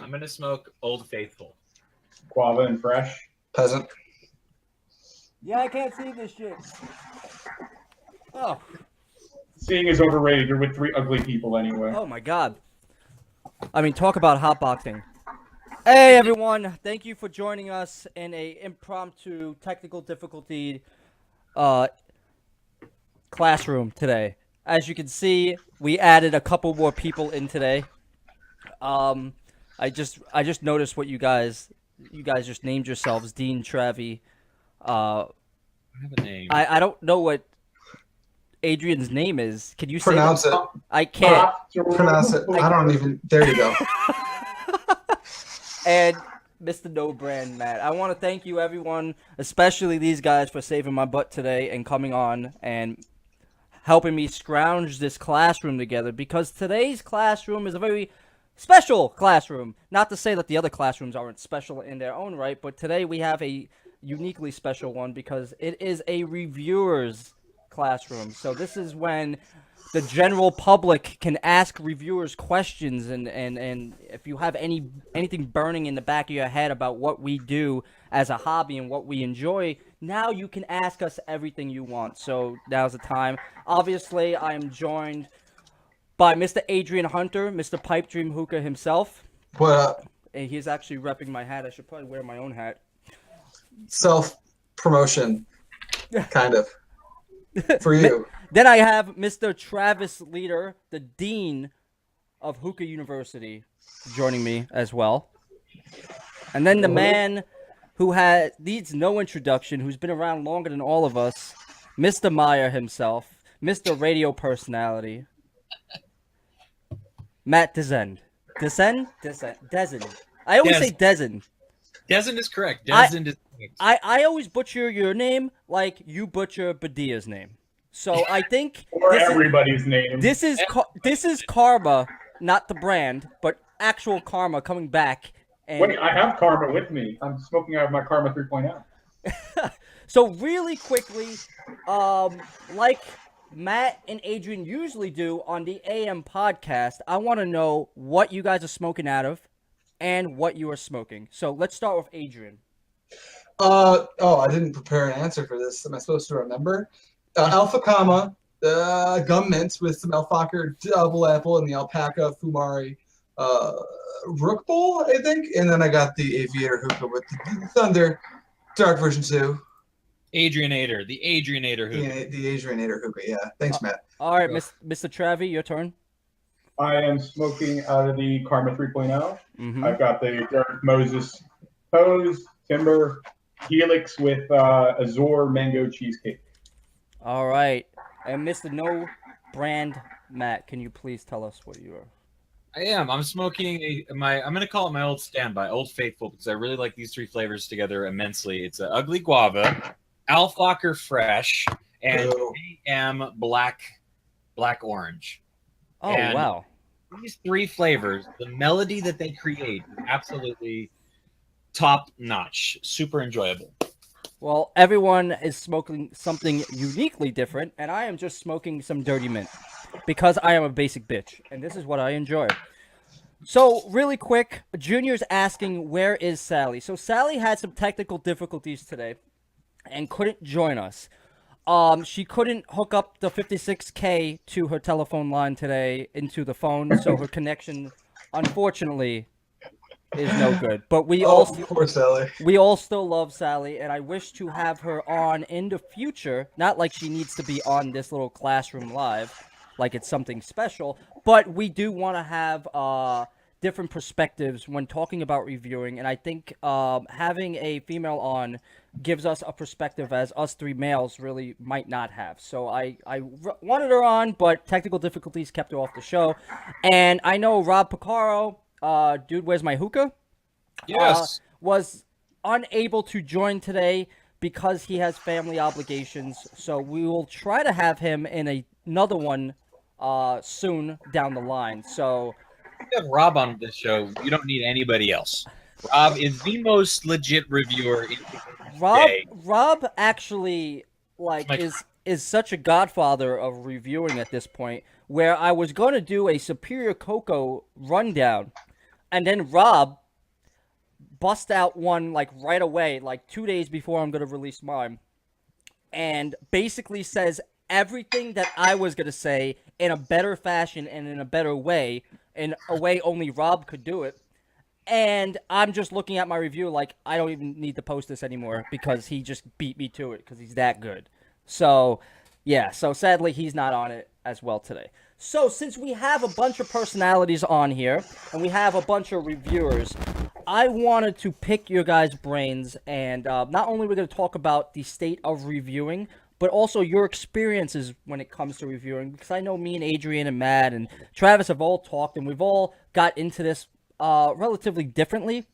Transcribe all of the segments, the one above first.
I'm going to smoke Old Faithful. Guava and fresh. Peasant. Yeah, I can't see this shit. Oh. Seeing is overrated. You're with three ugly people anyway. Oh my god. I mean, talk about hotboxing. Hey everyone, thank you for joining us in a impromptu technical difficulty classroom today. As you can see, we added a couple more people in today. I just noticed what you guys just named yourselves, Dean, Travi. I have a name. I don't know what Adrian's name is. Can you Pronounce say it? I can't. Pronounce it. I don't even. There you go. And Mr. No Brand Matt, I want to thank you, everyone, especially these guys, for saving my butt today and coming on and helping me scrounge this classroom together, because today's classroom is a very special classroom. Not to say that the other classrooms aren't special in their own right, but today we have a uniquely special one because it is a reviewer's classroom. So this is when the general public can ask reviewers questions, and if you have anything burning in the back of your head about what we do as a hobby and what we enjoy, now you can ask us everything you want. So now's the time. Obviously, I am joined by Mr. Adrian Hunter, Mr. Pipe Dream Hookah himself. What up? And he's actually repping my hat. I should probably wear my own hat. Self-promotion, kind of, for you. Then I have Mr. Travis Leader, the Dean of Hookah University, joining me as well. And then the man who needs no introduction, who's been around longer than all of us, Mr. Meyer himself, Mr. Radio Personality, Matt Desind. Desind? Desind. I always say Desind. Desind is correct. Desind is correct. I always butcher your name like you butcher Badia's name. So I think Or everybody's name. This is karma, not the brand, but actual karma coming back. And Wait, I have Karma with me. I'm smoking out of my Karma 3.0. So really quickly, like Matt and Adrian usually do on the AM podcast, I want to know what you guys are smoking out of and what you are smoking. So let's start with Adrian. I didn't prepare an answer for this. Am I supposed to remember? Alpha Comma, gum mints with some Alfaker double apple and the alpaca Fumari Rook Bowl, I think. And then I got the Aviator hookah with the Thunder Dark version 2. The Adrianator hookah. The Adrianator hookah, yeah. Thanks, Matt. All right, Mr. Travi, your turn. I am smoking out of the Karma 3.0. Mm-hmm. I've got the Dark Moses Pose, Timber, Helix with Azure Mango Cheesecake. All right. And Mr. No Brand Matt, can you please tell us what you are? I am. I'm smoking I'm going to call it my old standby, Old Faithful, because I really like these three flavors together immensely. It's an Ugly Guava, Alfaker Fresh, and AM Black Orange. Oh, and wow. These three flavors, the melody that they create is absolutely top notch, super enjoyable. Well, everyone is smoking something uniquely different, and I am just smoking some dirty mint because I am a basic bitch, and this is what I enjoy. So, really quick, Junior's asking, where is Sally? So, Sally had some technical difficulties today and couldn't join us. She couldn't hook up the 56K to her telephone line today into the phone, so her connection, unfortunately, is no good. But we poor Sally. We all still love Sally, and I wish to have her on in the future. Not like she needs to be on this little classroom live, like it's something special, but we do want to have different perspectives when talking about reviewing, and I think having a female on gives us a perspective as us three males really might not have. So I wanted her on, but technical difficulties kept her off the show. And I know Rob Picaro, Dude Where's My Hookah? Yes. Was unable to join today because he has family obligations. So we will try to have him in another one soon down the line. So you have Rob on this show, you don't need anybody else. Rob is the most legit reviewer in the day. Rob actually is such a godfather of reviewing at this point, where I was going to do a Superior Cocoa rundown And then Rob bust out one like right away, like 2 days before I'm gonna release mine, and basically says everything that I was gonna say in a better fashion and in a better way, in a way only Rob could do it. And I'm just looking at my review like I don't even need to post this anymore because he just beat me to it because he's that good. So, yeah, so sadly he's not on it as well today. So since we have a bunch of personalities on here and we have a bunch of reviewers, I wanted to pick your guys' brains, and not only we're going to talk about the state of reviewing, but also your experiences when it comes to reviewing, because I know me and Adrian and Matt and Travis have all talked, and we've all got into this relatively differently,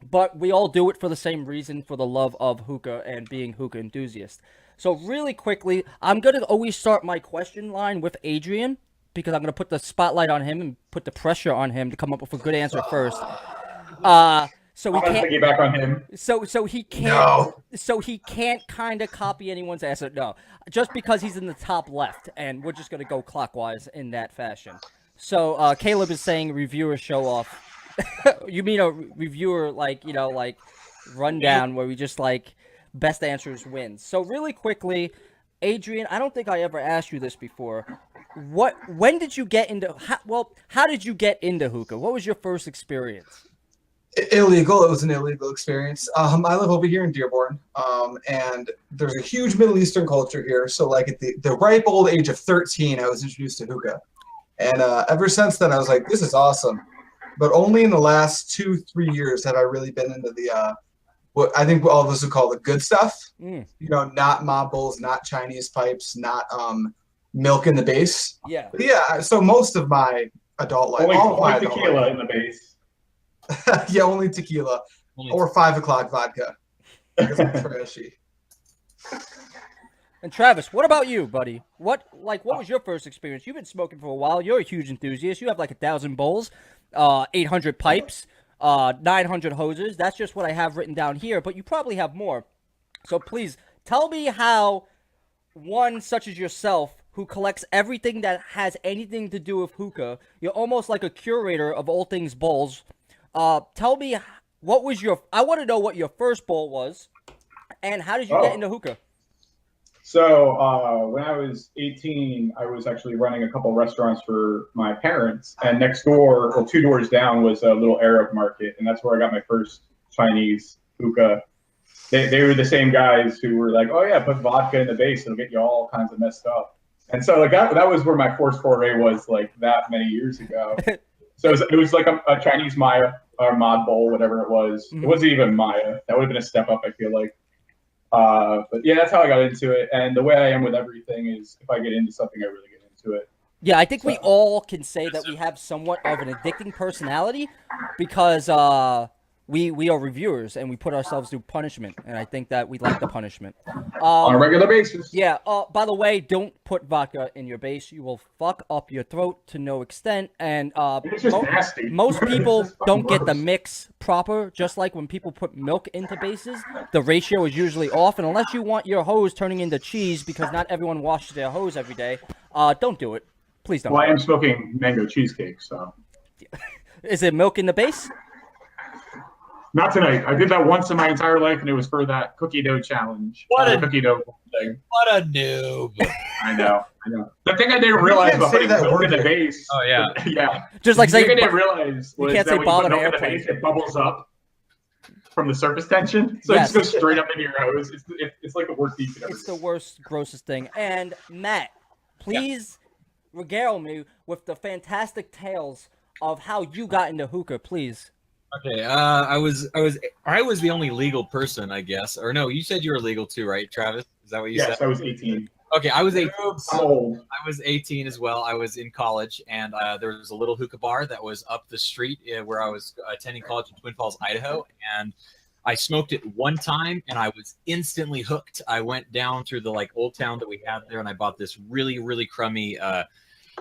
but we all do it for the same reason, for the love of hookah and being hookah enthusiasts. So really quickly, I'm going to always start my question line with Adrian, because I'm going to put the spotlight on him and put the pressure on him to come up with a good answer first. So he can't piggyback on him. So he can't. No. So he can't kind of copy anyone's answer. No, just because he's in the top left, and we're just gonna go clockwise in that fashion. So Caleb is saying reviewer show off. You mean a reviewer like like rundown where we just like best answers wins. So really quickly, Adrian, I don't think I ever asked you this before. When did you get into? How did you get into hookah? What was your first experience? Illegal. It was an illegal experience. I live over here in Dearborn, and there's a huge Middle Eastern culture here. So, like at the ripe old age of 13, I was introduced to hookah, and ever since then, I was like, "This is awesome." But only in the last 2-3 years have I really been into the what I think all of us would call the good stuff. Not mob bowls, not Chinese pipes, not milk in the base. Yeah. But yeah. So most of my adult life, only tequila in the base. Yeah, only tequila or 5 o'clock vodka. Because I'm trashy. And Travis, what about you, buddy? What was your first experience? You've been smoking for a while. You're a huge enthusiast. You have like 1,000 bowls, 800 pipes, 900 hoses. That's just what I have written down here, but you probably have more. So please tell me how one such as yourself, who collects everything that has anything to do with hookah, you're almost like a curator of all things bowls. Tell me what was I want to know what your first bowl was, and how did you get into hookah? So when I was 18, I was actually running a couple restaurants for my parents, and next door, or 2 doors down, was a little Arab market, and that's where I got my first Chinese hookah. They were the same guys who were like, "Oh yeah, put vodka in the base; it'll get you all kinds of messed up." And so like that was where my first foray was, like that many years ago. So it was like a Chinese Maya or mod bowl, whatever it was. Mm-hmm. It wasn't even Maya. That would have been a step up, I feel like. But yeah, that's how I got into it. And the way I am with everything is if I get into something, I really get into it. Yeah, I think we all can say that we have somewhat of an addicting personality because we are reviewers and we put ourselves through punishment, and I think that we like the punishment. On a regular basis. Yeah, by the way, don't put vodka in your base. You will fuck up your throat to no extent, and it's just nasty. Most people don't get the mix proper, just like when people put milk into bases, the ratio is usually off, and unless you want your hose turning into cheese, because not everyone washes their hose every day, don't do it. Please don't. Well, I am smoking mango cheesecake, so. Is it milk in the base? Not tonight. I did that once in my entire life, and it was for that cookie dough challenge. What a cookie dough thing. What a noob! I know. The thing I didn't realize about putting milk in the base. Oh yeah, yeah. Just like saying, I didn't realize was that when you put milk in the airplane. base, it bubbles up from the surface tension, so it just goes straight up into your hose. It's like the worst thing you could ever do. It's the worst, grossest thing. And Matt, please regale me with the fantastic tales of how you got into hookah, please. Okay, I was the only legal person, I guess. Or no, you said you were legal too, right, Travis? Is that what you said? Yes, I was 18. Okay, I was 18. Old. I was 18 as well. I was in college, and there was a little hookah bar that was up the street where I was attending college in Twin Falls, Idaho, and I smoked it one time, and I was instantly hooked. I went down through the old town that we had there, and I bought this really, really crummy.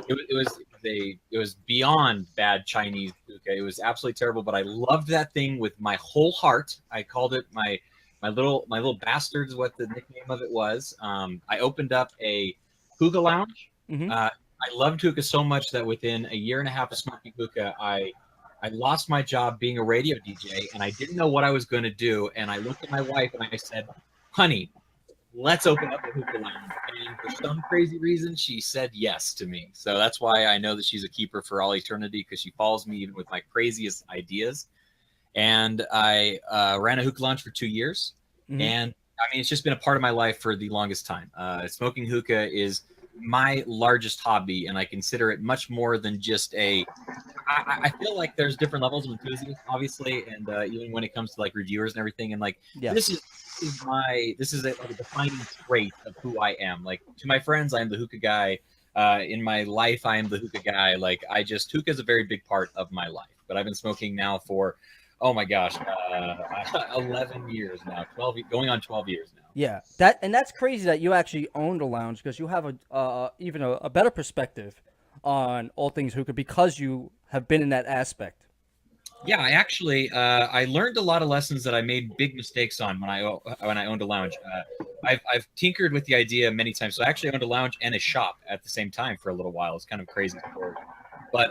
It was beyond bad Chinese hookah. It was absolutely terrible, but I loved that thing with my whole heart. I called it my little bastard is what the nickname of it was. I opened up a hookah lounge. Mm-hmm. I loved hookah so much that within a year and a half of smoking hookah, I I lost my job being a radio DJ, and I didn't know what I was going to do. And I looked at my wife and I said, honey, let's open up a hookah lounge. And for some crazy reason, she said yes to me. So that's why I know that she's a keeper for all eternity, because she follows me even with my craziest ideas. And I ran a hookah lounge for 2 years. Mm-hmm. And I mean, it's just been a part of my life for the longest time. Smoking hookah is my largest hobby, and I consider it much more than just I feel like there's different levels of enthusiasm, obviously, and even when it comes to like reviewers and everything, and like this is a defining trait of who I am. Like, to my friends, I am the hookah guy. In my life, I am the hookah guy. Like, hookah is a very big part of my life. But I've been smoking now for, oh my gosh, 11 years now, 12, going on 12 years now. Yeah, that's crazy that you actually owned a lounge, because you have even a better perspective on all things hookah because you have been in that aspect. Yeah, I actually I learned a lot of lessons that I made big mistakes on when I owned a lounge. I've tinkered with the idea many times. So I actually owned a lounge and a shop at the same time for a little while. It's kind of crazy story, but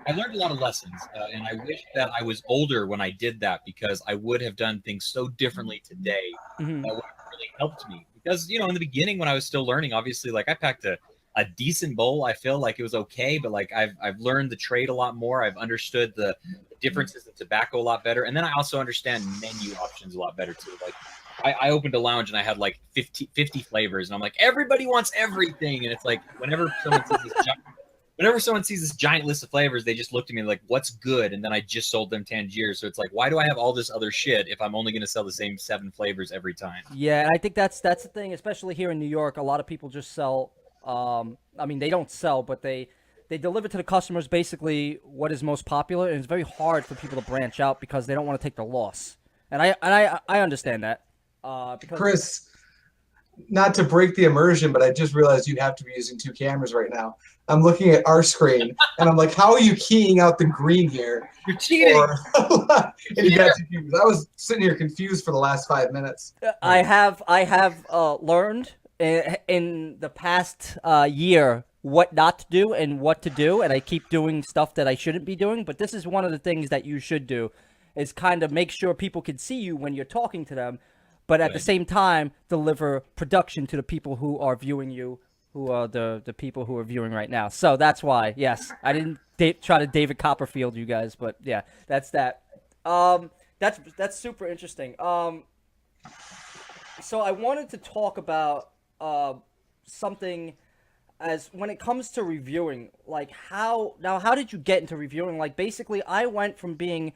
I learned a lot of lessons, and I wish that I was older when I did that, because I would have done things so differently today. Mm-hmm. That would have really helped me. Because, in the beginning when I was still learning, obviously, like, I packed a decent bowl. I feel like it was okay, but like I've learned the trade a lot more. I've understood the differences in tobacco a lot better, and then I also understand menu options a lot better too. Like, I opened a lounge and I had like 50 flavors, and I'm like, everybody wants everything, and it's like whenever someone sees this giant list of flavors, they just look at me like, what's good? And then I just sold them Tangier. So it's like, why do I have all this other shit if I'm only going to sell the same 7 flavors every time? Yeah, and I think that's the thing, especially here in New York. A lot of people just sell, I mean, they don't sell, but they deliver to the customers basically what is most popular, and it's very hard for people to branch out because they don't want to take the loss. And I understand that. Because Chris, not to break the immersion, but I just realized you have to be using 2 cameras right now. I'm looking at our screen, and I'm like, how are you keying out the green here? You're cheating. And you got 2 cameras. I was sitting here confused for the last 5 minutes. I have learned in the past year what not to do and what to do, and I keep doing stuff that I shouldn't be doing. But this is one of the things that you should do, is kind of make sure people can see you when you're talking to them, but at the same time deliver production to the people who are viewing you, who are the people who are viewing right now. So that's why, yes, I didn't try to David Copperfield you guys, but yeah, that's that. That's super interesting. So I wanted to talk about something as when it comes to reviewing, like how did you get into reviewing? Like, basically, I went from being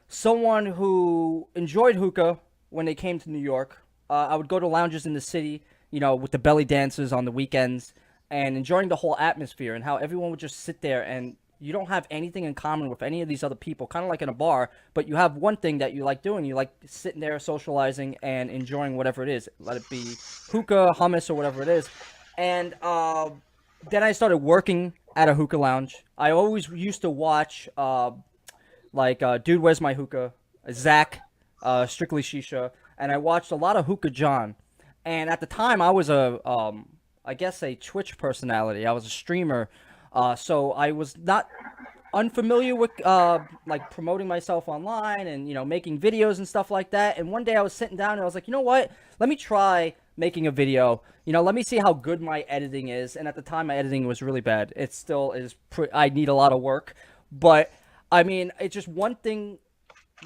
someone who enjoyed hookah when they came to New York. I would go to lounges in the city, with the belly dancers on the weekends, and enjoying the whole atmosphere and how everyone would just sit there, and you don't have anything in common with any of these other people, kind of like in a bar, but you have one thing that you like doing. You like sitting there socializing and enjoying whatever it is, let it be hookah, hummus, or whatever it is. And then I started working at a hookah lounge. I always used to watch Dude, Where's My Hookah, Zach, Strictly Shisha, and I watched a lot of Hookah John. And at the time, I was I guess a Twitch personality. I was a streamer, so I was not unfamiliar with like promoting myself online and making videos and stuff like that. And one day I was sitting down and I was like, you know what? Let me try making a video. Let me see how good my editing is. And at the time, my editing was really bad. It still is. I need a lot of work, but I mean, it's just one thing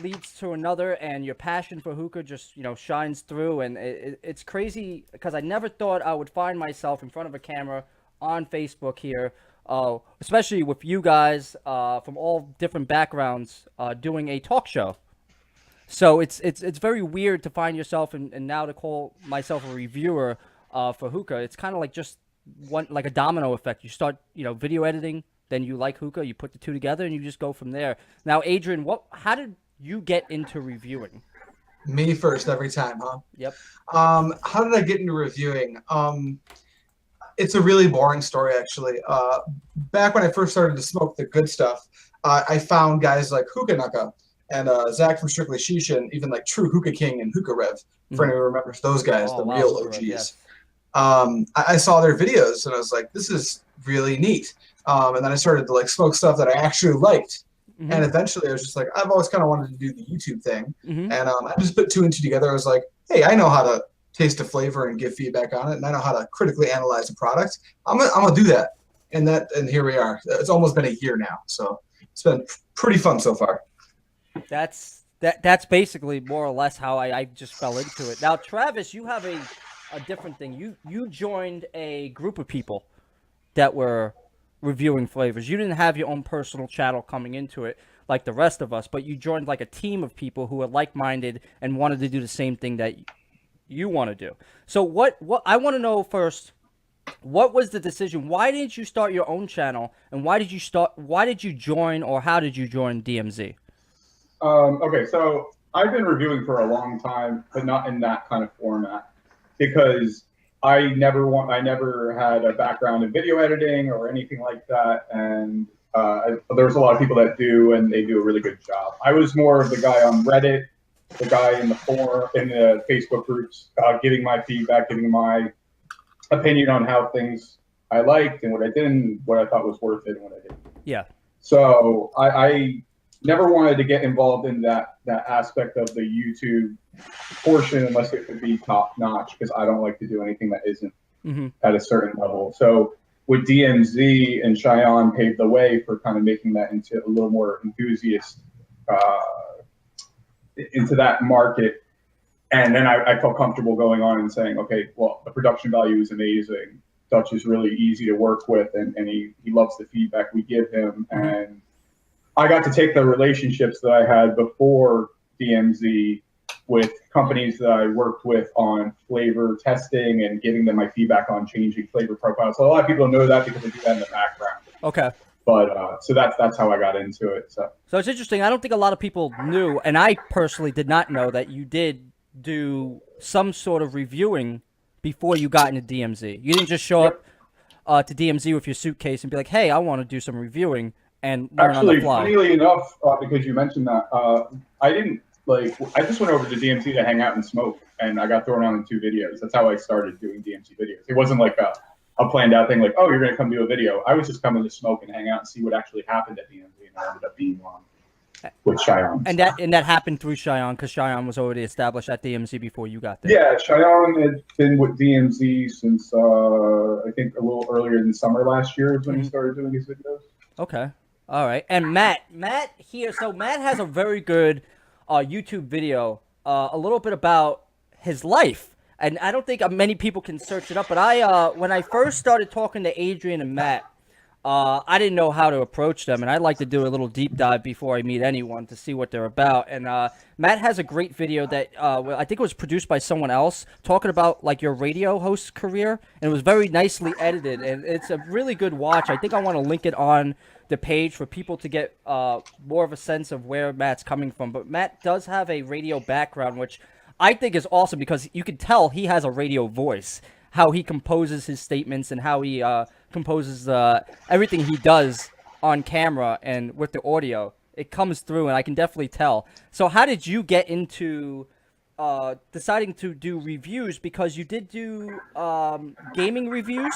leads to another, and your passion for hookah just shines through. And it's crazy because I never thought I would find myself in front of a camera on Facebook here, especially with you guys from all different backgrounds doing a talk show. So it's very weird to find yourself and now to call myself a reviewer for hookah. It's kind of like just like a domino effect. You start video editing, then you like hookah, you put the two together, and you just go from there. Now, Adrian, how did you get into reviewing? Me first every time, huh? Yep. How did I get into reviewing? It's a really boring story, actually. Back when I first started to smoke the good stuff, I found guys like Hookah Nuka and Zach from Strictly Shisha, and even like True Hookah King and Hookah Rev, for anyone who remembers those guys, the real OGs. Yes. I saw their videos and I was like, this is really neat. And then I started to like smoke stuff that I actually liked. Mm-hmm. And eventually I was just like, I've always kind of wanted to do the YouTube thing. Mm-hmm. And I just put two and two together. I was like, hey, I know how to taste a flavor and give feedback on it, and I know how to critically analyze a product. I'm gonna do that. And here we are. It's almost been a year now, so it's been pretty fun so far. That's basically more or less how I just fell into it. Now, Travis, you have a different thing. You joined a group of people that were reviewing flavors. You didn't have your own personal channel coming into it like the rest of us, but you joined like a team of people who were like-minded and wanted to do the same thing that you want to do. So what I want to know first, what was the decision? Why didn't you start your own channel, and why did you join, or how did you join DMZ? Okay, so I've been reviewing for a long time, but not in that kind of format, because I never had a background in video editing or anything like that, and there's a lot of people that do, and they do a really good job. I was more of the guy on Reddit, the guy in the forum, in the Facebook groups, giving my feedback, giving my opinion on how things I liked and what I didn't, what I thought was worth it and what I didn't. Yeah. So I never wanted to get involved in that aspect of the YouTube portion unless it could be top notch, because I don't like to do anything that isn't at a certain level. So with DMZ and Cheyenne paved the way for kind of making that into a little more enthusiast into that market. And then I felt comfortable going on and saying, okay, well, the production value is amazing. Dutch is really easy to work with, and he loves the feedback we give him. And I got to take the relationships that I had before DMZ with companies that I worked with on flavor testing and giving them my feedback on changing flavor profiles. So a lot of people know that because I do that in the background. Okay. But so that's how I got into it. So it's interesting. I don't think a lot of people knew, and I personally did not know, that you did do some sort of reviewing before you got into DMZ. You didn't just show up to DMZ with your suitcase and be like, hey, I want to do some reviewing and learn on the fly. Funnily enough, because you mentioned that, I didn't I just went over to DMZ to hang out and smoke, and I got thrown on in 2 videos. That's how I started doing DMZ videos. It wasn't like a planned out thing, like, oh, you're going to come do a video. I was just coming to smoke and hang out and see what actually happened at DMZ, and I ended up being on with Cheyenne. And that happened through Cheyenne, because Cheyenne was already established at DMZ before you got there. Yeah, Cheyenne had been with DMZ since I think a little earlier than summer last year is when he started doing his videos. Okay. All right. And Matt here. So Matt has a very good YouTube video, a little bit about his life. And I don't think many people can search it up. But when I first started talking to Adrian and Matt, I didn't know how to approach them. And I like to do a little deep dive before I meet anyone to see what they're about. And Matt has a great video that I think it was produced by someone else, talking about like your radio host career. And it was very nicely edited. And it's a really good watch. I think I want to link it on the page for people to get more of a sense of where Matt's coming from. But Matt does have a radio background, which I think is awesome, because you can tell he has a radio voice, how he composes his statements and how he composes everything he does on camera and with the audio. It comes through, and I can definitely tell. So how did you get into deciding to do reviews? Because you did do gaming reviews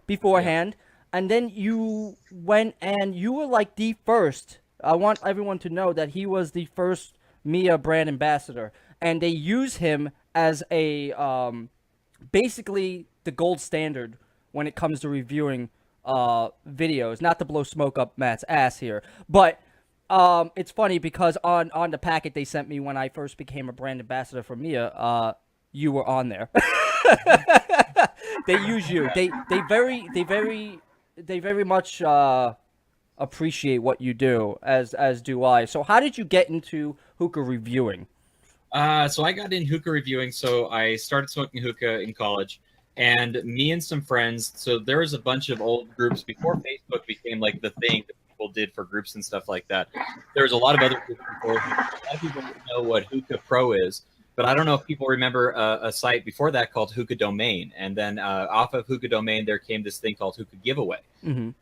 beforehand, and then you went and you were like the first. I want everyone to know that he was the first Mia brand ambassador, and they use him as a basically the gold standard when it comes to reviewing videos. Not to blow smoke up Matt's ass here, but it's funny because on the packet they sent me when I first became a brand ambassador for Mia, you were on there. They use you. They very much appreciate what you do, as do I. So how did you get into hookah reviewing? So I got in hookah reviewing. So I started smoking hookah in college, and me and some friends. So there was a bunch of old groups before Facebook became like the thing that people did for groups and stuff like that. There was a lot of other groups before. A lot of people know what Hookah Pro is, but I don't know if people remember a site before that called Hookah Domain. And then off of Hookah Domain, there came this thing called Hookah Giveaway. And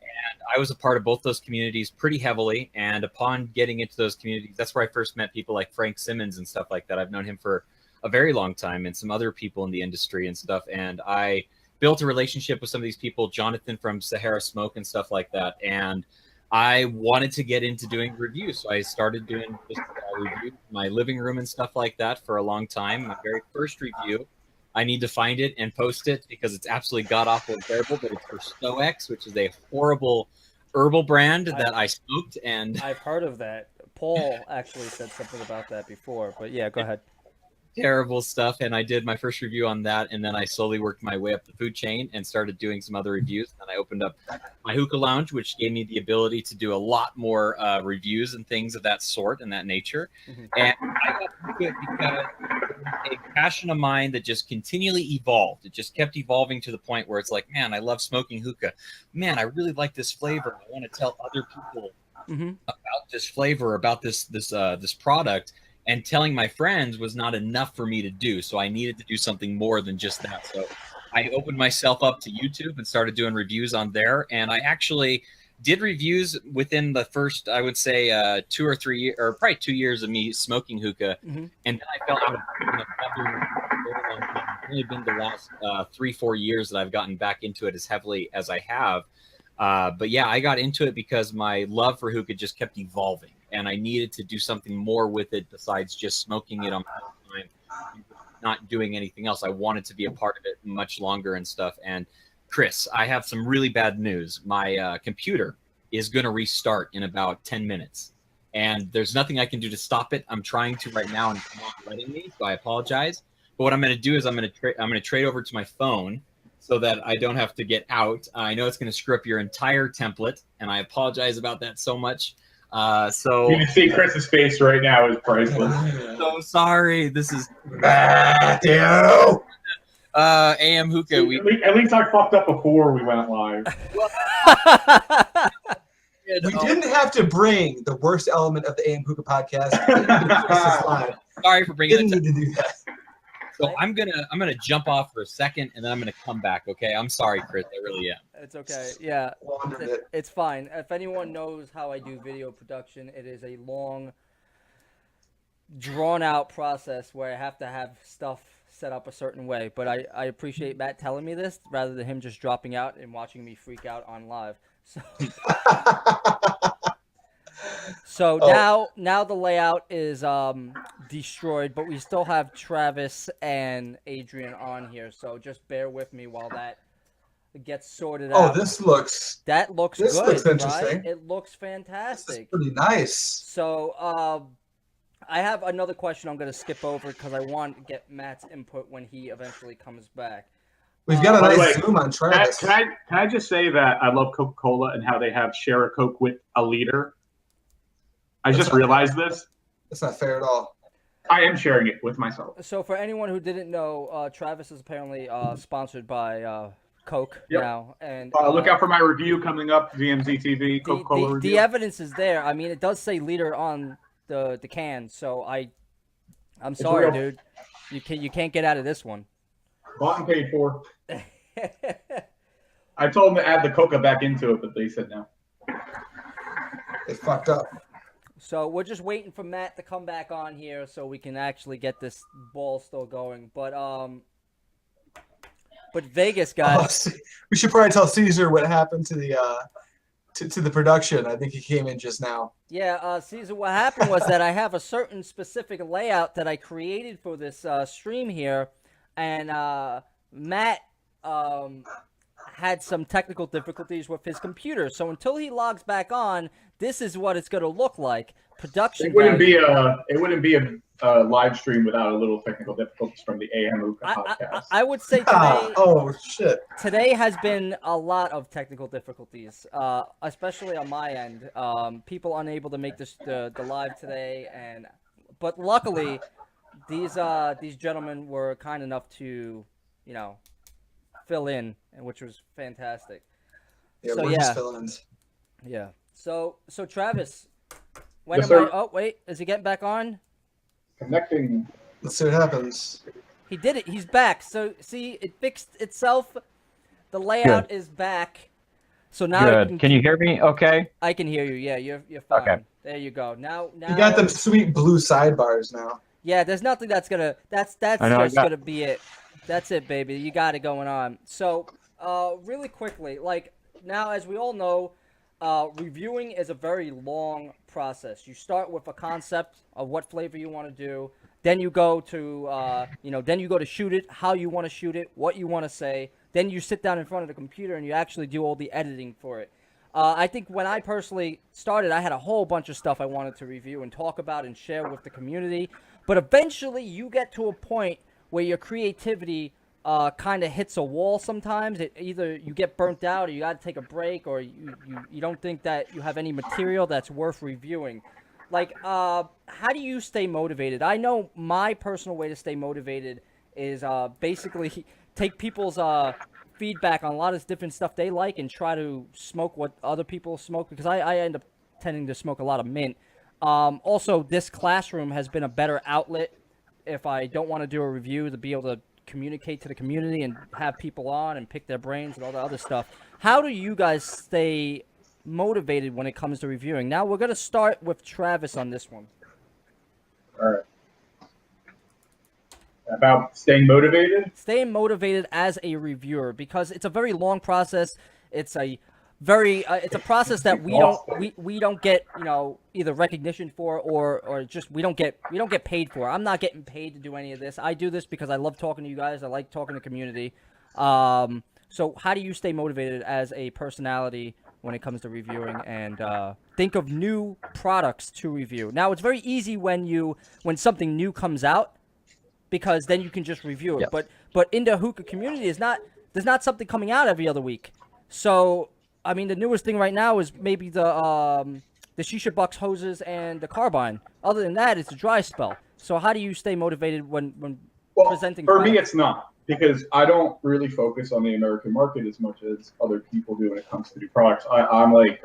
I was a part of both those communities pretty heavily. And upon getting into those communities, that's where I first met people like Frank Simmons and stuff like that. I've known him for a very long time, and some other people in the industry and stuff. And I built a relationship with some of these people, Jonathan from Sahara Smoke and stuff like that. And I wanted to get into doing reviews, so I started doing just reviews in my living room and stuff like that for a long time. My very first review, I need to find it and post it because it's absolutely god awful and terrible. But it's for Stoex, which is a horrible herbal brand that I smoked, and I've heard of that. Paul actually said something about that before, but yeah, go ahead. terrible stuff. And I did my first review on that, and then I slowly worked my way up the food chain and started doing some other reviews. And I opened up my hookah lounge, which gave me the ability to do a lot more reviews and things of that sort and that nature. And I got into it because a passion of mine that just continually evolved. It just kept evolving to the point where it's like, man, I love smoking hookah. Man, I really like this flavor. I want to tell other people about this flavor, about this product. And telling my friends was not enough for me to do. So I needed to do something more than just that. So I opened myself up to YouTube and started doing reviews on there. And I actually did reviews within the first, I would say, 2 or 3 years, or probably 2 years of me smoking hookah. And then I fell out of it. It's only been the last 3-4 years that I've gotten back into it as heavily as I have. But yeah, I got into it because my love for hookah just kept evolving. And I needed to do something more with it besides just smoking it on my time, not doing anything else. I wanted to be a part of it much longer and stuff. And Chris, I have some really bad news. My computer is going to restart in about 10 minutes. And there's nothing I can do to stop it. I'm trying to right now, and it's not letting me, so I apologize. But what I'm going to do is I'm going to trade over to my phone so that I don't have to get out. I know it's going to screw up your entire template, and I apologize about that so much. So you can see Chris's face right now is priceless. So sorry. This is Matthew. AM hookah. At least I fucked up before we went live. We didn't have to bring the worst element of the AM Hookah podcast into Chris's live. Sorry for bringing Didn't need to do that. So I'm gonna jump off for a second, and then I'm gonna come back. Okay, I'm sorry, Chris. I really am. It's okay. Yeah, it's fine. If anyone knows how I do video production, it is a long, drawn-out process where I have to have stuff set up a certain way. But I appreciate Matt telling me this rather than him just dropping out and watching me freak out on live. So now the layout is destroyed, but we still have Travis and Adrian on here. So just bear with me while that gets sorted out. Oh, this looks good. Looks interesting. Right? It looks fantastic. This is pretty nice. So I have another question I'm going to skip over because I want to get Matt's input when he eventually comes back. We've got a nice zoom on Travis. Can I just say that I love Coca-Cola and how they have share a Coke with a liter? I just realized this. That's not fair at all. I am sharing it with myself. So for anyone who didn't know, Travis is apparently sponsored by Coke now. And look out for my review coming up, VMZ TV, Coca-Cola review. The evidence is there. I mean, it does say liter on the can. So I'm sorry, dude. You can't get out of this one. Bought and paid for. I told them to add the coca back into it, but they said no. They fucked up. So we're just waiting for Matt to come back on here so we can actually get this ball still going. But Vegas guys, we should probably tell Caesar what happened to the to the production. I think he came in just now. Yeah, Caesar, what happened was that I have a certain specific layout that I created for this stream here, and Matt had some technical difficulties with his computer. So until he logs back on, this is what it's going to look like. Production. It wouldn't be a live stream without a little technical difficulties from the AM Hookah podcast. I would say today. Oh shit! Today has been a lot of technical difficulties, especially on my end. People unable to make the live today, but luckily, these gentlemen were kind enough to, fill in, which was fantastic. Yeah, we're just fill-ins. Yeah. So Travis, Yes, sir. Oh wait, is he getting back on? Connecting. Let's see what happens. He did it. He's back. So see, it fixed itself. The layout is back. So now Can you hear me? Okay. I can hear you. Yeah, you're fine. Okay. There you go. Now you got them sweet blue sidebars now. Yeah, there's nothing that's gonna. That's just gonna be it. That's it, baby. You got it going on. So, really quickly, like now, as we all know, reviewing is a very long process. You start with a concept of what flavor you want to do. Then you go to, then you go to shoot it, how you want to shoot it, what you want to say. Then you sit down in front of the computer and you actually do all the editing for it. I think when I personally started, I had a whole bunch of stuff I wanted to review and talk about and share with the community. But eventually you get to a point where your creativity kind of hits a wall sometimes. Either you get burnt out or you got to take a break, or you don't think that you have any material that's worth reviewing. Like, how do you stay motivated? I know my personal way to stay motivated is basically take people's feedback on a lot of different stuff they like and try to smoke what other people smoke, because I end up tending to smoke a lot of mint. Also, this classroom has been a better outlet if I don't want to do a review, to be able to communicate to the community and have people on and pick their brains and all the other stuff. How do you guys stay motivated when it comes to reviewing? Now we're going to start with Travis on this one. All right. About staying motivated? Staying motivated as a reviewer, because it's a very long process. It's a very it's a process that we don't get, either recognition for or just we don't get paid for. I'm not getting paid to do any of this. I do this because I love talking to you guys. I like talking to the community. So how do you stay motivated as a personality when it comes to reviewing and think of new products to review? Now, it's very easy when something new comes out, because then you can just review it. Yes. But in the hookah community, there's not something coming out every other week. So, I mean, the newest thing right now is maybe the Shisha Bucks hoses and the carbine. Other than that, it's a dry spell. So how do you stay motivated when presenting for products? Me, it's not, because I don't really focus on the American market as much as other people do when it comes to new products. I'm like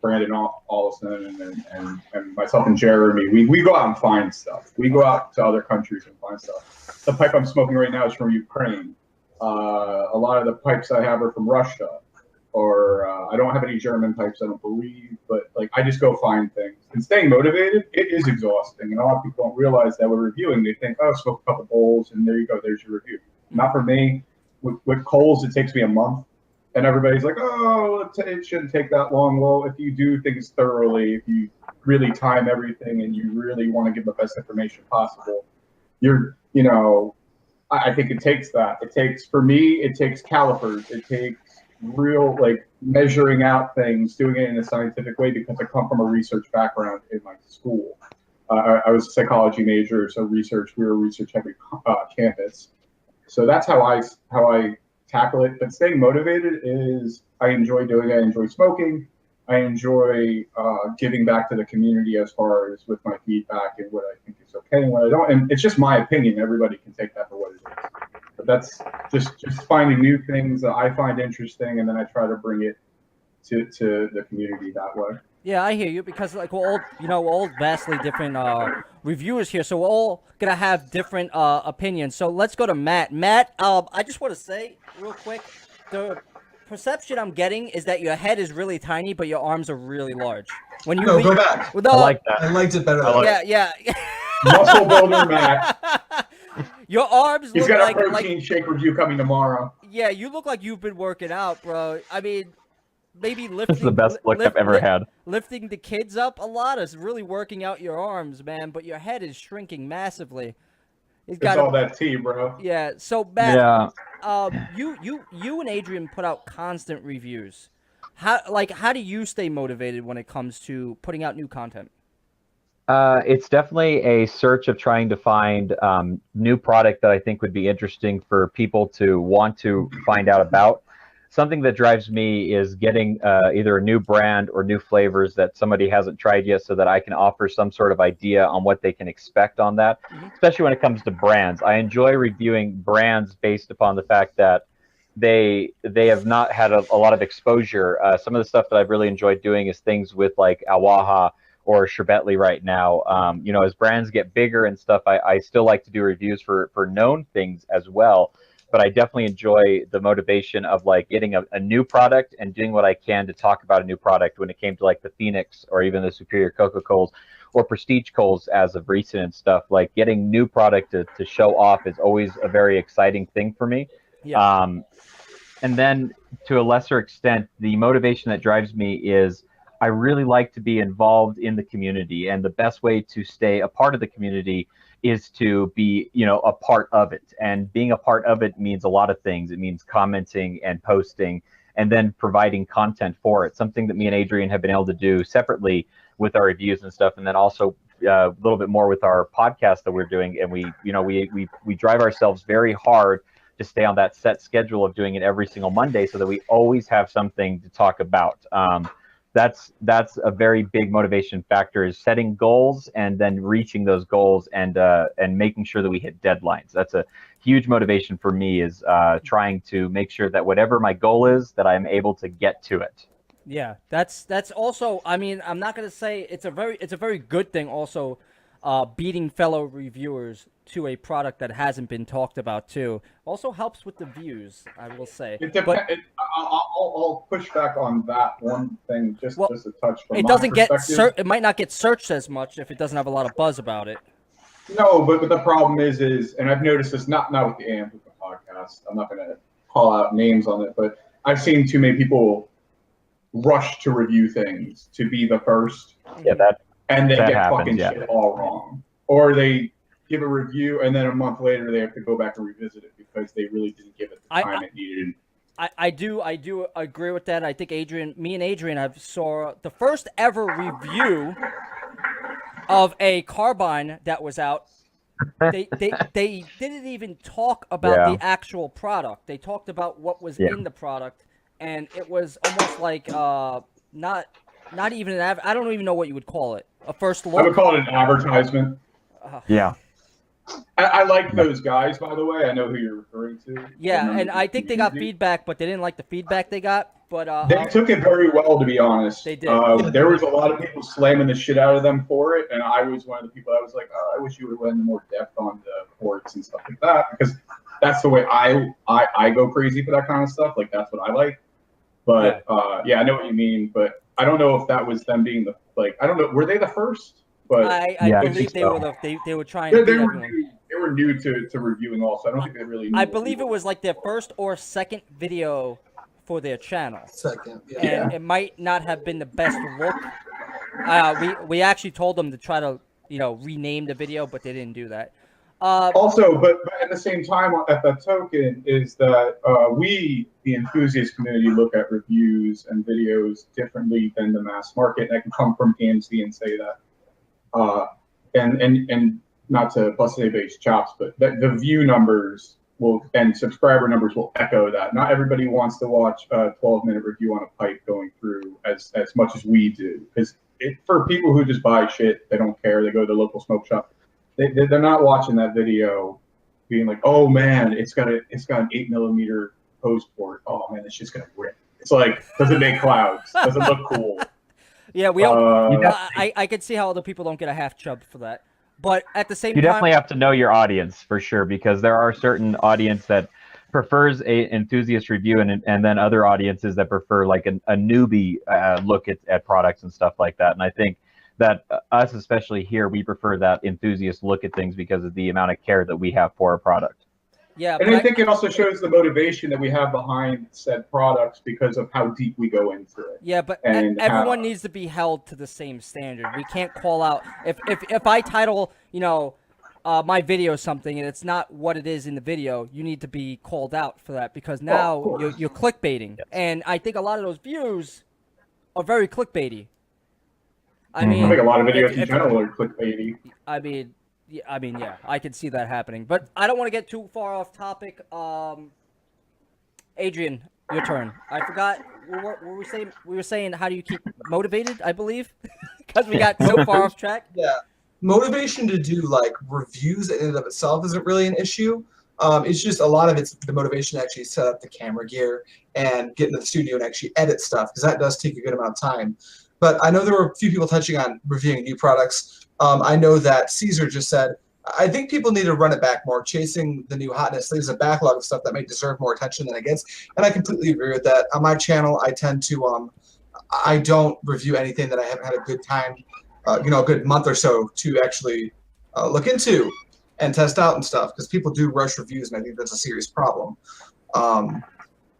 Brandon Allison and myself and Jeremy. We go out and find stuff. We go out to other countries and find stuff. The pipe I'm smoking right now is from Ukraine. A lot of the pipes I have are from Russia. Or I don't have any German pipes, I don't believe, but like I just go find things. And staying motivated, it is exhausting. And a lot of people don't realize that when reviewing, they think, oh, smoke a couple bowls and there you go, there's your review. Not for me. With Coles, it takes me a month. And everybody's like, oh, it shouldn't take that long. Well, if you do things thoroughly, if you really time everything and you really want to give the best information possible, I think it takes that. For me, it takes calipers. It takes real, like, measuring out things, doing it in a scientific way, because I come from a research background in my school. I was a psychology major, so we were a research-heavy campus. So that's how I tackle it. But staying motivated is, I enjoy doing it. I enjoy smoking. I enjoy giving back to the community as far as with my feedback and what I think is okay and what I don't. And it's just my opinion. Everybody can take that for what it is. But that's just finding new things that I find interesting, and then I try to bring it to the community that way. Yeah, I hear you, because like we're all vastly different reviewers here, so we're all gonna have different opinions. So let's go to Matt. Matt, I just want to say real quick, the perception I'm getting is that your head is really tiny, but your arms are really large. When you go back. I like that. I liked it better. Yeah. Muscle builder, Matt. Your arms. He's look got a like, protein shake review coming tomorrow. Yeah, you look like you've been working out, bro. I mean, maybe lifting. This is the best look I've ever had. Lifting the kids up a lot is really working out your arms, man. But your head is shrinking massively. It's all that tea, bro. Yeah. So Matt, you and Adrian put out constant reviews. How do you stay motivated when it comes to putting out new content? It's definitely a search of trying to find new product that I think would be interesting for people to want to find out about. Something that drives me is getting either a new brand or new flavors that somebody hasn't tried yet, so that I can offer some sort of idea on what they can expect on that, especially when it comes to brands. I enjoy reviewing brands based upon the fact that they have not had a lot of exposure. Some of the stuff that I've really enjoyed doing is things with like Awaha or Sherbetli right now. As brands get bigger and stuff, I still like to do reviews for known things as well. But I definitely enjoy the motivation of like getting a new product and doing what I can to talk about a new product when it came to like the Phoenix or even the Superior Cocoa Coals or Prestige Coals as of recent and stuff. Like getting new product to show off is always a very exciting thing for me. Yeah. And then to a lesser extent, the motivation that drives me is I really like to be involved in the community, and the best way to stay a part of the community is to be, a part of it. And being a part of it means a lot of things. It means commenting and posting and then providing content for it, something that me and Adrian have been able to do separately with our reviews and stuff, and then also a little bit more with our podcast that we're doing. And we drive ourselves very hard to stay on that set schedule of doing it every single Monday so that we always have something to talk about. That's a very big motivation factor, is setting goals and then reaching those goals and making sure that we hit deadlines. That's a huge motivation for me, is trying to make sure that whatever my goal is, that I'm able to get to it. Yeah, that's also, I mean, I'm not going to say it's a very good thing also, beating fellow reviewers to a product that hasn't been talked about too. Also helps with the views, I will say. I'll push back on that one thing just a touch. From it doesn't it might not get searched as much if it doesn't have a lot of buzz about it. No, but the problem is, and I've noticed this not with the AM podcast. I'm not going to call out names on it, but I've seen too many people rush to review things to be the first. Yeah, and they get happens, fucking shit all wrong, or they give a review and then a month later they have to go back and revisit it because they really didn't give it the time it needed. I do agree with that. I think me and Adrian have saw the first ever review of a carbine that was out. They didn't even talk about the actual product. They talked about what was in the product, and it was almost like not even I don't even know what you would call it. A first look. I would call it an advertisement. Yeah. I like those guys, by the way. I know who you're referring to. Yeah, and I think they got feedback, but they didn't like the feedback they got. But they took it very well, to be honest. They did. There was a lot of people slamming the shit out of them for it, and I was one of the people. I was like, I wish you would have went into more depth on the ports and stuff like that, because that's the way I go crazy for that kind of stuff. Like, that's what I like. But yeah, I know what you mean. But I don't know if that was them being I don't know. Were they the first? But I believe they were they were trying to beat everyone. They were new to reviewing also. I don't think they really knew. I believe it was like their first or second video for their channel. Second, And it might not have been the best look. We actually told them to try to rename the video, but they didn't do that. Also, but at the same time, at that token, is that we, the enthusiast community, look at reviews and videos differently than the mass market. And I can come from AMC and say that. And not to bust anybody's chops, but the view numbers and subscriber numbers will echo that. Not everybody wants to watch a 12-minute review on a pipe going through as much as we do. Because for people who just buy shit, they don't care. They go to the local smoke shop. They're not watching that video being like, oh man, it's got an 8mm hose port. Oh man, this shit's gonna rip. It's like, does it make clouds? Does it look cool? Yeah, we don't. I can see how other people don't get a half chub for that, but at the same time, you definitely have to know your audience for sure, because there are certain audience that prefers a enthusiast review, and then other audiences that prefer like a newbie look at products and stuff like that. And I think that us, especially here, we prefer that enthusiast look at things because of the amount of care that we have for a product. Yeah, and I think it also shows the motivation that we have behind said products because of how deep we go into it. Yeah, but everyone needs to be held to the same standard. We can't call out if I title my video something and it's not what it is in the video, you need to be called out for that, because now you're clickbaiting, and I think a lot of those views are very clickbaity. I mean, I think a lot of videos in general are clickbaity. Yeah, I can see that happening, but I don't want to get too far off topic. Adrian, your turn. I forgot what were we saying. We were saying, how do you keep motivated? I believe, because we got so far off track. Yeah, motivation to do like reviews in and of itself isn't really an issue. It's just a lot of it's the motivation to actually set up the camera gear and get into the studio and actually edit stuff, because that does take a good amount of time. But I know there were a few people touching on reviewing new products. I know that Caesar just said, I think people need to run it back more. Chasing the new hotness leaves a backlog of stuff that may deserve more attention than it gets. And I completely agree with that. On my channel, I tend to, I don't review anything that I haven't had a good time, a good month or so to actually look into and test out and stuff, because people do rush reviews, and I think that's a serious problem.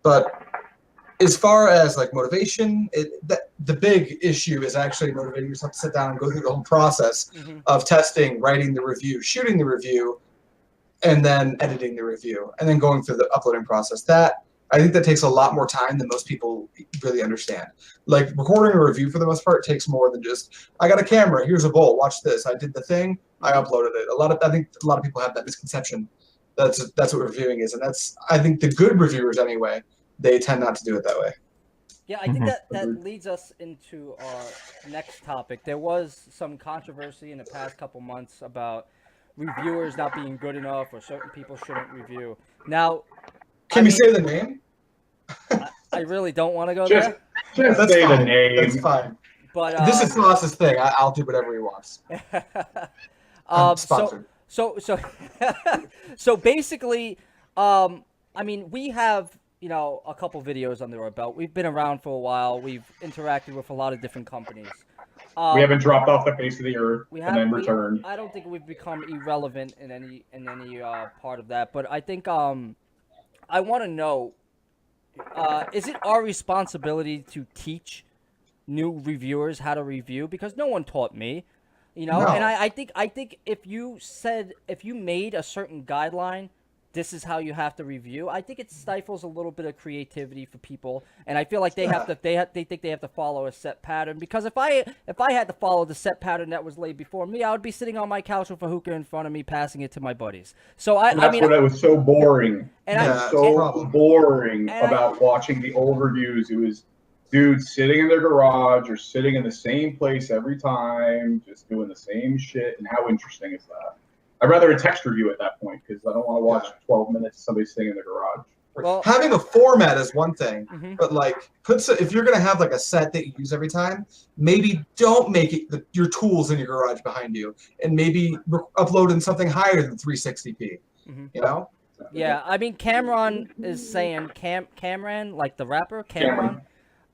But as far as like motivation, the big issue is actually motivating yourself to sit down and go through the whole process of testing, writing the review, shooting the review, and then editing the review, and then going through the uploading process. I think that takes a lot more time than most people really understand. Like recording a review for the most part takes more than just, I got a camera, here's a bowl, watch this, I did the thing, I uploaded it. I think a lot of people have that misconception. That's what reviewing is, and I think the good reviewers anyway, they tend not to do it that way. Yeah, I think that leads us into our next topic. There was some controversy in the past couple months about reviewers not being good enough, or certain people shouldn't review. Now, can we say the name? I really don't want to go there. Just say the name. That's fine. But this is Sauce's thing. I'll do whatever he wants. Sponsored. So basically, I mean, we have, you know, a couple videos under our belt. We've been around for a while. We've interacted with a lot of different companies. We haven't dropped off the face of the earth and then returned. I don't think we've become irrelevant in any part of that. But I think I want to know, is it our responsibility to teach new reviewers how to review? Because no one taught me, you know. No. And I think if you made a certain guideline, this is how you have to review, I think it stifles a little bit of creativity for people, and I feel like they think they have to follow a set pattern. Because if I had to follow the set pattern that was laid before me, I would be sitting on my couch with a hookah in front of me, passing it to my buddies. So that's what was so boring. Boring about watching the old reviews. It was dudes sitting in their garage or sitting in the same place every time, just doing the same shit. And how interesting is that? I'd rather a text review at that point, because I don't want to watch 12 minutes of somebody sitting in their garage. Well, having a format is one thing, but like, if you're gonna have like a set that you use every time, maybe don't make it your tools in your garage behind you, and maybe upload in something higher than 360p. You know? Yeah, I mean, Cameron is saying Cameron, like the rapper Cameron,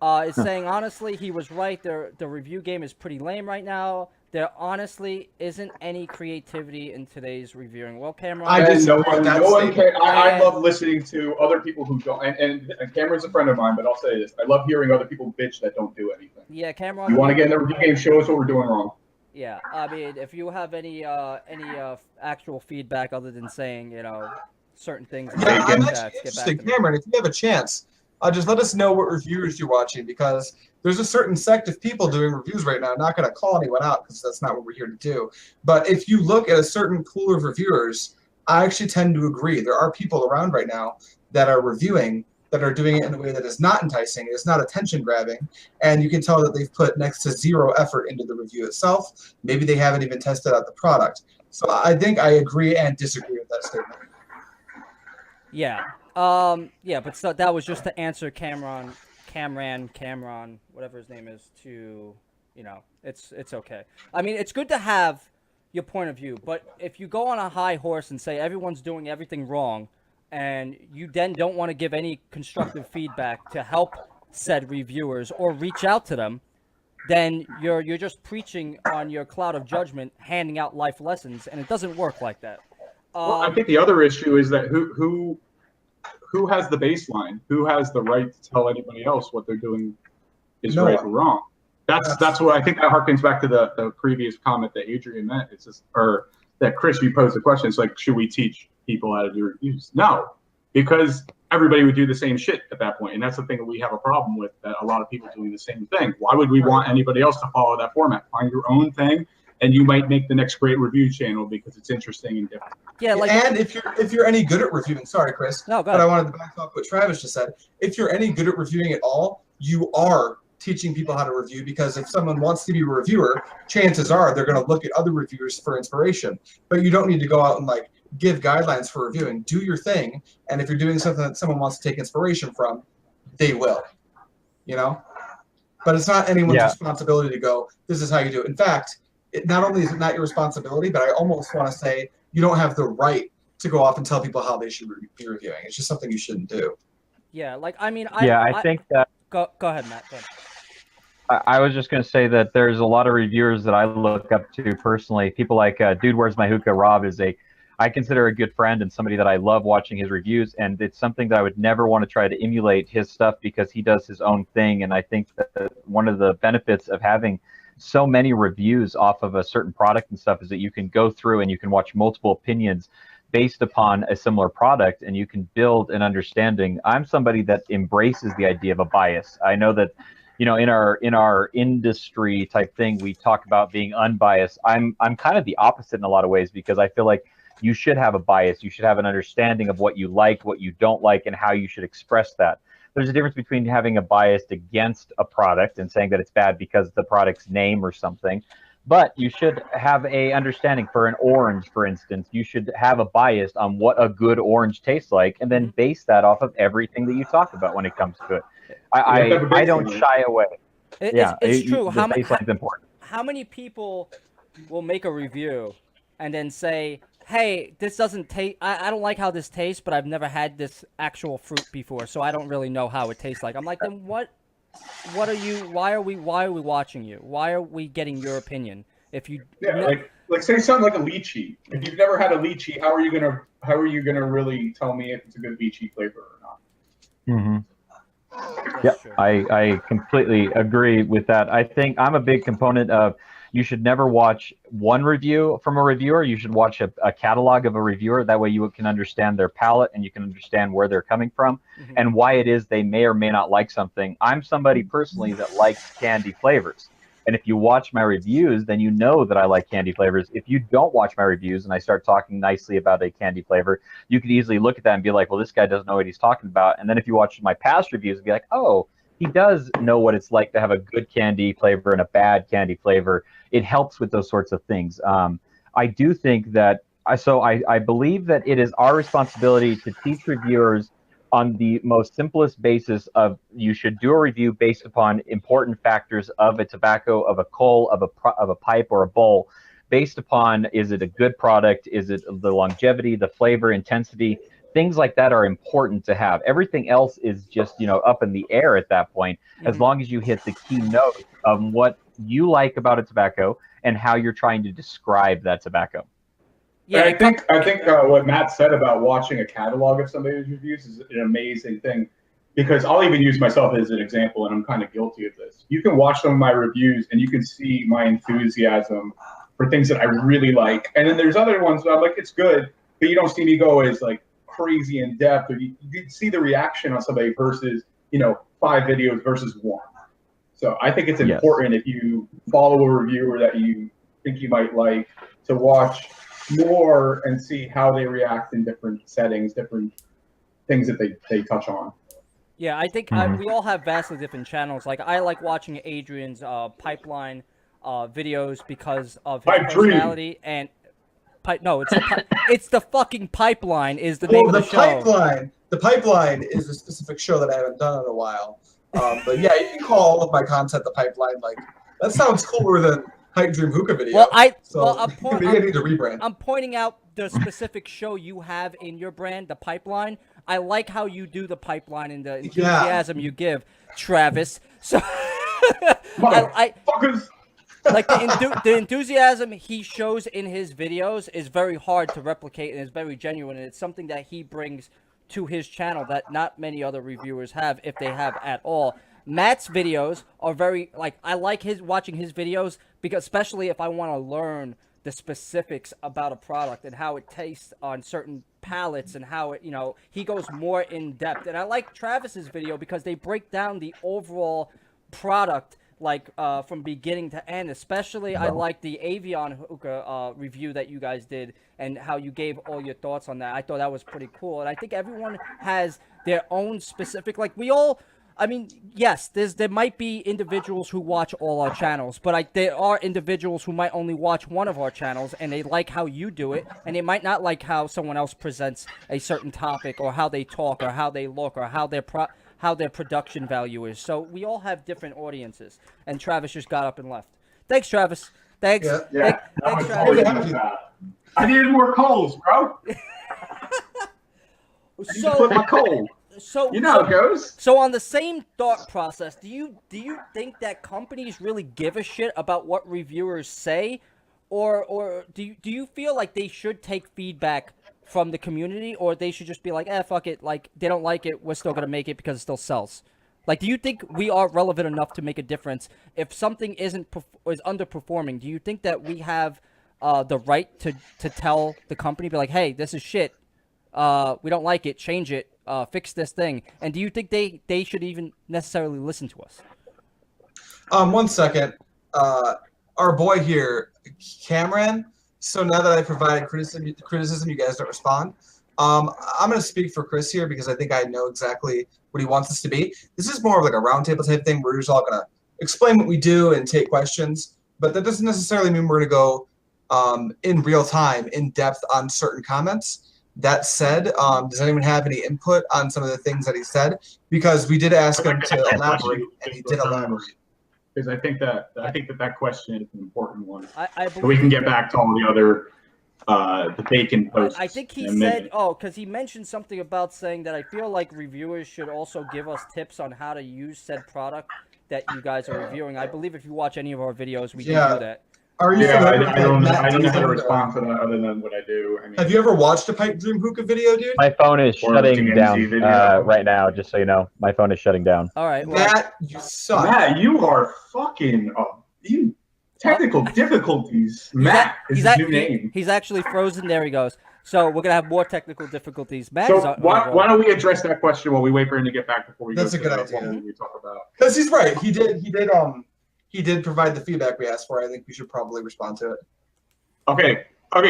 is saying honestly he was right. The review game is pretty lame right now. There honestly isn't any creativity in today's reviewing. Well, Cameron, I love listening to other people who don't. And Cameron's a friend of mine, but I'll say this: I love hearing other people bitch that don't do anything. Yeah, Cameron. You want to get in the review game? Show us what we're doing wrong. Yeah, I mean, if you have any actual feedback other than saying, you know, certain things, yeah, I'm actually interested, Cameron. If you have a chance, just let us know what reviewers you're watching, because there's a certain sect of people doing reviews right now. I'm not going to call anyone out because that's not what we're here to do. But if you look at a certain pool of reviewers, I actually tend to agree. There are people around right now that are reviewing, that are doing it in a way that is not enticing, it's not attention grabbing, and you can tell that they've put next to zero effort into the review itself. Maybe they haven't even tested out the product. So I think I agree and disagree with that statement. Yeah. Yeah, but so that was just to answer Cameron, whatever his name is, to, you know, it's okay. I mean, it's good to have your point of view, but if you go on a high horse and say everyone's doing everything wrong, and you then don't want to give any constructive feedback to help said reviewers or reach out to them, then you're just preaching on your cloud of judgment, handing out life lessons, and it doesn't work like that. Well, I think the other issue is that who has the baseline? Who has the right to tell anybody else what they're doing is right or wrong? That's what I think that harkens back to the previous comment that Adrian meant. It's just, or that Chris, you posed the question. It's like, should we teach people how to do reviews? No, because everybody would do the same shit at that point. And that's the thing that we have a problem with, that a lot of people doing the same thing. Why would we want anybody else to follow that format? Find your own thing, and you might make the next great review channel because it's interesting and different. Yeah, like, and if you're any good at reviewing, sorry, Chris, no, go but ahead. I wanted to back up what Travis just said. If you're any good at reviewing at all, you are teaching people how to review, because if someone wants to be a reviewer, chances are they're going to look at other reviewers for inspiration. But you don't need to go out and like give guidelines for reviewing. Do your thing, and if you're doing something that someone wants to take inspiration from, they will. You know, but it's not anyone's responsibility to go, this is how you do it. In fact, not only is it not your responsibility, but I almost want to say you don't have the right to go off and tell people how they should be reviewing. It's just something you shouldn't do. Yeah, like, I mean, I think that. Go ahead, Matt. Go ahead. I was just going to say that there's a lot of reviewers that I look up to personally. People like Dude, Where's My Hookah? Rob is a I consider a good friend and somebody that I love watching his reviews, and it's something that I would never want to try to emulate his stuff because he does his own thing. And I think that one of the benefits of having so many reviews off of a certain product and stuff is that you can go through and you can watch multiple opinions based upon a similar product, and you can build an understanding. I'm somebody that embraces the idea of a bias. I know that, you know, in our industry type thing, we talk about being unbiased. I'm kind of the opposite in a lot of ways, because I feel like you should have a bias. You should have an understanding of what you like, what you don't like, and how you should express that. There's a difference between having a bias against a product and saying that it's bad because of the product's name or something. But you should have a understanding for an orange, for instance. You should have a bias on what a good orange tastes like, and then base that off of everything that you talk about when it comes to it. I don't shy away. It's true. The baseline's important. How many people will make a review and then say, hey, this doesn't taste, I don't like how this tastes, but I've never had this actual fruit before, so I don't really know how it tastes like. I'm like, then what are you, why are we watching you? Why are we getting your opinion? If you like say something like a lychee. If you've never had a lychee, how are you gonna really tell me if it's a good lychee flavor or not? Mm-hmm. Yeah, I completely agree with that. I think I'm a big component of, you should never watch one review from a reviewer. You should watch a catalog of a reviewer. That way you can understand their palate and you can understand where they're coming from and why it is they may or may not like something. I'm somebody personally that likes candy flavors. And if you watch my reviews, then you know that I like candy flavors. If you don't watch my reviews and I start talking nicely about a candy flavor, you could easily look at that and be like, well, this guy doesn't know what he's talking about. And then if you watch my past reviews and be like, oh, he does know what it's like to have a good candy flavor and a bad candy flavor. It helps with those sorts of things. I do think that, I believe that it is our responsibility to teach reviewers on the most simplest basis of, you should do a review based upon important factors of a tobacco, of a coal, of a pipe or a bowl, based upon, is it a good product? Is it the longevity, the flavor, intensity? Things like that are important to have. Everything else is just, up in the air at that point, as long as you hit the key note of what you like about a tobacco and how you're trying to describe that tobacco. Yeah, I think what Matt said about watching a catalog of somebody's reviews is an amazing thing, because I'll even use myself as an example, and I'm kind of guilty of this. You can watch some of my reviews and you can see my enthusiasm for things that I really like. And then there's other ones where I'm like, it's good, but you don't see me go as like crazy in depth, or you see the reaction on somebody versus 5 videos versus 1. So I think it's important, if you follow a reviewer that you think you might like, to watch more and see how they react in different settings, different things that they touch on. Yeah, I think we all have vastly different channels. Like, I like watching Adrian's pipeline videos because of his personality and no, it's the fucking Pipeline is the name of the show. The Pipeline is a specific show that I haven't done in a while. But yeah, you can call all of my content the Pipeline. Like, that sounds cooler than Pipe Dream Hookah video. Well, I need to rebrand. I'm pointing out the specific show you have in your brand, the Pipeline. I like how you do the Pipeline and the enthusiasm you give, Travis. So Motherfuckers. Like the enthusiasm he shows in his videos is very hard to replicate and is very genuine, and it's something that he brings to his channel that not many other reviewers have, if they have at all. Matt's videos are very, I like watching his videos, because especially if I want to learn the specifics about a product and how it tastes on certain palates and how it, he goes more in depth. And I like Travis's video because they break down the overall product, from beginning to end. Especially I like the Avion hookah review that you guys did and how you gave all your thoughts on that. I thought that was pretty cool. And I think everyone has their own specific, yes, there might be individuals who watch all our channels, but there are individuals who might only watch one of our channels, and they like how you do it, and they might not like how someone else presents a certain topic, or how they talk, or how they look, or how their production value is. So we all have different audiences, and Travis just got up and left. Thanks, Travis. Thanks. Yeah. Thanks, Travis. I needed more coals, bro. So put my coal. So how it goes. So on the same thought process, do you think that companies really give a shit about what reviewers say, or do you feel like they should take feedback from the community, or they should just be like, fuck it, like they don't like it, we're still gonna make it because it still sells? Like, do you think we are relevant enough to make a difference? If something is underperforming, do you think that we have the right to tell the company, be like, hey, this is shit, we don't like it, change it, fix this thing? And do you think they should even necessarily listen to us? 1 second. Our boy here, Cameron. So now that I provided criticism, you guys don't respond. I'm going to speak for Chris here because I think I know exactly what he wants us to be. This is more of like a roundtable type thing. We're just all going to explain what we do and take questions. But that doesn't necessarily mean we're going to go in real time, in depth on certain comments. That said, does anyone have any input on some of the things that he said? Because we did ask him to elaborate, and he did elaborate. Because I think that question is an important one. I we can get back to all the other the bacon posts. I think he said, because he mentioned something about saying that I feel like reviewers should also give us tips on how to use said product that you guys are reviewing. I believe if you watch any of our videos, we do that. Are you I don't know how to respond to that other than what I do. I mean, have you ever watched a Pipe Dream hookah video, dude? My phone is shutting down right now, just so you know. My phone is shutting down. All right. Well, Matt, you suck. Matt, you are fucking you technical difficulties. Matt is his new name. He's actually frozen. There he goes. So we're gonna have more technical difficulties. Matt, so why don't we address that question while we wait for him to get back before we That's go a good to idea. what we talk about? Because he's right. He did provide the feedback we asked for. I think we should probably respond to it. Okay.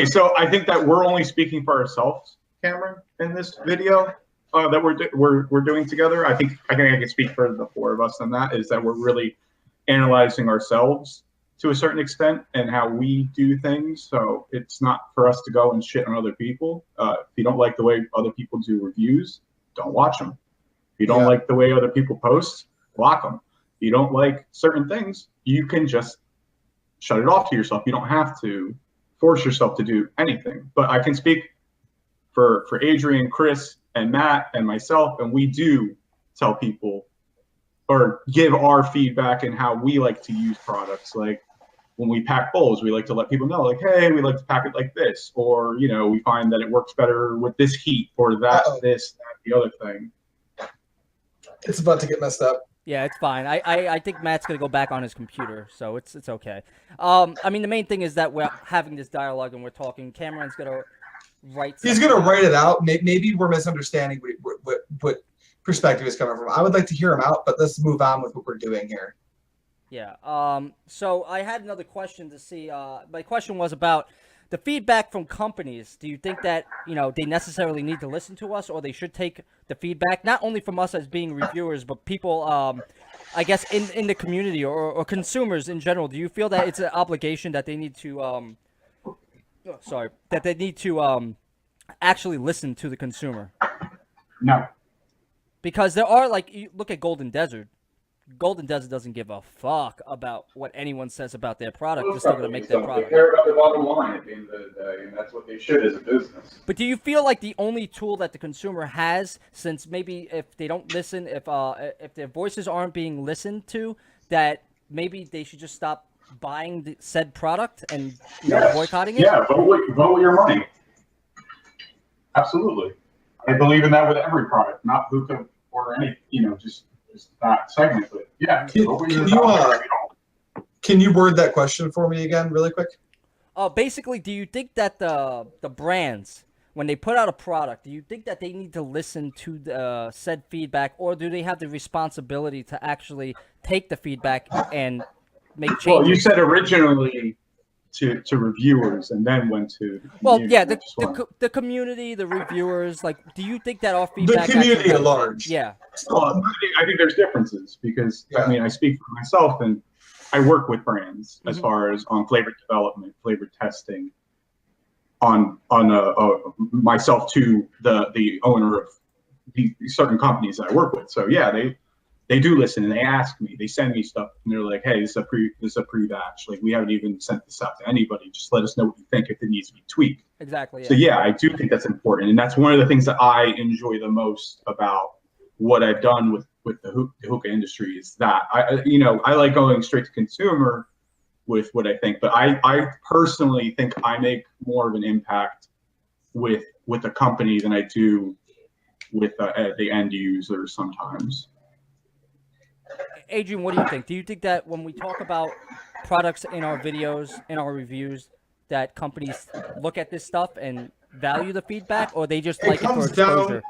So I think that we're only speaking for ourselves, Cameron, in this video that we're doing together. I think I can speak for the four of us on that. Is that we're really analyzing ourselves to a certain extent and how we do things. So it's not for us to go and shit on other people. If you don't like the way other people do reviews, don't watch them. If you don't like the way other people post, block them. If you don't like certain things, you can just shut it off to yourself. You don't have to force yourself to do anything. But I can speak for Adrian, Chris, and Matt, and myself, and we do tell people or give our feedback and how we like to use products. Like when we pack bowls, we like to let people know, like, hey, we like to pack it like this, or we find that it works better with this heat, or that, this, that, the other thing. It's about to get messed up. Yeah, it's fine. I think Matt's gonna go back on his computer, so it's okay. I mean, the main thing is that we're having this dialogue and we're talking. Cameron's gonna write. He's gonna write it out. Maybe we're misunderstanding what perspective is coming from. I would like to hear him out, but let's move on with what we're doing here. Yeah. So I had another question to see. My question was about the feedback from companies. Do you think that they necessarily need to listen to us, or they should take the feedback not only from us as being reviewers, but people, I guess, in the community or consumers in general? Do you feel that it's an obligation that they need to, actually listen to the consumer? No. Because there are, like, you look at Golden Desert. Golden Desert doesn't give a fuck about what anyone says about their product. They're still going to make their product. They care about the bottom line at the end of the day, and that's what they should as a business. But do you feel like the only tool that the consumer has, since maybe if they don't listen, if their voices aren't being listened to, that maybe they should just stop buying the said product and boycotting it? Yeah, vote with your money. Absolutely. I believe in that with every product, not hookah or any, just that segment. But yeah, can you word that question for me again, really quick? Basically, do you think that the brands, when they put out a product, do you think that they need to listen to the said feedback, or do they have the responsibility to actually take the feedback and make changes? Well, you said originally to reviewers and then went to the community, the reviewers. Like, do you think that our feedback, the community at large? Yeah. Well, I think there's differences because I mean I speak for myself and I work with brands as far as on flavor development, flavor testing, on myself to the owner of the certain companies that I work with. So yeah, they do listen and they ask me, they send me stuff and they're like, hey, this is a pre-batch. Like we haven't even sent this out to anybody. Just let us know what you think if it needs to be tweaked. Exactly. Yeah. So yeah, I do think that's important. And that's one of the things that I enjoy the most about what I've done with the hookah industry is that I like going straight to consumer with what I think. But I personally think I make more of an impact with a company than I do with the end user sometimes. Adrian, what do you think? Do you think that when we talk about products in our videos, in our reviews, that companies look at this stuff and value the feedback, or they just like it for exposure?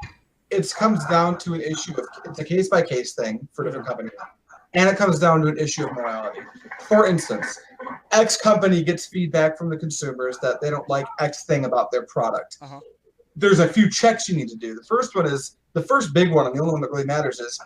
It comes down to an issue of, it's a case-by-case thing for different companies. And it comes down to an issue of morality. For instance, X company gets feedback from the consumers that they don't like X thing about their product. There's a few checks you need to do. The first one is, the first big one, and the only one that really matters is,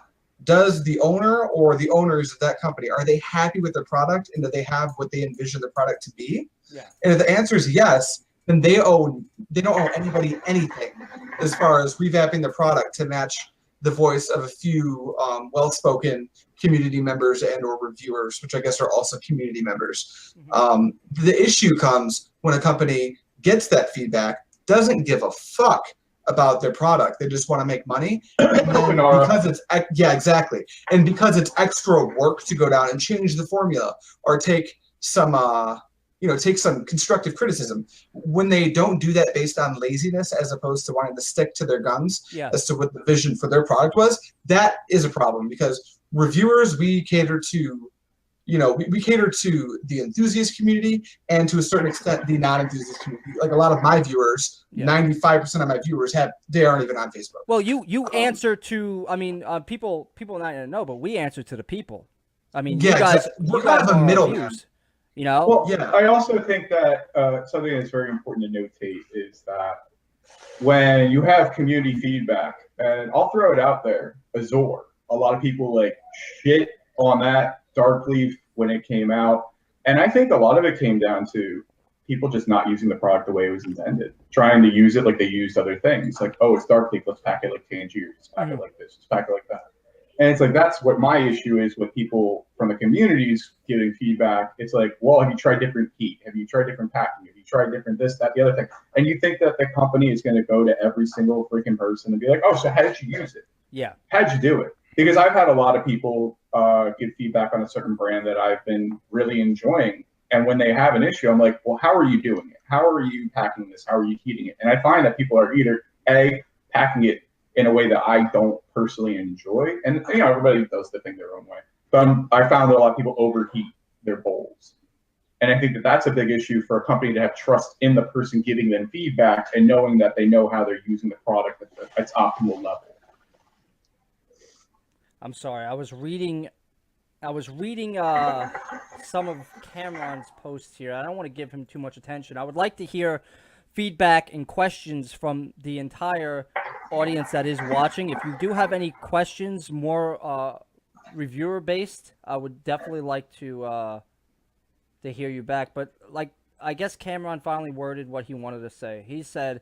does the owner or the owners of that company, are they happy with their product, and do they have what they envision the product to be? Yeah. And if the answer is yes, then they don't owe anybody anything as far as revamping the product to match the voice of a few well-spoken community members and or reviewers, which I guess are also community members. The issue comes when a company gets that feedback, doesn't give a fuck about their product. They just want to make money. And then because it's, yeah, exactly. And because it's extra work to go down and change the formula or take some, take some constructive criticism, when they don't do that based on laziness as opposed to wanting to stick to their guns as to what the vision for their product was, that is a problem, because reviewers, we cater to, we cater to the enthusiast community and to a certain extent the non-enthusiast community. Like a lot of my viewers, 95% of my viewers they aren't even on Facebook. Well, you answer to, I mean, people not gonna know, but we answer to the people. I mean, you guys, we're kind of a middleman. Well, I also think that something that's very important to notate is that when you have community feedback, and I'll throw it out there, Azor, a lot of people like shit on that Dark Leaf when it came out, and I think a lot of it came down to people just not using the product the way it was intended, trying to use it like they used other things, like, oh, it's Dark Leaf, let's pack it like Tangier, let's pack it like this, let's pack it like that. And it's like, that's what my issue is with people from the communities giving feedback. It's like, well, have you tried different heat? Have you tried different packing? Have you tried different this, that, the other thing? And you think that the company is going to go to every single freaking person and be like, oh, so how did you use it? Yeah. How'd you do it? Because I've had a lot of people give feedback on a certain brand that I've been really enjoying. And when they have an issue, I'm like, well, how are you doing it? How are you packing this? How are you heating it? And I find that people are either A, packing it in a way that I don't personally enjoy. And, everybody does the thing their own way. But I found that a lot of people overheat their bowls. And I think that that's a big issue for a company to have trust in the person giving them feedback and knowing that they know how they're using the product at its optimal level. I'm sorry. I was reading some of Cameron's posts here. I don't want to give him too much attention. I would like to hear feedback and questions from the entire audience that is watching. If you do have any questions, more reviewer based, I would definitely like to hear you back. But I guess Cameron finally worded what he wanted to say. He said,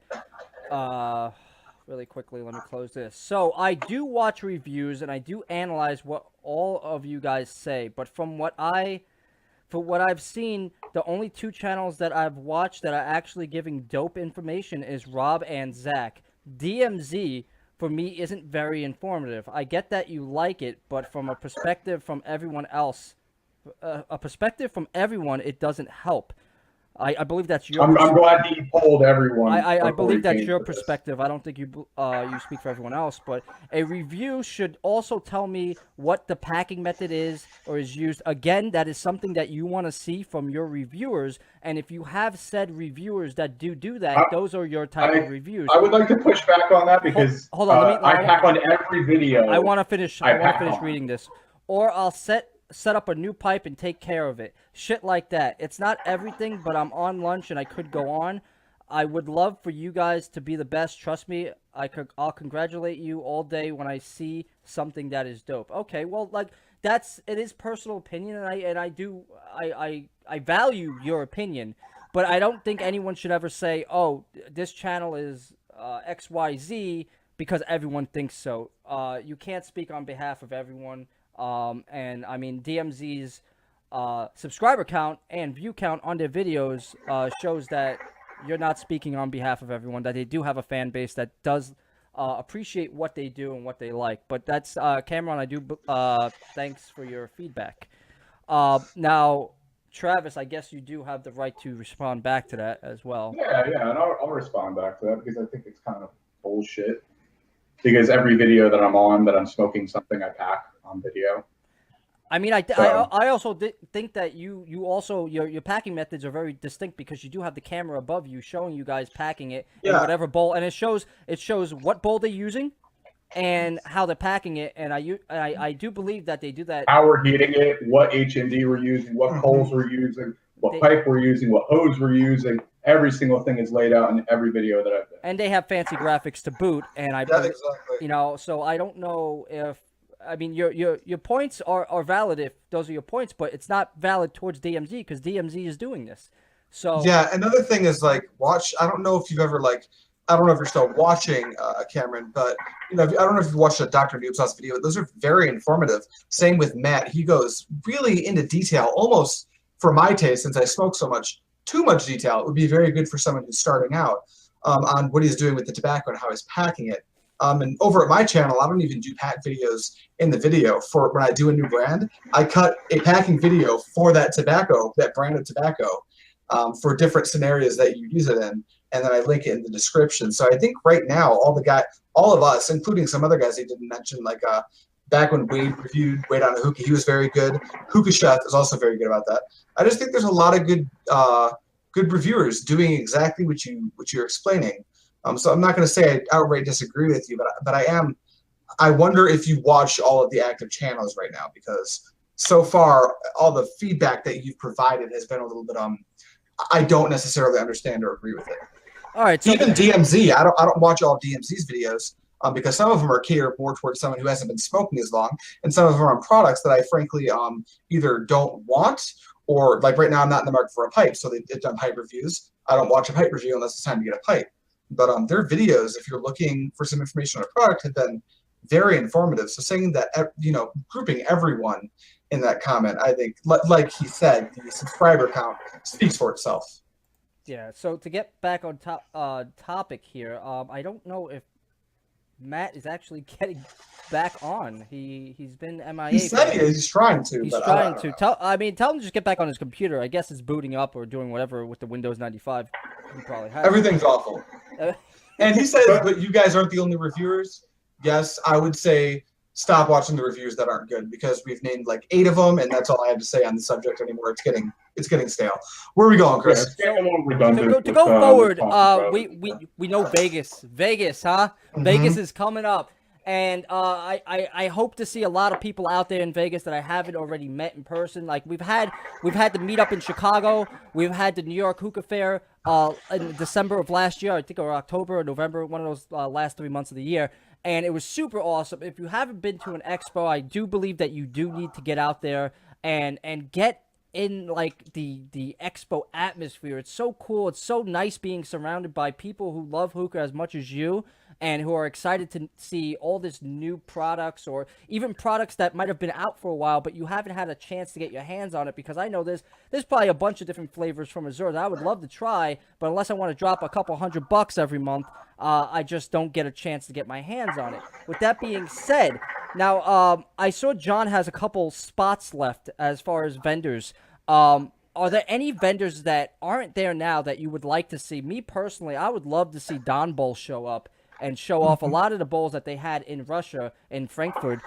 really quickly, let me close this. So I do watch reviews and I do analyze what all of you guys say, but from what I've seen, the only two channels that I've watched that are actually giving dope information is Rob and Zach. DMZ for me isn't very informative. I get that you like it, but from a perspective from everyone else, it doesn't help. I believe that's your. I'm glad that you polled everyone. I believe that's your perspective. I don't think you speak for everyone else, but a review should also tell me what the packing method is or is used. Again, that is something that you want to see from your reviewers, and if you have said reviewers that do that, those are your type of reviews. I would like to push back on that because hold on, I pack on every video. I want to finish. I want to finish reading this, or I'll set up a new pipe and take care of it. Shit like that. It's not everything, but I'm on lunch and I could go on. I would love for you guys to be the best. Trust me, I'll congratulate you all day when I see something that is dope. Okay, well, it is personal opinion, and I value your opinion, but I don't think anyone should ever say, oh, this channel is XYZ because everyone thinks so. You can't speak on behalf of everyone. And I mean, DMZ's subscriber count and view count on their videos shows that you're not speaking on behalf of everyone, that they do have a fan base that does appreciate what they do and what they like. But that's Cameron, I do thanks for your feedback. Now, Travis, I guess you do have the right to respond back to that as well. Yeah, and I'll respond back to that because I think it's kind of bullshit. Because every video that I'm on that I'm smoking something, I pack on video. I mean, I also think that you also your packing methods are very distinct because you do have the camera above you showing you guys packing it in whatever bowl, and it shows what bowl they're using and how they're packing it, and I do believe that they do that. How we're heating it, what HND we're using, what coals we're using, what pipe we're using, what hose we're using. Every single thing is laid out in every video that I've done. And they have fancy graphics to boot, and exactly. You know, so I don't know if. I mean, your points are valid if those are your points, but it's not valid towards DMZ because DMZ is doing this. So yeah, another thing is like watch. I don't know if you've ever I don't know if you're still watching, Cameron, but I don't know if you watched a Dr. DRNOOBSAUCE video. Those are very informative. Same with Matt. He goes really into detail, almost for my taste, since I smoke so much, too much detail. It would be very good for someone who's starting out on what he's doing with the tobacco and how he's packing it. And over at my channel, I don't even do pack videos in the video. For when I do a new brand, I cut a packing video for that tobacco, that brand of tobacco, for different scenarios that you use it in, and then I link it in the description. So I think right now, all of us, including some other guys he didn't mention, like back when Wade reviewed Wade on a hookah, he was very good. Hookah Chef is also very good about that. I just think there's a lot of good reviewers doing exactly what you're explaining. So I'm not going to say I outright disagree with you, but I wonder if you watch all of the active channels right now, because so far all the feedback that you've provided has been a little bit I don't necessarily understand or agree with it. All right, so even DMZ, I don't watch all of DMZ's videos because some of them are catered more towards someone who hasn't been smoking as long, and some of them are on products that I frankly either don't want, or like right now I'm not in the market for a pipe, so they've done pipe reviews. I don't watch a pipe review unless it's time to get a pipe. But their videos, if you're looking for some information on a product, have been very informative. So saying that, grouping everyone in that comment, I think, like he said, the subscriber count speaks for itself. Yeah. So to get back on topic here, I don't know if Matt is actually getting back on. He's been MIA. He said he's trying to. He's trying to. Tell him to just get back on his computer. I guess it's booting up or doing whatever with the Windows 95. He probably has. Everything's awful. And he says, but you guys aren't the only reviewers. Yes, I would say stop watching the reviews that aren't good, because we've named like 8 of them, and that's all I have to say on the subject anymore. It's getting stale. Where are we going, Chris? Yeah, to go forward, we know Vegas, huh? Mm-hmm. Vegas is coming up. And I hope to see a lot of people out there in Vegas that I haven't already met in person. Like we've had the meetup in Chicago, we've had the New York Hookah Fair in December of last year, I think, or October or November, one of those last 3 months of the year, and it was super awesome. If you haven't been to an expo, I do believe that you do need to get out there and get in like the expo atmosphere. It's so cool. It's so nice being surrounded by people who love hookah as much as you, and who are excited to see all this new products, or even products that might have been out for a while, but you haven't had a chance to get your hands on it, because I know there's probably a bunch of different flavors from Azure that I would love to try, but unless I want to drop a couple $100 every month, I just don't get a chance to get my hands on it. With that being said, now I saw John has a couple spots left as far as vendors. Are there any vendors that aren't there now that you would like to see? Me personally, I would love to see Don Bowl show up and show off a lot of the bowls that they had in Russia, in Frankfurt,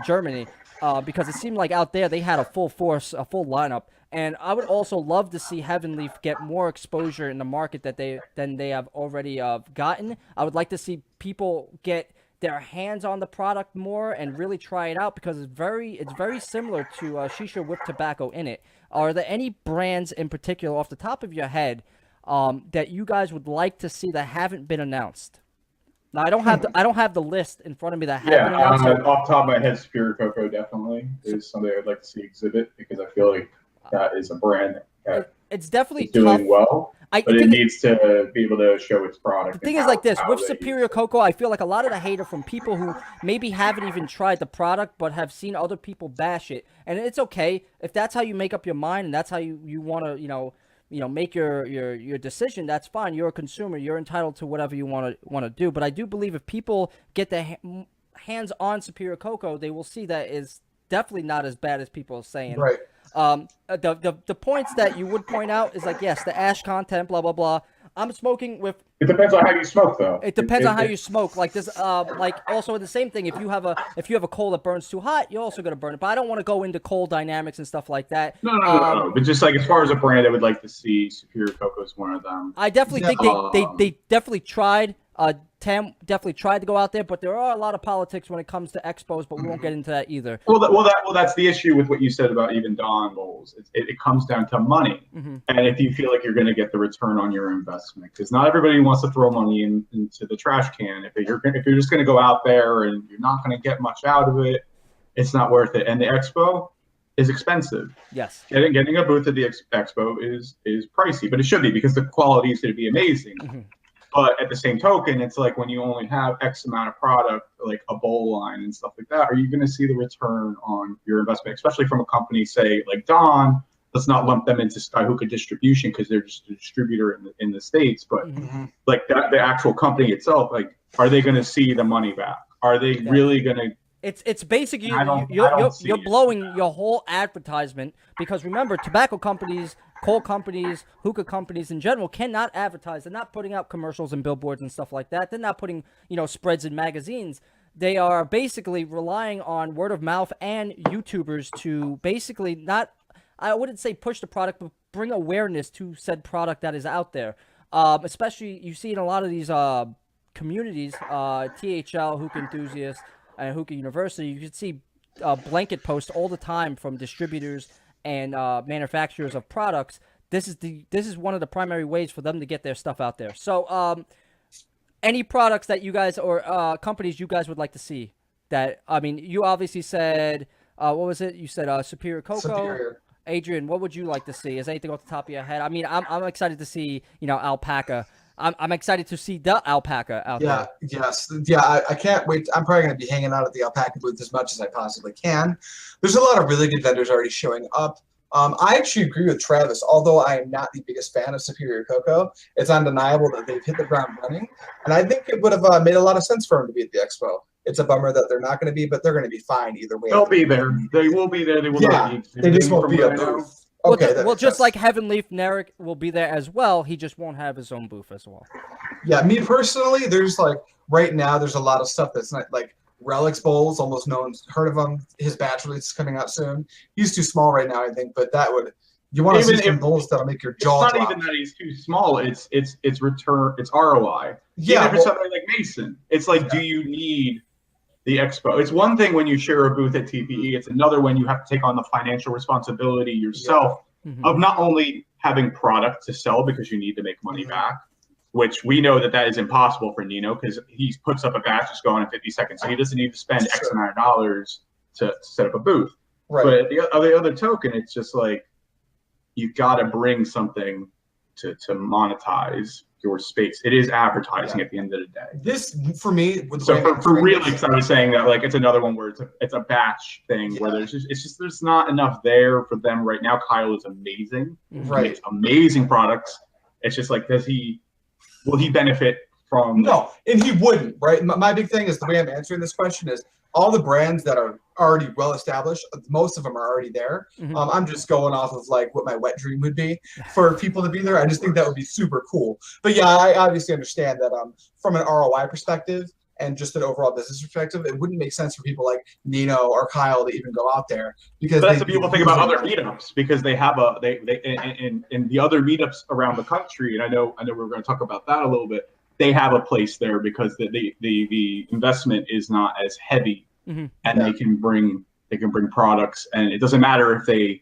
Germany, because it seemed like out there they had a full lineup. And I would also love to see Heavenly get more exposure in the market than they have already gotten. I would like to see people get their hands on the product more and really try it out, because it's very similar to shisha with tobacco in it. Are there any brands in particular off the top of your head that you guys would like to see that haven't been announced? Now, I don't have the list in front of me that haven't been announced. Off the top of my head, Superior Cocoa definitely is something I'd like to see exhibit, because I feel like that is a brand that it's definitely doing well, but it needs to be able to show its product. The thing is like this, with Superior Cocoa, I feel like a lot of the hate are from people who maybe haven't even tried the product but have seen other people bash it. And it's okay if that's how you make up your mind and that's how you want to, make your decision. That's fine. You're a consumer. You're entitled to whatever you want to do. But I do believe if people get their hands on Superior Cocoa, they will see that is definitely not as bad as people are saying. Right. The points that you would point out is like, yes, the ash content, blah blah blah. I'm smoking with. It depends on how you smoke, though. It depends on how you smoke. Like this, like also the same thing. If you have a coal that burns too hot, you're also gonna burn it. But I don't want to go into coal dynamics and stuff like that. No. But just like as far as a brand, I would like to see Superior Cocoa is one of them. I definitely think they definitely tried. Tam definitely tried to go out there, but there are a lot of politics when it comes to expos. But we won't get into that either. Well, that's the issue with what you said about even Don Bowles. It comes down to money, and if you feel like you're going to get the return on your investment, because not everybody wants to throw money into the trash can. If you're just going to go out there and you're not going to get much out of it, it's not worth it. And the expo is expensive. Yes, getting a booth at the expo is pricey, but it should be because the quality is going to be amazing. But at the same token, it's like when you only have X amount of product, like a bowl line and stuff like that, are you going to see the return on your investment, especially from a company, say, like Don? Let's not lump them into Sky Hookah distribution because they're just a distributor in the States. But like the actual company itself, like, are they going to see the money back? Are they really going to? It's basically you're blowing your whole advertisement, because remember, tobacco companies, coal companies, hookah companies in general cannot advertise. They're not putting out commercials and billboards and stuff like that. They're not putting, spreads in magazines. They are basically relying on word of mouth and YouTubers to basically not, I wouldn't say push the product, but bring awareness to said product that is out there. Especially you see in a lot of these communities, THL, Hookah Enthusiasts, and Hookah University, you can see blanket posts all the time from distributors and manufacturers of products. This is one of the primary ways for them to get their stuff out there. So, any products that you guys or companies you guys would like to see? That, I mean, you obviously said what was it? You said Superior Cocoa. Superior. Adrian, what would you like to see? Is anything off the top of your head? I mean, I'm excited to see alpaca. I'm excited to see the alpaca out there. Yes. Yeah, I can't wait. I'm probably going to be hanging out at the alpaca booth as much as I possibly can. There's a lot of really good vendors already showing up. I actually agree with Travis, although I am not the biggest fan of Superior Cocoa. It's undeniable that they've hit the ground running, and I think it would have made a lot of sense for them to be at the expo. It's a bummer that they're not going to be, but they're going to be fine either way. They'll be there. They will be there. They will not be. They just won't be a booth. Okay, well, just like Heaven Leaf Narek will be there as well, he just won't have his own booth as well. Yeah, me personally, there's like right now there's a lot of stuff that's not like Relics Bowls, almost no one's heard of him. His batch release is coming out soon. He's too small right now, I think, but you want to see some bowls that'll make your jaw drop. It's not even that he's too small. It's return. It's ROI. Yeah, for somebody like Mason, it's like, do you need the expo? It's one thing when you share a booth at TPE. It's another when you have to take on the financial responsibility yourself of not only having product to sell because you need to make money back, which we know that is impossible for Nino because he puts up a batch that's going in 50 seconds. So he doesn't need to spend X amount of dollars to set up a booth. Right. But the other token, it's just like you've got to bring something to monetize your space. It is advertising at the end of the day. This for me, for Relix, I was saying that like it's another one where it's a batch thing where there's not enough there for them right now. Kyle is amazing, right? He makes amazing products. It's just like, will he benefit from? No, and he wouldn't, right? My big thing is the way I'm answering this question is all the brands that are already well established, most of them are already there. I'm just going off of like what my wet dream would be for people to be there. I just think that would be super cool. But yeah, I obviously understand that from an ROI perspective and just an overall business perspective, it wouldn't make sense for people like Nino or Kyle to even go out there because that's the beautiful thing about other meetups, because they have in the other meetups around the country, and I know we're going to talk about that a little bit. They have a place there because the investment is not as heavy, and they can bring products, and it doesn't matter if they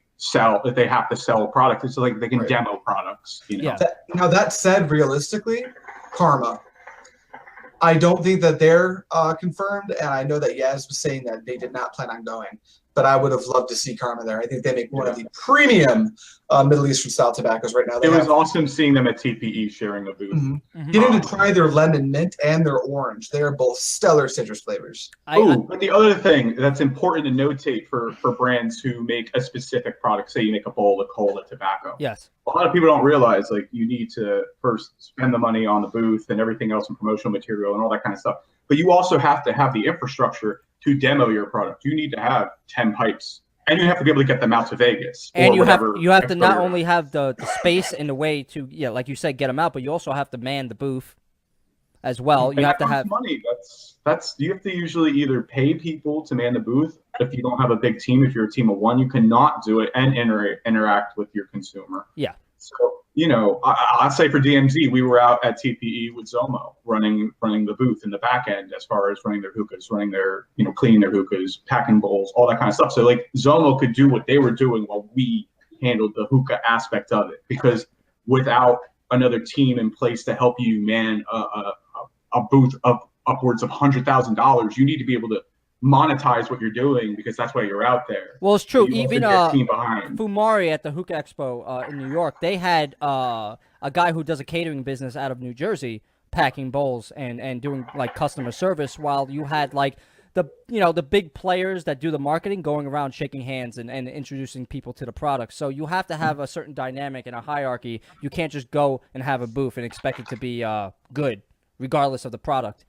have to sell a product. It's like they can demo products. Now that said, realistically, Karma, I don't think that they're confirmed, and I know that Yaz was saying that they did not plan on going. But I would have loved to see Karma there. I think they make one of the premium Middle Eastern style tobaccos right now. It was awesome seeing them at TPE sharing a booth. Getting to try their lemon mint and their orange. They are both stellar citrus flavors. But the other thing that's important to notate for brands who make a specific product, say you make a bowl of cola tobacco. Yes. A lot of people don't realize like you need to first spend the money on the booth and everything else and promotional material and all that kind of stuff. But you also have to have the infrastructure to demo your product, you need to have 10 pipes, and you have to be able to get them out to Vegas. And or you have whatever to not only have the space and the way to, like you said, get them out, but you also have to man the booth as well. You have to have money. That's you have to usually either pay people to man the booth. If you don't have a big team, if you're a team of one, you cannot do it and interact with your consumer. Yeah. So, you know, I'd say for DMZ, we were out at TPE with Zomo running the booth in the back end as far as running their hookahs, running their, you know, cleaning their hookahs, packing bowls, all that kind of stuff. So like Zomo could do what they were doing while we handled the hookah aspect of it, because without another team in place to help you man a booth of upwards of $100,000, you need to be able to monetize what you're doing, because that's why you're out there. Well, it's true. You Even team behind. Fumari at the Hookah Expo in New York, they had a guy who does a catering business out of New Jersey packing bowls and doing like customer service, while you had like the big players that do the marketing going around shaking hands and introducing people to the product. So you have to have a certain dynamic and a hierarchy. You can't just go and have a booth and expect it to be good, regardless of the product.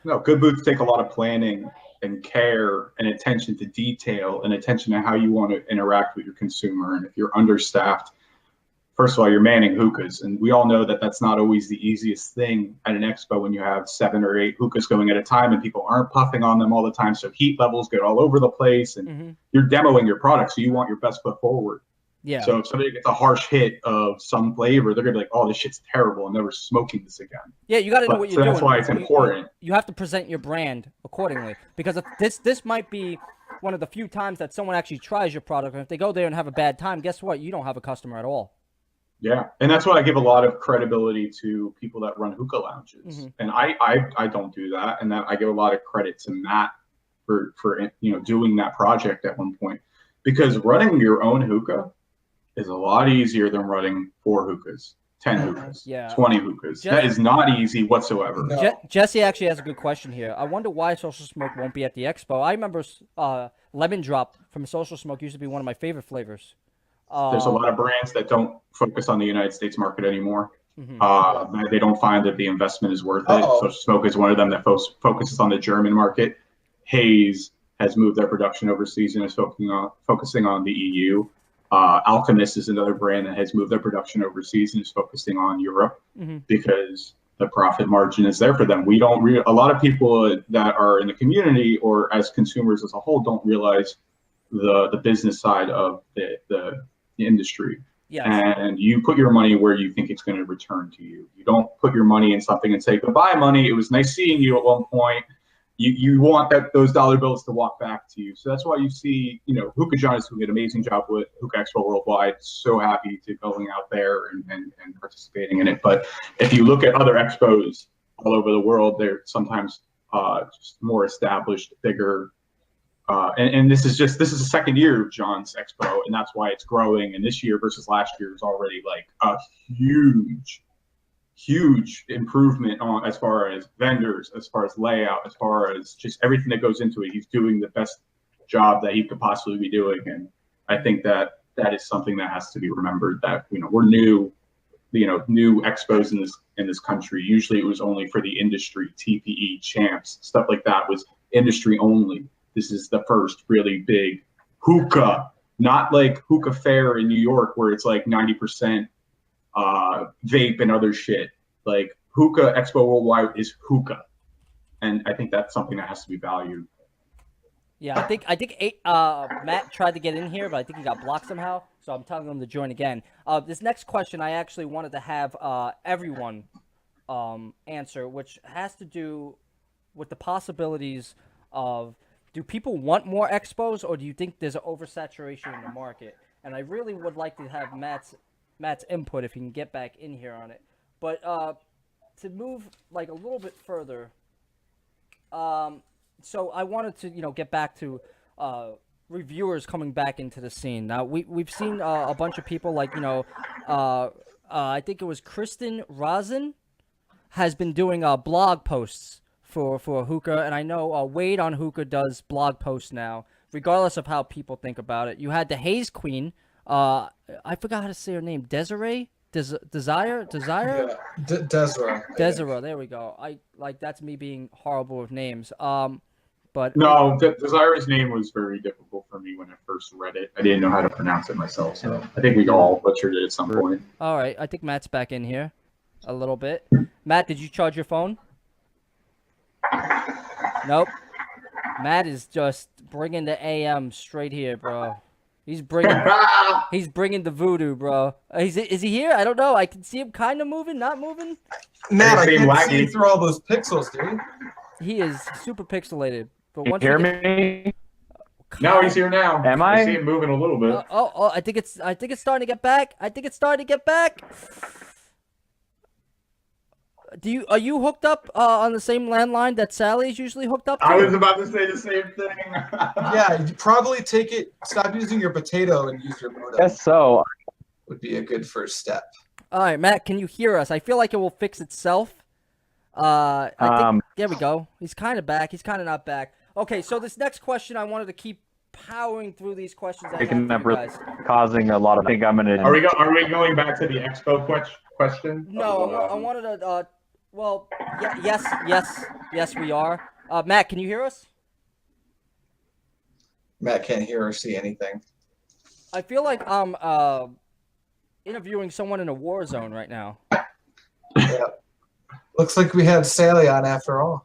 No, good booths take a lot of planning and care and attention to detail and attention to how you want to interact with your consumer. And if you're understaffed, first of all, you're manning hookahs. And we all know that that's not always the easiest thing at an expo when you have 7 or 8 hookahs going at a time and people aren't puffing on them all the time. So heat levels get all over the place, and you're demoing your product. So you want your best foot forward. Yeah. So if somebody gets a harsh hit of some flavor, they're gonna be like, "Oh, this shit's terrible. I'm never smoking this again." Yeah, you got to know what you're doing. That's why it's important. You have to present your brand accordingly, because if this might be one of the few times that someone actually tries your product, and if they go there and have a bad time, guess what? You don't have a customer at all. Yeah, and that's why I give a lot of credibility to people that run hookah lounges, and I don't do that, and that I give a lot of credit to Matt for doing that project at one point, because running your own hookah is a lot easier than running 4 hookahs, 10 hookahs, 20 hookahs. That is not easy whatsoever. No. Jesse actually has a good question here. I wonder why Social Smoke won't be at the expo. I remember Lemon Drop from Social Smoke used to be one of my favorite flavors. There's a lot of brands that don't focus on the United States market anymore. They don't find that the investment is worth it. Social Smoke is one of them that focuses on the German market. Haze has moved their production overseas and is focusing on the EU. Alchemist is another brand that has moved their production overseas and is focusing on Europe, because the profit margin is there for them. We don't a lot of people that are in the community or as consumers as a whole don't realize the business side of the industry. Yes. And you put your money where you think it's going to return to you. You don't put your money in something and say, "Goodbye, money. It was nice seeing you at one point." You want those dollar bills to walk back to you. So that's why you see, Hookah John is doing an amazing job with Hookah Expo Worldwide. So happy to going out there and participating in it. But if you look at other expos all over the world, they're sometimes just more established, bigger. And this is the second year of John's Expo, and that's why it's growing. And this year versus last year is already like a huge improvement on as far as vendors, as far as layout, as far as just everything that goes into it. He's doing the best job that he could possibly be doing, and I think that is something that has to be remembered. That we're new, new expos in this country. Usually it was only for the industry, TPE, Champs, stuff like that was industry only. This is the first really big hookah, not like Hookah Fair in New York where it's like 90%. Vape and other shit. Like Hookah Expo Worldwide is hookah, and I think that's something that has to be valued. Yeah, I think Matt tried to get in here, but I think he got blocked somehow. So I'm telling him to join again. This next question I actually wanted to have everyone answer, which has to do with the possibilities of, do people want more expos, or do you think there's an oversaturation in the market? And I really would like to have Matt's input if he can get back in here on it. But to move like a little bit further, so I wanted to get back to reviewers coming back into the scene. Now we've seen a bunch of people like I think it was Kristen Rosen has been doing blog posts for hookah, and I know Wade on Hookah does blog posts now, regardless of how people think about it. You had the Haze Queen. I forgot how to say her name. Desiree? Desire? Yeah. Desiree. Desiree, there we go. That's me being horrible with names. But No, Desir's name was very difficult for me when I first read it. I didn't know how to pronounce it myself, so I think we all butchered it at some point. all right, I think Matt's back in here a little bit. Matt, did you charge your phone? Nope. Matt is just bringing the AM straight here, bro. He's bringing the voodoo, bro. Is he here? I don't know. I can see him kind of moving, not moving. Matt, I Same can't wacky. see through all those pixels, dude. He is super pixelated. But You once hear we get- me? No, he's here now. Am I I? see him moving a little bit. I think it's starting to get back. Are you hooked up on the same landline that Sally's usually hooked up to? I was about to say the same thing. Yeah, you probably stop using your potato and use your modem. Guess so. Would be a good first step. All right, Matt, can you hear us? I feel like it will fix itself. I think there we go. He's kind of back. He's kind of not back. Okay, so this next question, I wanted to keep powering through these questions. I Picking have up for you guys. causing a lot of. I think I'm gonna. Are we going back to the expo question? No, I wanted to. Well, yes, we are. Matt, can you hear us? Matt can't hear or see anything. I feel like I'm interviewing someone in a war zone right now. Yeah. Looks like we had Sally on after all.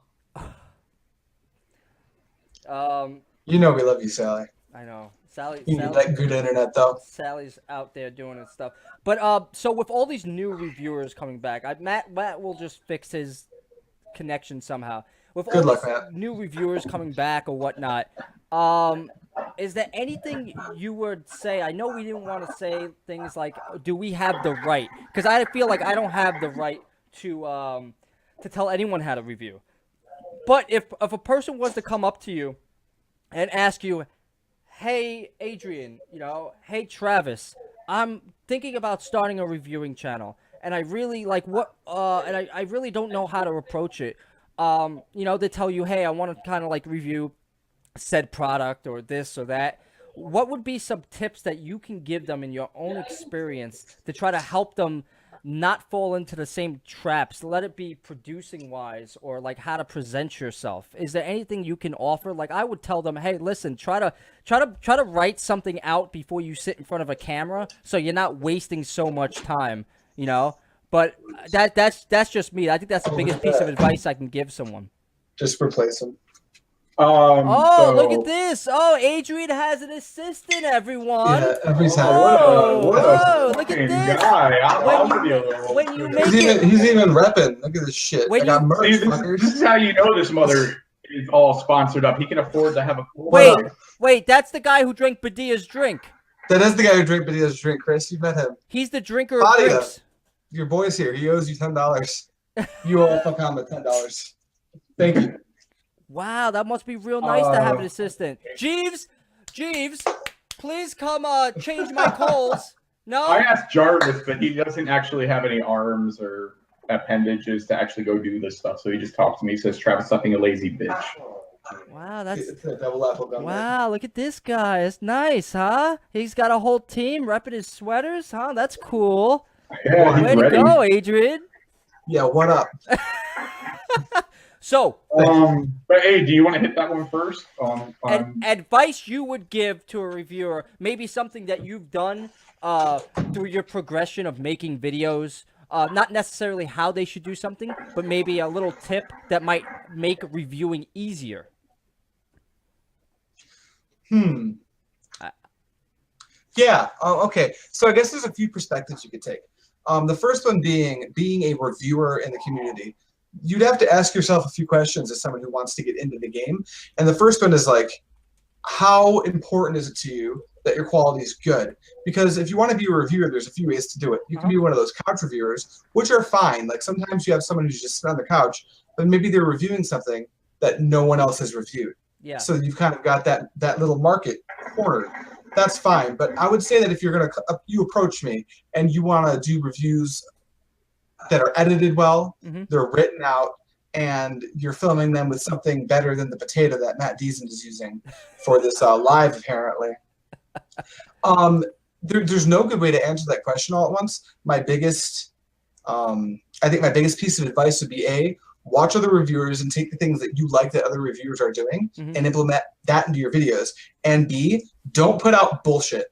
You know we love you, Sally. I know. Sally. You need that good internet, though. Sally's out there doing his stuff. But so with all these new reviewers coming back, Matt will just fix his connection somehow. With all Good luck, these Matt. new reviewers coming back or whatnot, is there anything you would say? I know we didn't want to say things like, "Do we have the right?" Because I feel like I don't have the right to tell anyone how to review. But if a person was to come up to you and ask you, "Hey, Adrian, hey, Travis, I'm thinking about starting a reviewing channel, and I really like and I really don't know how to approach it." They tell you, "Hey, I want to kind of like review said product or this or that." What would be some tips that you can give them in your own experience to try to help them not fall into the same traps? Let it be producing wise or like how to present yourself. Is there anything you can offer? Like I would tell them, hey, listen, try to write something out before you sit in front of a camera, so you're not wasting so much time, But that's just me. I think that's the biggest piece of advice I can give someone. Just replace him. Look at this. Oh, Adrian has an assistant, everyone. Yeah, everybody's had Look at this. Guy. When you make He's even repping. Look at this shit. When I got you- merch, See, fuckers. this is how you know this mother is all sponsored up. He can afford to have a Wait, that's the guy who drank Badia's drink. That is the guy who drank Badia's drink, Chris. You met him. He's the drinker of Badia. drinks. Your boy's here. He owes you $10. You owe Fakama $10. Thank you. Wow, that must be real nice to have an assistant. Jeeves, please come change my coals. No? I asked Jarvis, but he doesn't actually have any arms or appendages to actually go do this stuff. So he just talks to me. He says, "Travis, stop being a lazy bitch." Wow, that's It's a double apple gum. wow. Look at this guy. It's nice, huh? He's got a whole team repping his sweaters, huh? That's cool. Yeah, he's Way ready. to go, Adrian. Yeah, what up? So, But hey, do you want to hit that one first? advice you would give to a reviewer, maybe something that you've done through your progression of making videos, not necessarily how they should do something, but maybe a little tip that might make reviewing easier. Yeah. Okay. So I guess there's a few perspectives you could take. The first one being a reviewer in the community. You'd have to ask yourself a few questions as someone who wants to get into the game. And the first one is like, how important is it to you that your quality is good? Because if you want to be a reviewer, there's a few ways to do it. You can be one of those couch reviewers, which are fine. Like sometimes you have someone who's just sitting on the couch, but maybe they're reviewing something that no one else has reviewed. Yeah. So you've kind of got that little market cornered. That's fine. But I would say that if you approach me and you want to do reviews that are edited well, they're written out, and you're filming them with something better than the potato that Matt Desind is using for this live, apparently. There's no good way to answer that question all at once. I think my biggest piece of advice would be watch other reviewers and take the things that you like that other reviewers are doing and implement that into your videos. And B, don't put out bullshit.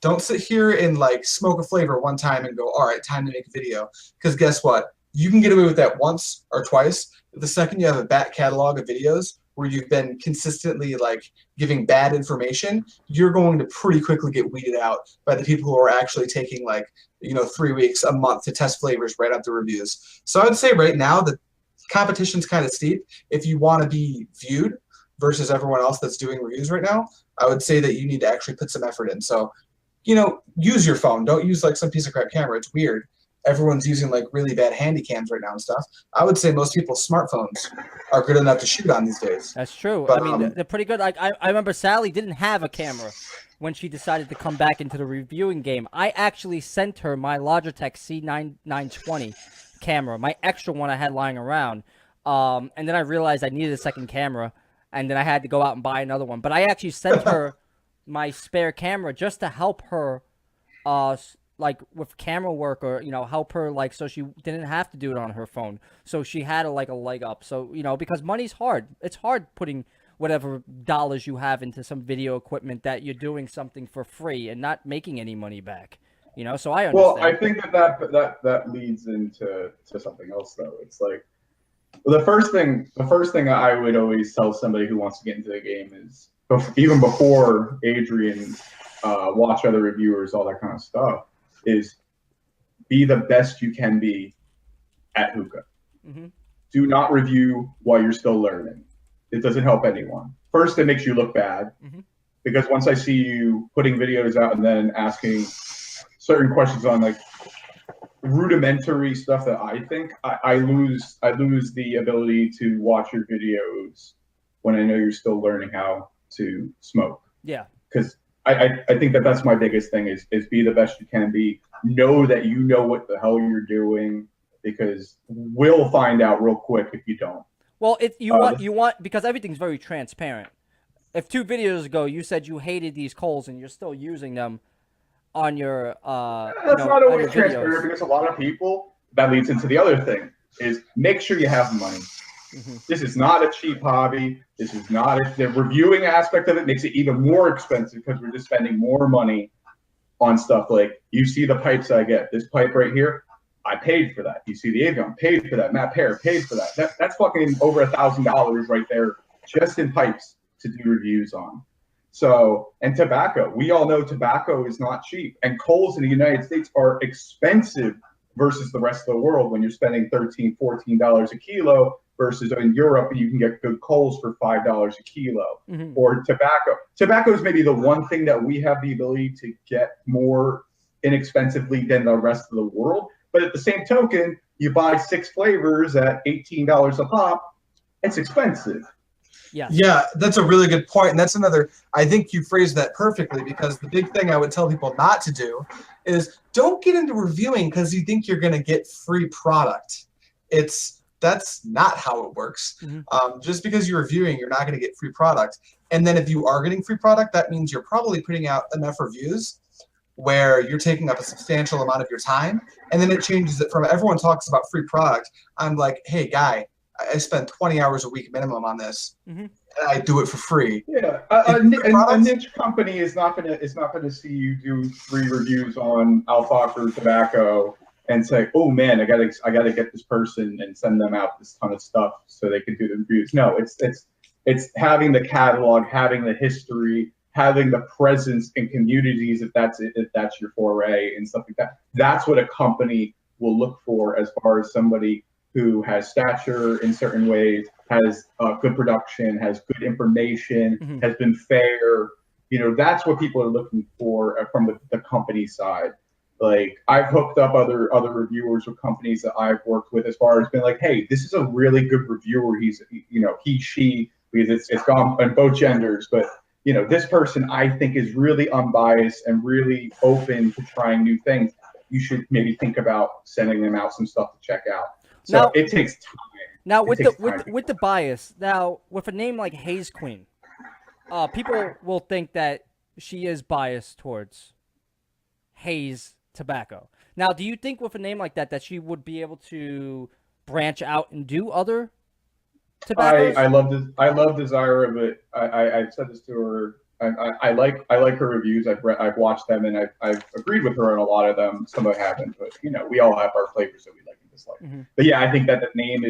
Don't sit here and like smoke a flavor one time and go, all right, time to make a video. Because guess what? You can get away with that once or twice. The second you have a back catalog of videos where you've been consistently like giving bad information, you're going to pretty quickly get weeded out by the people who are actually taking like, 3 weeks, a month to test flavors, write up the reviews. So I would say right now the competition's kind of steep. If you want to be viewed versus everyone else that's doing reviews right now, I would say that you need to actually put some effort in. So, use your phone. Don't use like some piece of crap camera. It's weird. Everyone's using like really bad handy cams right now and stuff. I would say most people's smartphones are good enough to shoot on these days. That's true. But, I mean, they're pretty good. Like I remember Sally didn't have a camera when she decided to come back into the reviewing game. I actually sent her my Logitech C9920 camera, my extra one I had lying around. And then I realized I needed a second camera, and then I had to go out and buy another one. But I actually sent her my spare camera just to help her like with camera work, or help her like so she didn't have to do it on her phone, so she had a leg up. So because money's hard. It's hard putting whatever dollars you have into some video equipment that you're doing something for free and not making any money back. So I understand. Well, I think that leads into something else though. It's like, well, the first thing I would always tell somebody who wants to get into the game is, even before Adrian, watch other reviewers, all that kind of stuff, is be the best you can be at hookah. Do not review while you're still learning. It doesn't help anyone. First, it makes you look bad, because once I see you putting videos out and then asking certain questions on like rudimentary stuff that I think, I lose the ability to watch your videos when I know you're still learning how to smoke. Yeah. Because I think that's my biggest thing is be the best you can be. Know that you know what the hell you're doing, because we'll find out real quick if you don't. Well, you want because everything's very transparent. If 2 videos ago you said you hated these coals and you're still using them on your that's not always transparent, because a lot of people, that leads into the other thing, is make sure you have money. This is not a cheap hobby. This is not the reviewing aspect of it makes it even more expensive, because we're just spending more money on stuff. Like, you see the pipes I get. This pipe right here, I paid for that. You see the Adrian, paid for that. Matt Pear paid for that. That's fucking over $1,000 right there just in pipes to do reviews on. So, and tobacco. We all know tobacco is not cheap, and coals in the United States are expensive versus the rest of the world. When you're spending $13, $14 a kilo, versus in Europe, you can get good coals for $5 a kilo. Or tobacco. Tobacco is maybe the one thing that we have the ability to get more inexpensively than the rest of the world. But at the same token, you buy 6 flavors at $18 a pop, it's expensive. Yeah, that's a really good point. And that's another, I think you phrased that perfectly, because the big thing I would tell people not to do is don't get into reviewing because you think you're going to get free product. That's not how it works. Just because you're reviewing, you're not going to get free product. And then if you are getting free product, that means you're probably putting out enough reviews where you're taking up a substantial amount of your time. And then it changes it from everyone talks about free product. I'm like, hey, guy, I spend 20 hours a week minimum on this, and I do it for free. Yeah, a niche company is not gonna see you do 3 reviews on Alfalfa tobacco and say, oh man, I gotta get this person and send them out this ton of stuff so they can do the reviews. No, it's having the catalog, having the history, having the presence in communities, if that's your foray and stuff like that. That's what a company will look for, as far as somebody who has stature in certain ways, has good production, has good information, has been fair. That's what people are looking for from the company side. Like, I've hooked up other reviewers with companies that I've worked with, as far as being like, hey, this is a really good reviewer. He's, he, she, because it's gone on both genders, but this person I think is really unbiased and really open to trying new things. You should maybe think about sending them out some stuff to check out. So now, it takes time. Now with the bias, now with a name like Haze Queen, people will think that she is biased towards Haze tobacco. Now, do you think with a name like that she would be able to branch out and do other tobaccos? I love Desira, but I've said this to her. I like her reviews. I've watched them, and I've agreed with her on a lot of them. Some I haven't, but we all have our flavors that we like and dislike. Mm-hmm. But yeah, I think that the name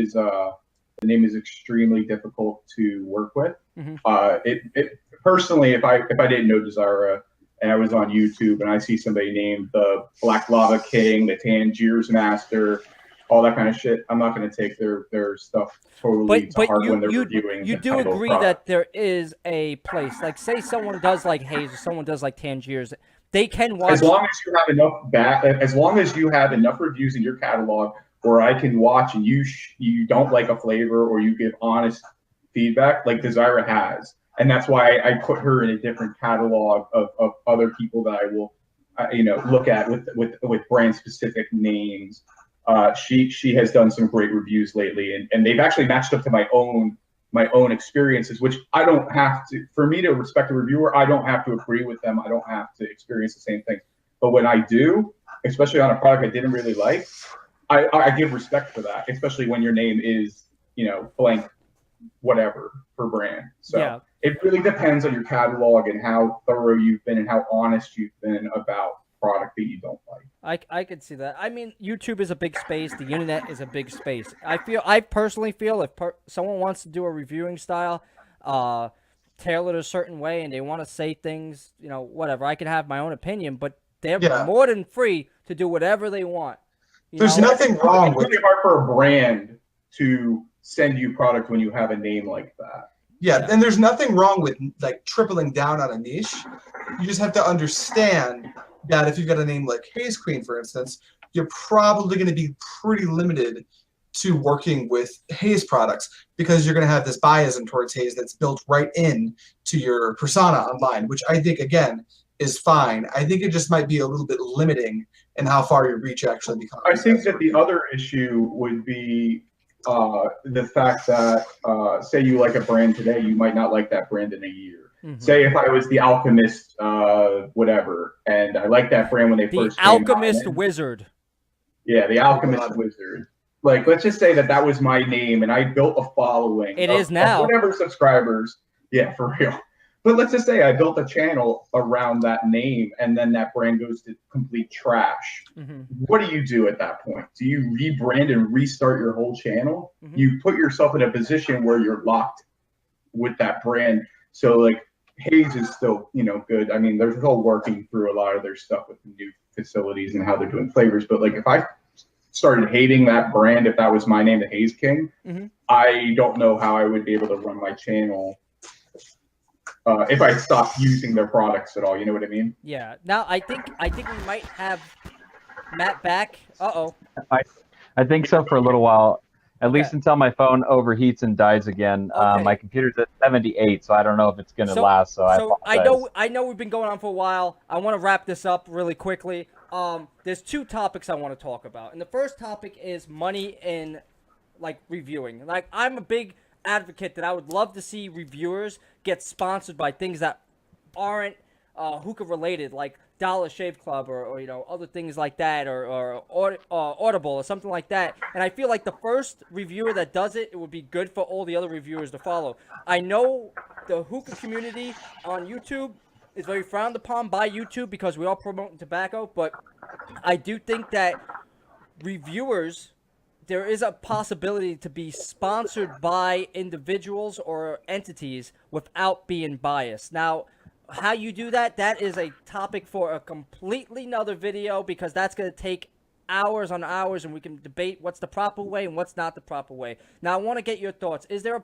is extremely difficult to work with. Mm-hmm. It personally, if I didn't know Desira and I was on YouTube and I see somebody named the Black Lava King, the Tangiers Master, all that kind of shit, I'm not going to take their stuff totally to heart when they're reviewing. You do agree that there is a place, like say someone does like Haze or someone does like Tangiers, they can watch. As long as you have enough reviews in your catalog where I can watch and you don't like a flavor or you give honest feedback, like Desira has, and that's why I put her in a different catalog of other people that I will, look at with brand specific names. She has done some great reviews lately, and they've actually matched up to my own experiences, which I don't have to. For me to respect a reviewer, I don't have to agree with them. I don't have to experience the same thing. But when I do, especially on a product I didn't really like, I give respect for that, especially when your name is blank whatever for brand. So yeah. It really depends on your catalog and how thorough you've been and how honest you've been about product that you don't like. I could see that. I mean, YouTube is a big space. The internet is a big space. I personally feel if someone wants to do a reviewing style, tailored a certain way, and they want to say things, whatever, I can have my own opinion, but they're more than free to do whatever they want. There's nothing wrong with it. It's really hard for a brand to send you product when you have a name like that. Yeah, and there's nothing wrong with like tripling down on a niche. You just have to understand that if you've got a name like Haze Queen, for instance, you're probably going to be pretty limited to working with Haze products because you're going to have this bias towards Haze that's built right in to your persona online, which I think, again, is fine. I think it just might be a little bit limiting in how far your reach actually becomes. I think that the other issue would be the fact that, say you like a brand today, you might not like that brand in a year. Mm-hmm. Say if I was the Alchemist, whatever, and I liked that brand when they first came out. The Alchemist Wizard. Yeah, the Alchemist Wizard. Like, let's just say that was my name, and I built a following. It is now. Whatever subscribers. Yeah, for real. But let's just say I built a channel around that name, and then that brand goes to complete trash. Mm-hmm. What do you do at that point? Do you rebrand and restart your whole channel? Mm-hmm. You put yourself in a position where you're locked with that brand. So, like, Haze is still, good. I mean, they're still working through a lot of their stuff with the new facilities and how they're doing flavors. But, like, if I started hating that brand, if that was my name, the Haze King, mm-hmm. I don't know how I would be able to run my channel if I stopped using their products at all. You know what I mean? Yeah. Now, I think we might have Matt back. Uh-oh. I think so for a little while. At least until my phone overheats and dies again. Okay. My computer's at 78, so I don't know if it's going to last. So I know we've been going on for a while. I want to wrap this up really quickly. There's two topics I want to talk about. And the first topic is money in, like, reviewing. Like, I'm a big advocate that I would love to see reviewers get sponsored by things that aren't hookah related, like Dollar Shave Club or other things like that, or Audible or something like that. And I feel like the first reviewer that does it would be good for all the other reviewers to follow. I know the hookah community on YouTube is very frowned upon by YouTube because we all promote tobacco, but I do think that reviewers, there is a possibility to be sponsored by individuals or entities without being biased. Now, how you do that is a topic for a completely another video, because that's going to take hours on hours, and we can debate what's the proper way and what's not the proper way. Now, I want to get your thoughts. Is there a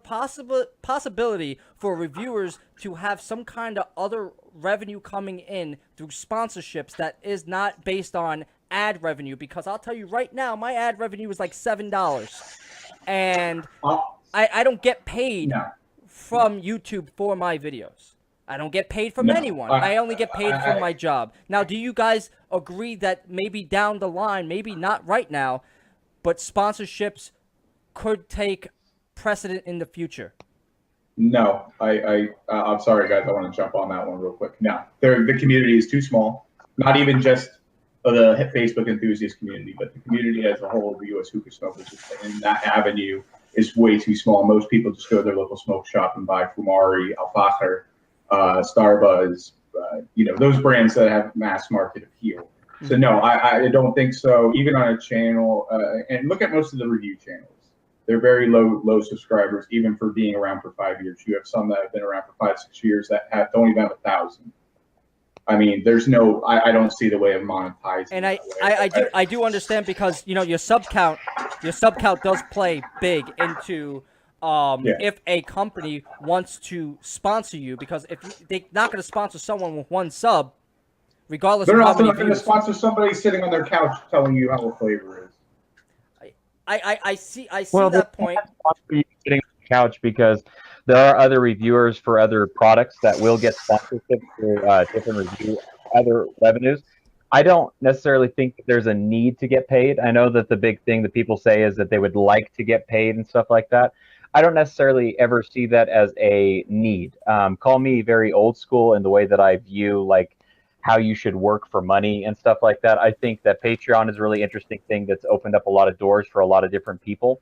possibility for reviewers to have some kind of other revenue coming in through sponsorships that is not based on ad revenue? Because I'll tell you right now, my ad revenue is like $7, and I don't get paid from YouTube for my videos. I don't get paid from anyone. I only get paid from my job. Now, do you guys agree that maybe down the line, maybe not right now, but sponsorships could take precedent in the future? No, I'm sorry, guys. I want to jump on that one real quick. No, the community is too small. Not even just the Facebook enthusiast community, but the community as a whole of the U.S. hookah smokers in that avenue is way too small. Most people just go to their local smoke shop and buy Fumari, Alfacher, Starbuzz, those brands that have mass market appeal. So no, I don't think so. Even on a channel, and look at most of the review channels. They're very low subscribers, even for being around for 5 years. You have some that have been around for 5-6 years that don't even have 1,000. I mean, there's no. I don't see the way of monetizing. And I do understand, because your sub count does play big into if a company wants to sponsor you, because if they're not going to sponsor someone with one sub, regardless they're of how also many not going to views. sponsor somebody sitting on their couch telling you how a flavor is. I see Well, that point. Sitting on the couch, because there are other reviewers for other products that will get sponsorship for different review other revenues. I don't necessarily think that there's a need to get paid. I know that the big thing that people say is that they would like to get paid and stuff like that. I don't necessarily ever see that as a need. Call me very old school in the way that I view like how you should work for money and stuff like that. I think that Patreon is a really interesting thing that's opened up a lot of doors for a lot of different people.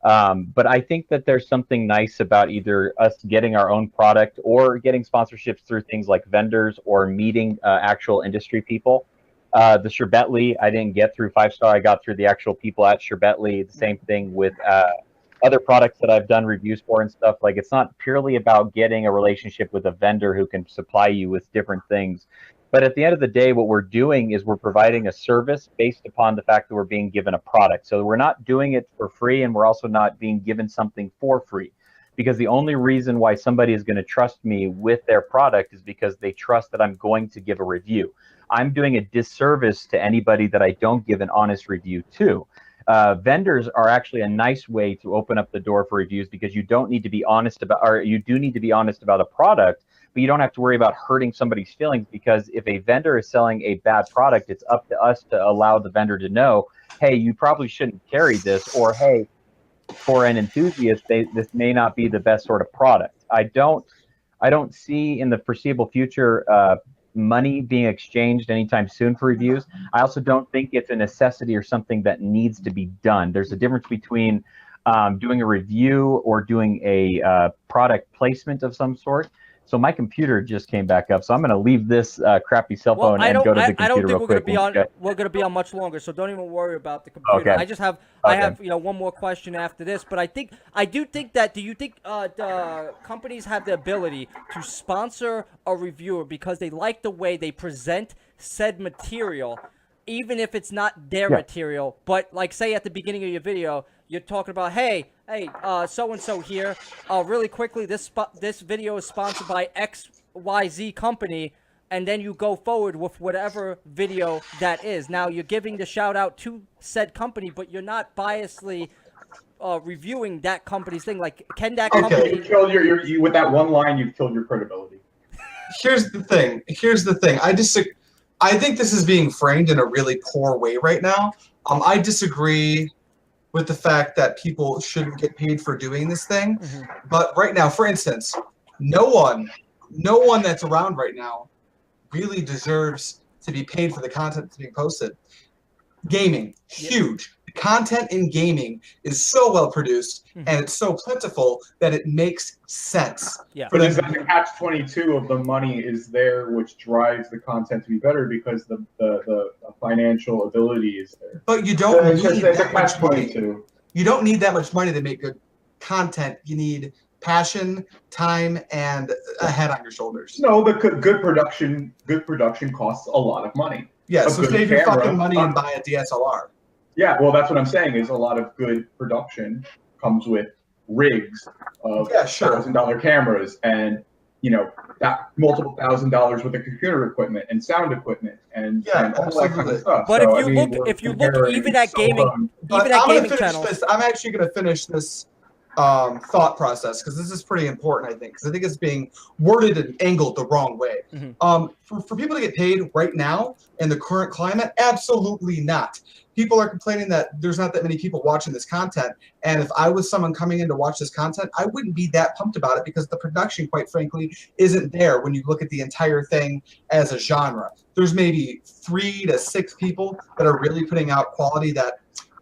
But I think that there's something nice about either us getting our own product or getting sponsorships through things like vendors or meeting actual industry people. The Sherbetly I didn't get through 5-star. I got through the actual people at Sherbetly. The same thing with other products that I've done reviews for and stuff. Like, it's not purely about getting a relationship with a vendor who can supply you with different things. But at the end of the day, what we're doing is we're providing a service based upon the fact that we're being given a product. So we're not doing it for free, and we're also not being given something for free. Because the only reason why somebody is going to trust me with their product is because they trust that I'm going to give a review. I'm doing a disservice to anybody that I don't give an honest review to. Vendors are actually a nice way to open up the door for reviews, because you don't need to be honest about, or you do need to be honest about a product, but you don't have to worry about hurting somebody's feelings, because if a vendor is selling a bad product, it's up to us to allow the vendor to know, hey, you probably shouldn't carry this, or hey, for an enthusiast, this may not be the best sort of product. I don't see in the foreseeable future money being exchanged anytime soon for reviews. I also don't think it's a necessity or something that needs to be done. There's a difference between doing a review or doing a product placement of some sort. So my computer just came back up, so I'm going to leave this crappy cell phone and go to the computer real quick. I don't think we're going to be on much longer, so don't even worry about the computer. Okay. I have one more question after this, but do you think the companies have the ability to sponsor a reviewer because they like the way they present said material, even if it's not their material? But like, say at the beginning of your video, you're talking about, hey, so-and-so here. Really quickly, this video is sponsored by XYZ company, and then you go forward with whatever video that is. Now, you're giving the shout-out to said company, but you're not biasly reviewing that company's thing. Like, can that company... You killed you with that one line, you've killed your credibility. Here's the thing. I think this is being framed in a really poor way right now. I disagree with the fact that people shouldn't get paid for doing this thing. Mm-hmm. But right now, for instance, no one that's around right now really deserves to be paid for the content that's being posted. Gaming, huge. The content in gaming is so well produced and it's so plentiful that it makes sense. Yeah. But is that the catch-22 of the money is there, which drives the content to be better because the financial ability is there. But you don't need that much money. You don't need that much money to make good content. You need passion, time, and a head on your shoulders. No, but good production costs a lot of money. Yeah, so save your fucking money and buy a DSLR. Yeah, well, that's what I'm saying is a lot of good production comes with rigs of $1,000 cameras and, that multiple $1,000s worth of computer equipment and sound equipment and all that kind of stuff. But so, if you look even at gaming, channels. I'm actually going to finish this thought process, because this is pretty important, I think, because I think it's being worded and angled the wrong way. For people to get paid right now in the current climate, absolutely not. People are complaining that there's not that many people watching this content, and if I was someone coming in to watch this content, I wouldn't be that pumped about it because the production, quite frankly, isn't there when you look at the entire thing as a genre. There's maybe 3 to 6 people that are really putting out quality that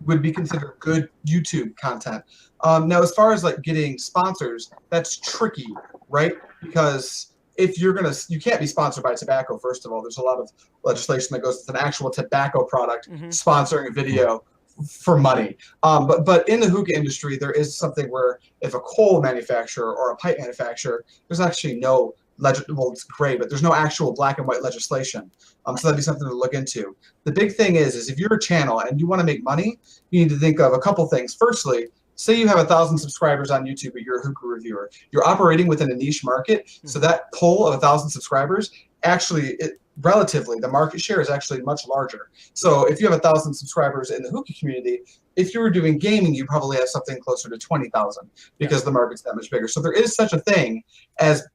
would be considered good YouTube content. Now, as far as like getting sponsors, that's tricky, right? Because if you can't be sponsored by tobacco, first of all. There's a lot of legislation that goes with an actual tobacco product sponsoring a video for money. But in the hookah industry, there is something where if a coal manufacturer or a pipe manufacturer, there's actually no well, it's gray, but there's no actual black and white legislation. So that'd be something to look into. The big thing is if you're a channel and you want to make money, you need to think of a couple things. Firstly, say you have 1,000 subscribers on YouTube, but you're a hookah reviewer. You're operating within a niche market, so that pull of 1,000 subscribers, actually, relatively, the market share is actually much larger. So if you have 1,000 subscribers in the hookah community, if you were doing gaming, you probably have something closer to 20,000 because the market's that much bigger. So there is such a thing as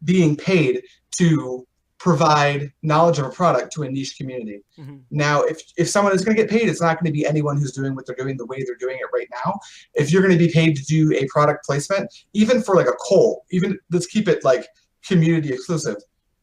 being paid to provide knowledge of a product to a niche community. Now, if someone is going to get paid, it's not going to be anyone who's doing what they're doing the way they're doing it right now. If you're going to be paid to do a product placement, even for like a coal, even let's keep it like community exclusive,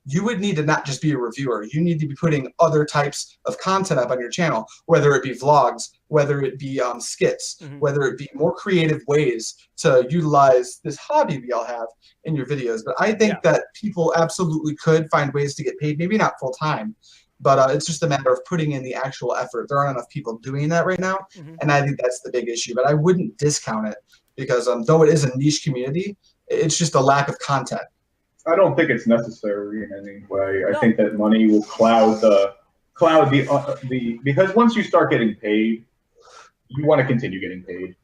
you would need to not just be a reviewer. You need to be putting other types of content up on your channel, whether it be vlogs, whether it be skits, whether it be more creative ways to utilize this hobby we all have in your videos. But I think that people absolutely could find ways to get paid, maybe not full time, but it's just a matter of putting in the actual effort. There aren't enough people doing that right now, and I think that's the big issue. But I wouldn't discount it because though it is a niche community, it's just a lack of content. I don't think it's necessary in any way. I think that money will cloud the because once you start getting paid, you want to continue getting paid.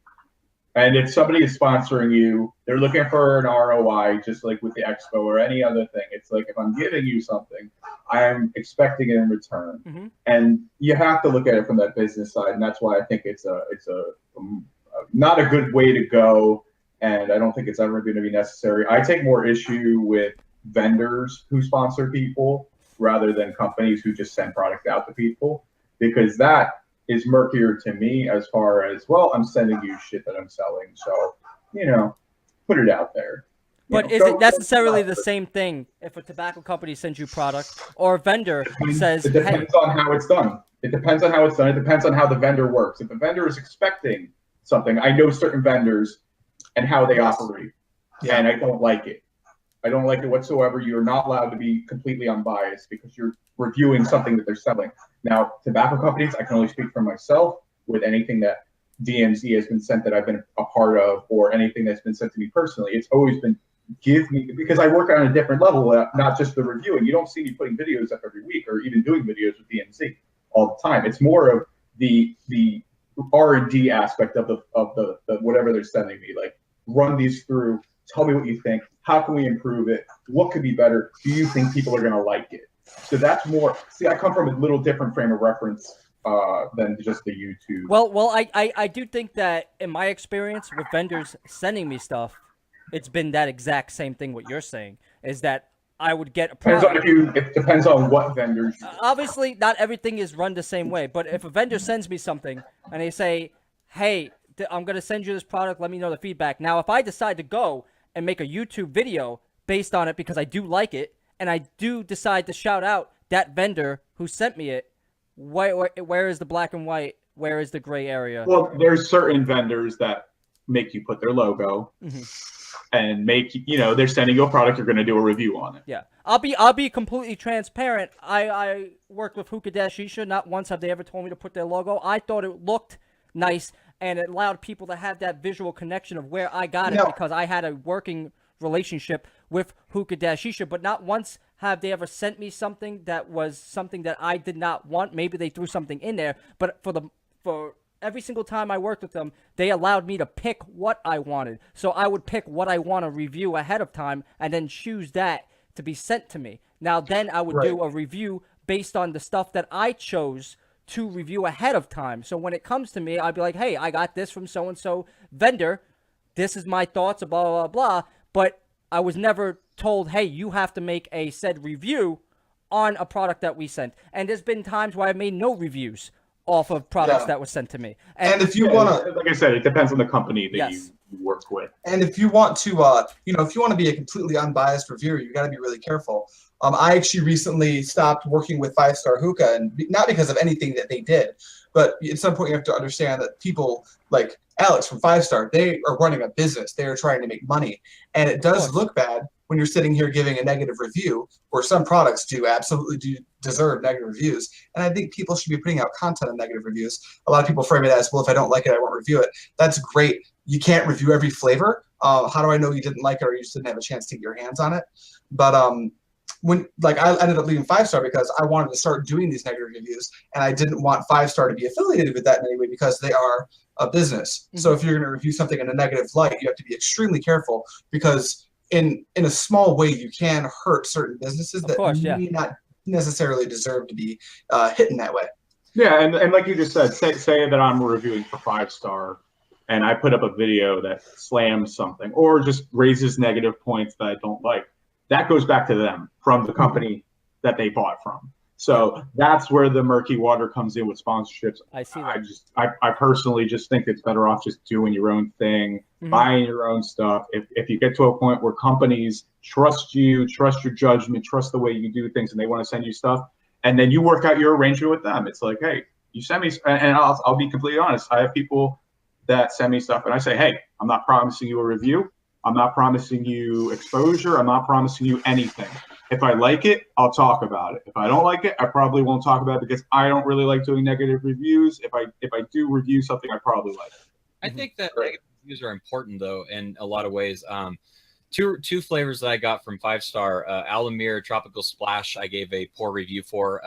And if somebody is sponsoring you, they're looking for an ROI, just like with the expo or any other thing. It's like if I'm giving you something, I'm expecting it in return. And you have to look at it from that business side, and that's why I think it's not a good way to go. And I don't think it's ever going to be necessary. I take more issue with vendors who sponsor people rather than companies who just send product out to people, because that is murkier to me as far as, well, I'm sending you shit that I'm selling. So, put it out there. But is it necessarily the same thing if a tobacco company sends you product or a vendor says... It depends on how it's done. It depends on how it's done. It depends on how the vendor works. If the vendor is expecting something, I know certain vendors and how they operate, and I don't like it. I don't like it whatsoever. You're not allowed to be completely unbiased because you're reviewing something that they're selling. Now, tobacco companies, I can only speak for myself with anything that DMZ has been sent that I've been a part of, or anything that's been sent to me personally. It's always been because I work on a different level, not just the reviewing. You don't see me putting videos up every week or even doing videos with DMZ all the time. It's more of the R&D aspect of the whatever they're sending me. Like, run these through, tell me what you think, how can we improve it, what could be better, do you think people are going to like it? So that's more, I come from a little different frame of reference than just the YouTube. Well, I do think that in my experience with vendors sending me stuff, it's been that exact same thing what you're saying, is that I would get a product. It depends on what vendors. Obviously, not everything is run the same way, but if a vendor sends me something and they say, hey, I'm going to send you this product, let me know the feedback. Now, if I decide to go and make a YouTube video based on it because I do like it, and I do decide to shout out that vendor who sent me it, where is the black and white? Where is the gray area? Well, there's certain vendors that make you put their logo and make, they're sending you a product, you're going to do a review on it. Yeah. I'll be completely transparent. I worked with hookah-shisha. Not once have they ever told me to put their logo. I thought it looked nice, and it allowed people to have that visual connection of where I got it because I had a working relationship with hookah-shisha. But not once have they ever sent me something that was something that I did not want. Maybe they threw something in there, but for every single time I worked with them, they allowed me to pick what I wanted. So I would pick what I want to review ahead of time and then choose that to be sent to me. Now, then I would do a review based on the stuff that I chose to review ahead of time. So when it comes to me, I'd be like, hey, I got this from so-and-so vendor. this is my thoughts, blah, blah, blah. But I was never told, hey, you have to make a said review on a product that we sent. And there's been times where I made no reviews off of products that were sent to me. And if you want to, like I said, it depends on the company that Yes. you work with. and if you want to, if you want to be a completely unbiased reviewer, you got to be really careful. I actually recently stopped working with 5-Star Hookah, and not because of anything that they did, but at some point you have to understand that people like Alex from 5-Star, they are running a business. They are trying to make money, and it does look bad when you're sitting here giving a negative review, where some products do absolutely deserve negative reviews. And I think people should be putting out content on negative reviews. A lot of people frame it as, well, if I don't like it, I won't review it. That's great. You can't review every flavor. How do I know you didn't like it or you just didn't have a chance to get your hands on it? But when I ended up leaving 5-Star because I wanted to start doing these negative reviews, and I didn't want 5-Star to be affiliated with that in any way because they are a business. Mm-hmm. So if you're going to review something in a negative light, you have to be extremely careful, because in a small way you can hurt certain businesses that may not necessarily deserve to be hit in that way. Yeah, and like you just said, say that I'm reviewing for 5-Star, and I put up a video that slams something or just raises negative points that I don't like. That goes back to them from the company that they bought from. So that's where the murky water comes in with sponsorships. I see that. I personally just think it's better off just doing your own thing, buying your own stuff. If you get to a point where companies trust you, trust your judgment, trust the way you do things, and they want to send you stuff, and then you work out your arrangement with them. It's like, hey, you send me, and I'll be completely honest. I have people that send me stuff, and I say, hey, I'm not promising you a review. I'm not promising you exposure. I'm not promising you anything. If I like it, I'll talk about it. If I don't like it, I probably won't talk about it, because I don't really like doing negative reviews. If I do review something, I probably like it. I think that negative reviews are important, though, in a lot of ways. Two flavors that I got from 5-Star, Alamir Tropical Splash, I gave a poor review for.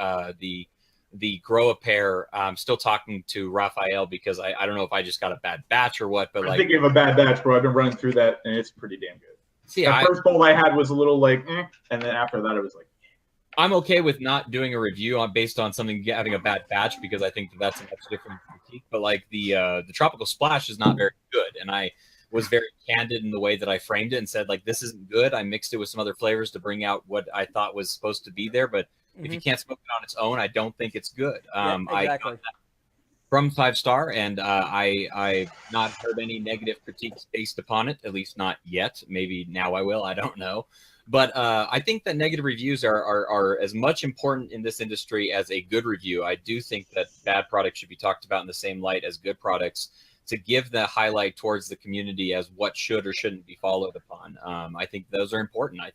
The Grow a Pair, I'm still talking to Raphael because I don't know if I just got a bad batch or what, but I think you have a bad batch, bro. I've been running through that, and it's pretty damn good. See, the first bowl I had was a little like, and then after that, it was like, I'm okay with not doing a review based on something having a bad batch, because I think that's a much different critique. But like the Tropical Splash is not very good, and I was very candid in the way that I framed it and said, like, this isn't good. I mixed it with some other flavors to bring out what I thought was supposed to be there, but if you can't smoke it on its own, I don't think it's good. Exactly. I got that from 5-Star, and I've not heard any negative critiques based upon it, at least not yet. Maybe now I will. I don't know. But I think that negative reviews are as much important in this industry as a good review. I do think that bad products should be talked about in the same light as good products, to give the highlight towards the community as what should or shouldn't be followed upon. I think those are important. I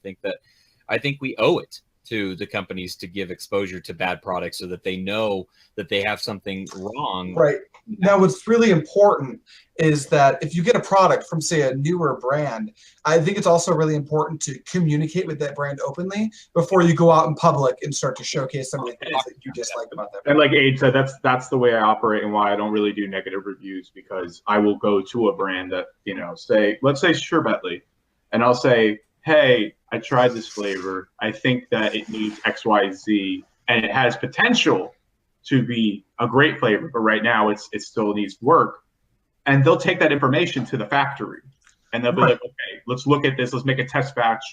think we owe it to the companies to give exposure to bad products so that they know that they have something wrong. Right. Now, what's really important is that if you get a product from, say, a newer brand, I think it's also really important to communicate with that brand openly before you go out in public and start to showcase some of the things that you dislike about that brand. And like Aid said, that's the way I operate, and why I don't really do negative reviews, because I will go to a brand that, let's say Sherbetly, and I'll say, hey, I tried this flavor. I think that it needs X, Y, Z, and it has potential to be a great flavor, but right now it still needs work. And they'll take that information to the factory, and they'll be like, okay, let's look at this. Let's make a test batch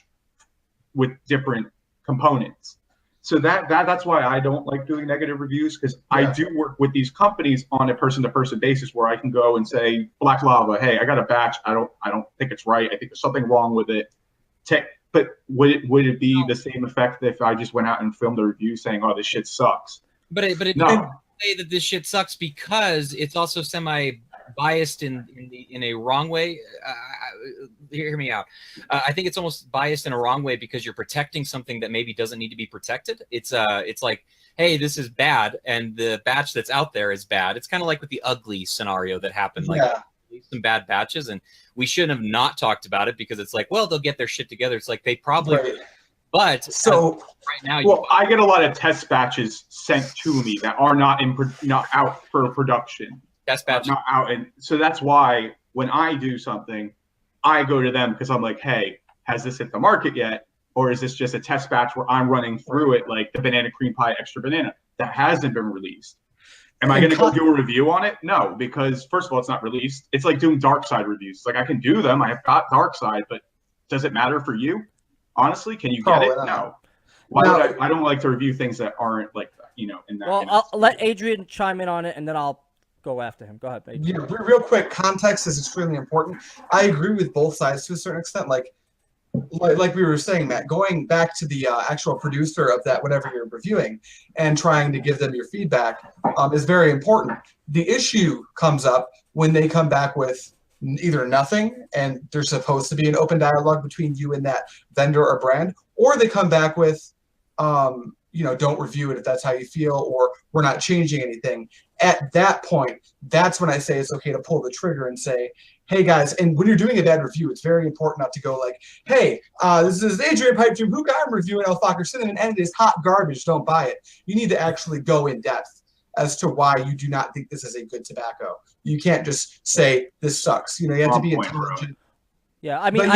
with different components. So that's why I don't like doing negative reviews, because I do work with these companies on a person-to-person basis, where I can go and say, Black Lava, hey, I got a batch. I don't think it's right. I think there's something wrong with it. But would it be the same effect if I just went out and filmed a review saying, "Oh, this shit sucks"? But it doesn't say that this shit sucks, because it's also semi-biased in a wrong way. Hear me out. I think it's almost biased in a wrong way, because you're protecting something that maybe doesn't need to be protected. It's like, hey, this is bad, and the batch that's out there is bad. It's kind of like with the ugly scenario that happened. Some bad batches, and we shouldn't have not talked about it, because it's like, well, they'll get their shit together. It's like they probably will. But so right now, I get a lot of test batches sent to me that are not out for production. Test batches not out, and so that's why when I do something, I go to them, because I'm like, hey, has this hit the market yet, or is this just a test batch where I'm running through it, like the banana cream pie extra banana that hasn't been released? Am I going to go do a review on it? No, because first of all, it's not released. It's like doing dark side reviews. Like I can do them. I have got dark side, but does it matter for you? Honestly, can you get it? No. Why would I don't like to review things that aren't like, in that. Well, I'll let Adrian chime in on it, and then I'll go after him. Go ahead, Adrian. Yeah, real quick, context is extremely important. I agree with both sides to a certain extent. Like we were saying, Matt, going back to the actual producer of that, whatever you're reviewing, and trying to give them your feedback is very important. The issue comes up when they come back with either nothing, and there's supposed to be an open dialogue between you and that vendor or brand, or they come back with, don't review it if that's how you feel, or we're not changing anything. At that point, that's when I say it's okay to pull the trigger and say, hey guys, and when you're doing a bad review, it's very important not to go like, hey, this is Adrian Pipe Dream Hookah, I'm reviewing Alfaker Cinnamon, and it is hot garbage, don't buy it. You need to actually go in depth as to why you do not think this is a good tobacco. You can't just say this sucks. You have to be intelligent. Yeah, I mean,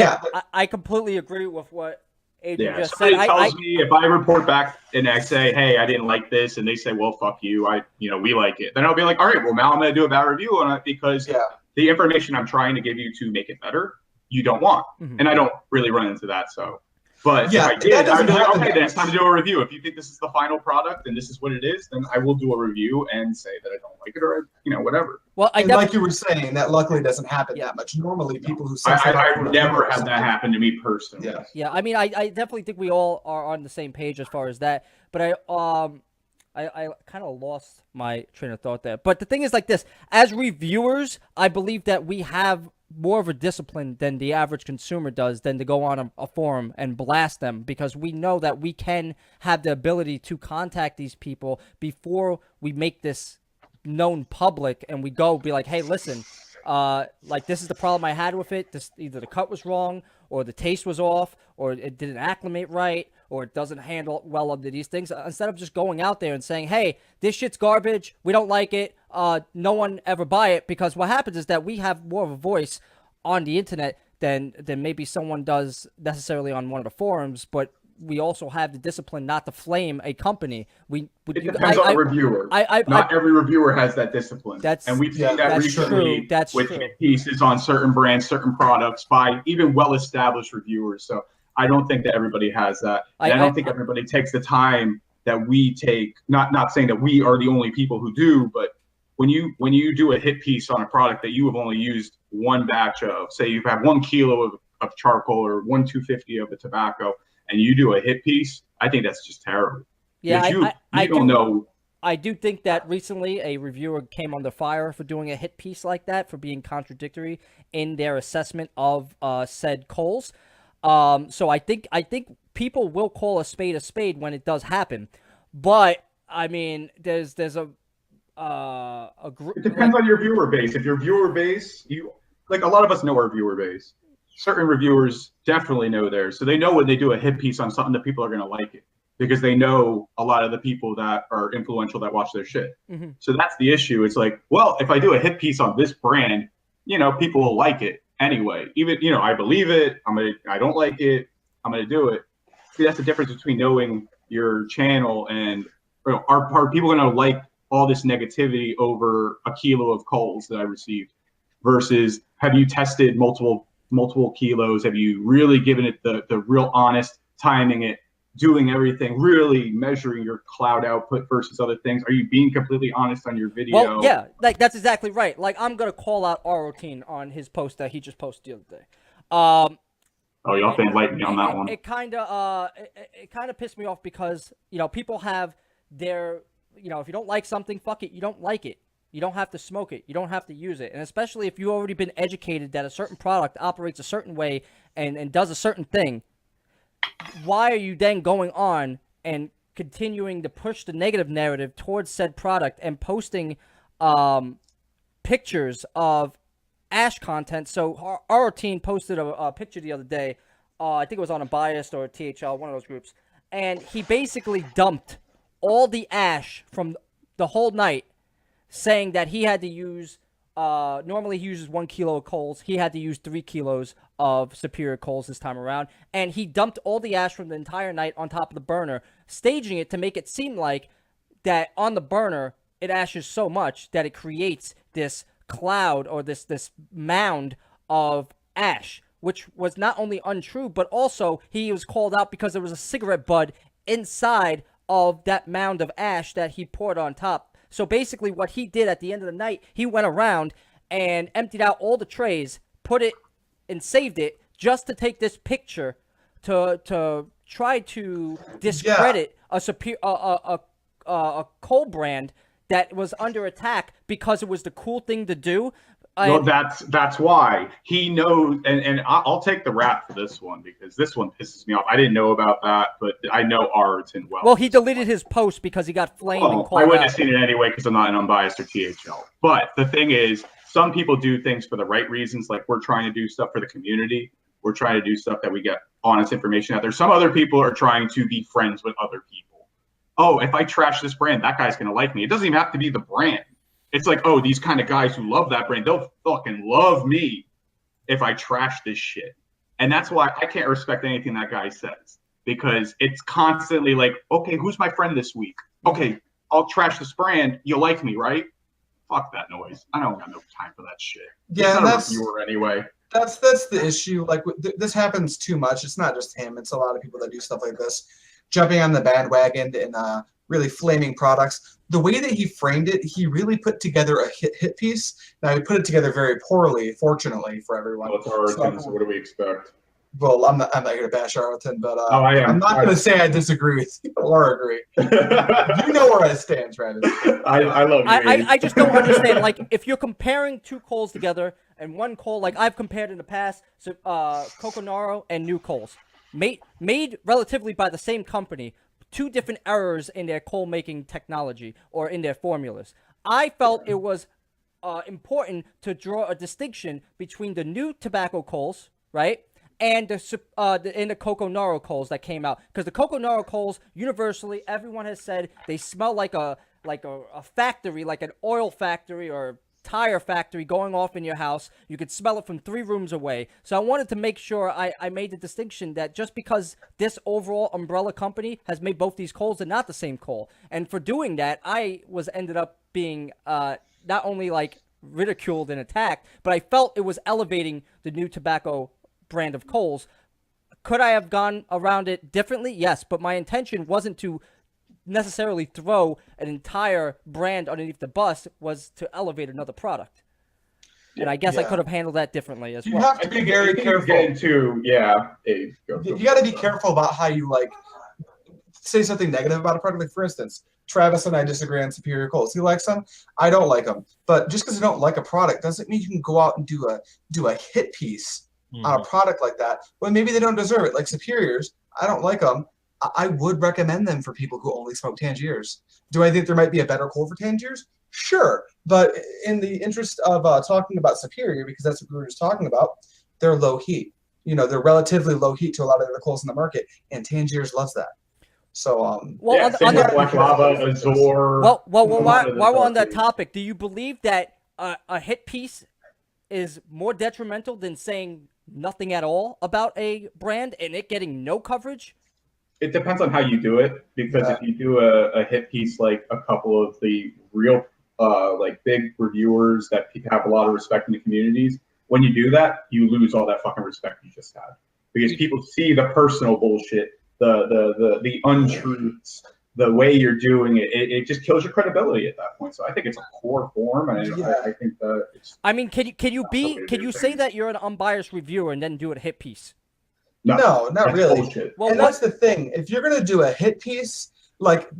I completely agree with what Adrian just said. Tells me if I report back and I say, hey, I didn't like this, and they say, well, fuck you, we like it. Then I'll be like, all right, well, now I'm going to do a bad review on it because the information I'm trying to give you to make it better, you don't want. Mm-hmm. And I don't really run into that, so. But if I did, I'd be like, okay, then it's time to do a review. If you think this is the final product and this is what it is, then I will do a review and say that I don't like it or, whatever. Well, like you were saying, that luckily doesn't happen that much. Normally, people who say I never had that happen to me personally. Yeah. I mean, I definitely think we all are on the same page as far as that. But I kind of lost my train of thought there. But the thing is like this. As reviewers, I believe that we have more of a discipline than the average consumer does than to go on a forum and blast them, because we know that we can have the ability to contact these people before we make this known public, and we go be like, hey, listen, like this is the problem I had with it. This either the cut was wrong, or the taste was off, or it didn't acclimate right, or it doesn't handle well under these things. Instead of just going out there and saying, hey, this shit's garbage, we don't like it, no one ever buy it, because what happens is that we have more of a voice on the internet than maybe someone does necessarily on one of the forums, but we also have the discipline not to flame a company. It depends on the reviewer. Not every reviewer has that discipline. And we've seen that recently with hit pieces on certain brands, certain products by even well-established reviewers. So I don't think that everybody has that. And I don't think everybody takes the time that we take, not saying that we are the only people who do, but when you do a hit piece on a product that you have only used one batch of, say you have 1 kilo of charcoal or 250 of the tobacco, and you do a hit piece, I think that's just terrible. Yeah, I don't know. I do think that recently a reviewer came under fire for doing a hit piece like that, for being contradictory in their assessment of said coals. So I think people will call a spade when it does happen, but I mean, there's a group. It depends on your viewer base. If your viewer base, a lot of us know our viewer base. Certain reviewers definitely know theirs, so they know when they do a hit piece on something that people are going to like it, because they know a lot of the people that are influential that watch their shit. Mm-hmm. So that's the issue. It's like, well, if I do a hit piece on this brand, people will like it anyway. Even, I believe it. I don't like it. I'm going to do it. See, that's the difference between knowing your channel and are people going to like all this negativity over a kilo of coals that I received versus have you tested multiple kilos? Have you really given it the real honest timing it, doing everything, really measuring your cloud output versus other things? Are you being completely honest on your video? Well, yeah, that's exactly right. Like, I'm going to call out R-Routine on his post that he just posted the other day. You'll have to enlighten me on that one. It kind of pissed me off because, people have their, if you don't like something, fuck it, you don't like it. You don't have to smoke it. You don't have to use it. And especially if you've already been educated that a certain product operates a certain way and does a certain thing, why are you then going on and continuing to push the negative narrative towards said product and posting pictures of ash content? So our team posted a picture the other day. I think it was on Unbiased or THL, one of those groups. And he basically dumped all the ash from the whole night, saying that he had to use, normally he uses 1 kilo of coals. He had to use 3 kilos of superior coals this time around. And he dumped all the ash from the entire night on top of the burner, staging it to make it seem like that on the burner, it ashes so much that it creates this cloud or this mound of ash, which was not only untrue, but also he was called out because there was a cigarette butt inside of that mound of ash that he poured on top. So basically what he did at the end of the night, he went around and emptied out all the trays, put it and saved it just to take this picture to try to discredit a coal brand that was under attack because it was the cool thing to do. Well, that's why he knows, and I'll take the rap for this one because this one pisses me off. I didn't know about that, but I know Arden well. Well, he deleted his post because he got flamed and called I wouldn't out. have seen it anyway because I'm not an unbiased or THL. But the thing is, some people do things for the right reasons, like we're trying to do stuff for the community. We're trying to do stuff that we get honest information out there. Some other people are trying to be friends with other people. Oh, if I trash this brand, that guy's going to like me. It doesn't even have to be the brand. It's like, oh, these kind of guys who love that brand, they'll fucking love me if I trash this shit. And that's why I can't respect anything that guy says, because it's constantly like, okay, who's my friend this week? Okay, I'll trash this brand. You like me, right? Fuck that noise. I don't got no time for that shit. Yeah, I'm not that's a reviewer anyway. That's the issue. Like this happens too much. It's not just him. It's a lot of people that do stuff like this, jumping on the bandwagon and really flaming products. The way that he framed it, he really put together a hit piece. Now he put it togetger very poorly, fortunately for everyone. Well, it's Arden, so what do we expect? Well, I'm not here to bash Arlington, but I am. I'm not going to say I disagree with you or agree. You know where I stand, Travis. I love you. I just don't understand. Like, if you're comparing two coals together and one coal, like I've compared in the past, so Coconaro and New Coals, made relatively by the same company, two different errors in their coal making technology or in their formulas. I felt it was important to draw a distinction between the new tobacco coals, right? And the Coconaro coals that came out, because the Coconaro coals, universally, everyone has said they smell like a factory, like an oil factory or tire factory going off in your house. You could smell it from 3 rooms away. So I wanted to make sure I made the distinction that just because this overall umbrella company has made both these coals, they're not the same coal. And for doing that, I ended up being not only like ridiculed and attacked, but I felt it was elevating the new tobacco brand of coals. Could I have gone around it differently? Yes, but my intention wasn't to necessarily throw an entire brand underneath the bus, was to elevate another product. And I guess I could have handled that differently as well. You have to be very careful. You got to be careful about how you say something negative about a product. Like, for instance, Travis and I disagree on Superior Coals. He likes them. I don't like them. But just because I don't like a product doesn't mean you can go out and do a hit piece on a product like that when maybe they don't deserve it. Like Superiors, I don't like them. I would recommend them for people who only smoke Tangiers. Do I think there might be a better coal for Tangiers? Sure. But in the interest of talking about Superior, because that's what we were just talking about, they're low heat. They're relatively low heat to a lot of the coals in the market, and Tangiers loves that. So, on Black Lava, Azure. While we're on that topic, do you believe that a hit piece is more detrimental than saying nothing at all about a brand and it getting no coverage? It depends on how you do it, because if you do a hit piece like a couple of the real big reviewers that have a lot of respect in the communities, when you do that, you lose all that fucking respect you just had, because people see the personal bullshit, the untruths, the way you're doing it. It just kills your credibility at that point. So I think it's a poor form, and I think that it's. I mean, can you say that you're an unbiased reviewer and then do a hit piece? No, not really. Bullshit. Well, that's the thing. If you're going to do a hit piece,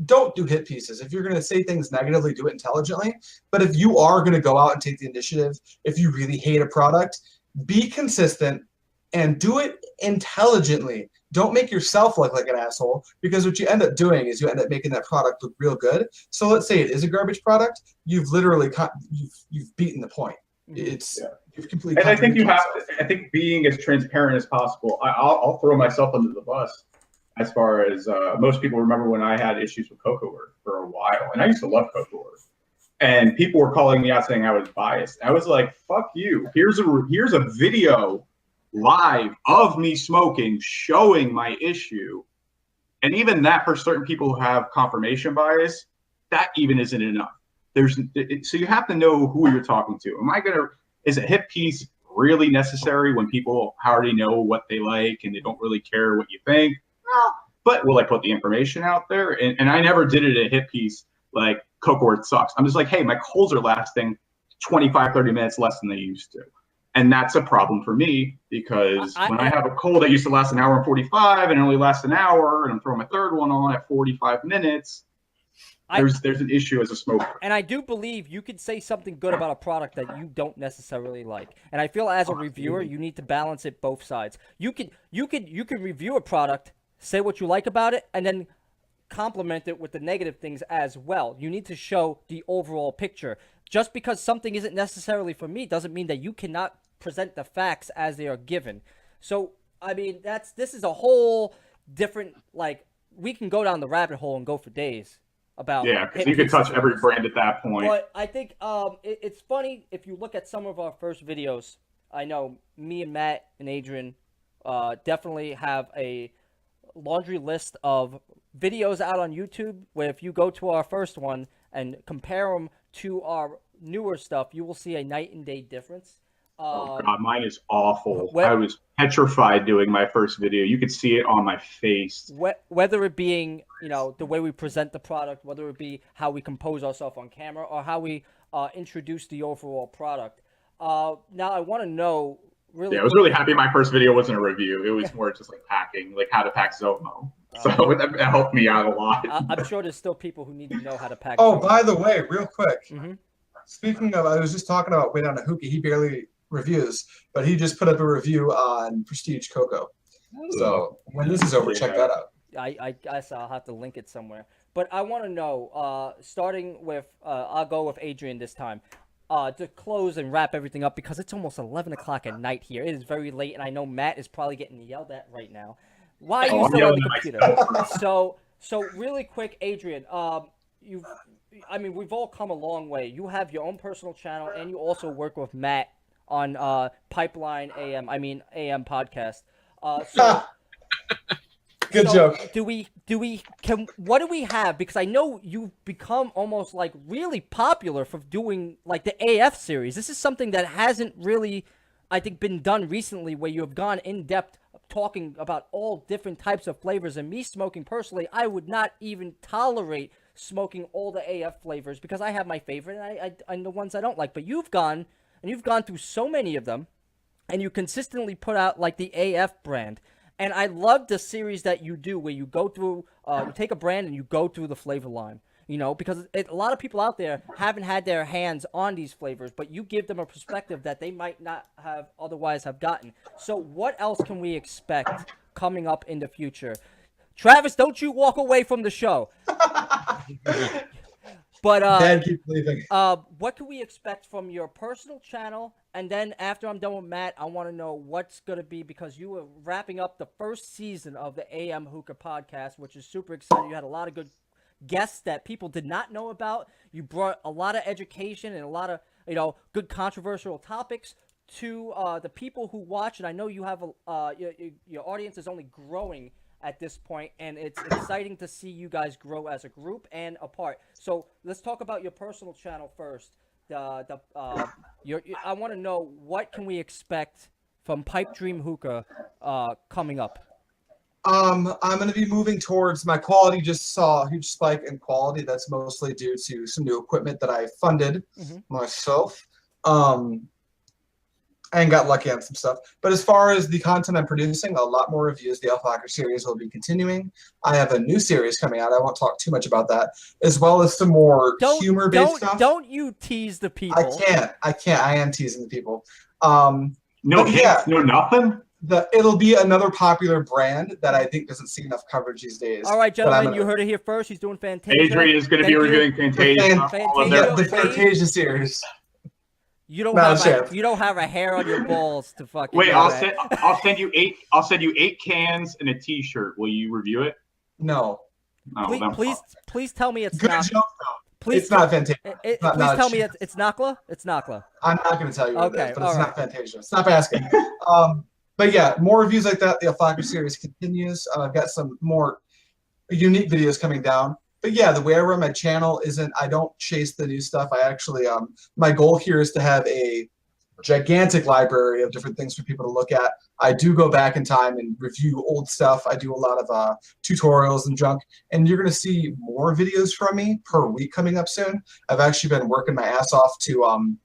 don't do hit pieces. If you're going to say things negatively, do it intelligently. But if you are going to go out and take the initiative, if you really hate a product, be consistent and do it intelligently. Don't make yourself look like an asshole, because what you end up doing is you end up making that product look real good. So let's say it is a garbage product. You've literally you've beaten the point. You've completely. And I think I think being as transparent as possible. I'll throw myself under the bus as far as most people remember when I had issues with Cocoa Earth for a while, and I used to love Cocoa Earth, and people were calling me out saying I was biased. I was like, "Fuck you! Here's a video live of me smoking, showing my issue," and even that, for certain people who have confirmation bias, that even isn't enough. so you have to know who you're talking to. Is a hip piece really necessary when people already know what they like and they don't really care what you think? No. But will I put the information out there? And I never did it at a hip piece like Coke sucks. I'm just like, hey, my coals are lasting 25, 30 minutes less than they used to. And that's a problem for me because when I have a coal that used to last an hour and 45 and it only lasts an hour and I'm throwing my third one on at 45 minutes, there's an issue as a smoker. And I do believe you could say something good about a product that you don't necessarily like. And I feel as a reviewer, you need to balance it both sides. You could review a product, say what you like about it, and then compliment it with the negative things as well. You need to show the overall picture. Just because something isn't necessarily for me doesn't mean that you cannot present the facts as they are given. So, I mean, this is a whole different, like, we can go down the rabbit hole and go for days about. Yeah, because you could touch every brand at that point. But I think it's funny if you look at some of our first videos. I know me and Matt and Adrian definitely have a laundry list of videos out on YouTube where if you go to our first one and compare them to our newer stuff, you will see a night and day difference. Oh God, mine is awful. I was petrified doing my first video. You could see it on my face. Whether it being, the way we present the product, whether it be how we compose ourselves on camera, or how we introduce the overall product. Now I want to know really. Yeah, I was really happy my first video wasn't a review. It was more just like packing, like how to pack Zomo. So that helped me out a lot. I'm sure there's still people who need to know how to pack. Oh, by the way, real quick. Mm-hmm. Speaking of, I was just talking about Way Down to Hookah. He barely reviews, but he just put up a review on Prestige Cocoa. So when this is over, check that out. I guess I'll have to link it somewhere. But I want to know, starting with, I'll go with Adrian this time, to close and wrap everything up because it's almost 11 o'clock at night here. It is very late, and I know Matt is probably getting yelled at right now. Why are you still on the computer? So really quick, Adrian, we've all come a long way. You have your own personal channel, and you also work with Matt on Pipeline AM podcast. Good joke. What do we have? Because I know you've become almost like really popular for doing like the AF series. This is something that hasn't really, I think, been done recently, where you have gone in depth talking about all different types of flavors. And me smoking personally, I would not even tolerate smoking all the AF flavors because I have my favorite and the ones I don't like. But you've gone through so many of them, and you consistently put out like the AF brand. And I love the series that you do where you go through, you take a brand and you go through the flavor line, because a lot of people out there haven't had their hands on these flavors, but you give them a perspective that they might not have otherwise have gotten. So what else can we expect coming up in the future? Travis, don't you walk away from the show. But Dad, keep leaving. What can we expect from your personal channel? And then after I'm done with Matt, I want to know what's going to be, because you were wrapping up the first season of the AM Hookah podcast, which is super exciting. You had a lot of good guests that people did not know about. You brought a lot of education and a lot of, good controversial topics to the people who watch. And I know you have your audience is only growing at this point, and it's exciting to see you guys grow as a group and apart. So let's talk about your personal channel first. I want to know, what can we expect from Pipe Dream Hookah coming up? I'm going to be moving towards, my quality just saw a huge spike in quality. That's mostly due to some new equipment that I funded myself. And got lucky on some stuff. But as far as the content I'm producing, a lot more reviews. The Alphacker series will be continuing. I have a new series coming out. I won't talk too much about that. As well as some more humor-based stuff. Don't you tease the people. I can't. I am teasing the people. No hints, no nothing? It'll be another popular brand that I think doesn't see enough coverage these days. All right, gentlemen, you heard it here first. He's doing Fantasia. Adrian is going to be reviewing Fantasia. The Fantasia series. You don't have a hair on your balls to fucking. Wait, I'll send you 8 cans and a T-shirt. Will you review it? No. Please tell me it's good not. joke though. It's not Fantasia. Please tell me it's Nakla. It's Nakla. I'm not going to tell you what it is, but it's right. not Fantasia. Stop asking. But yeah, more reviews like that. The Alphacker series continues. I've got some more unique videos coming down. But yeah, the way I run my channel isn't, I don't chase the new stuff. I actually, my goal here is to have a gigantic library of different things for people to look at. I do go back in time and review old stuff. I do a lot of tutorials and junk, and you're going to see more videos from me per week coming up soon. I've actually been working my ass off to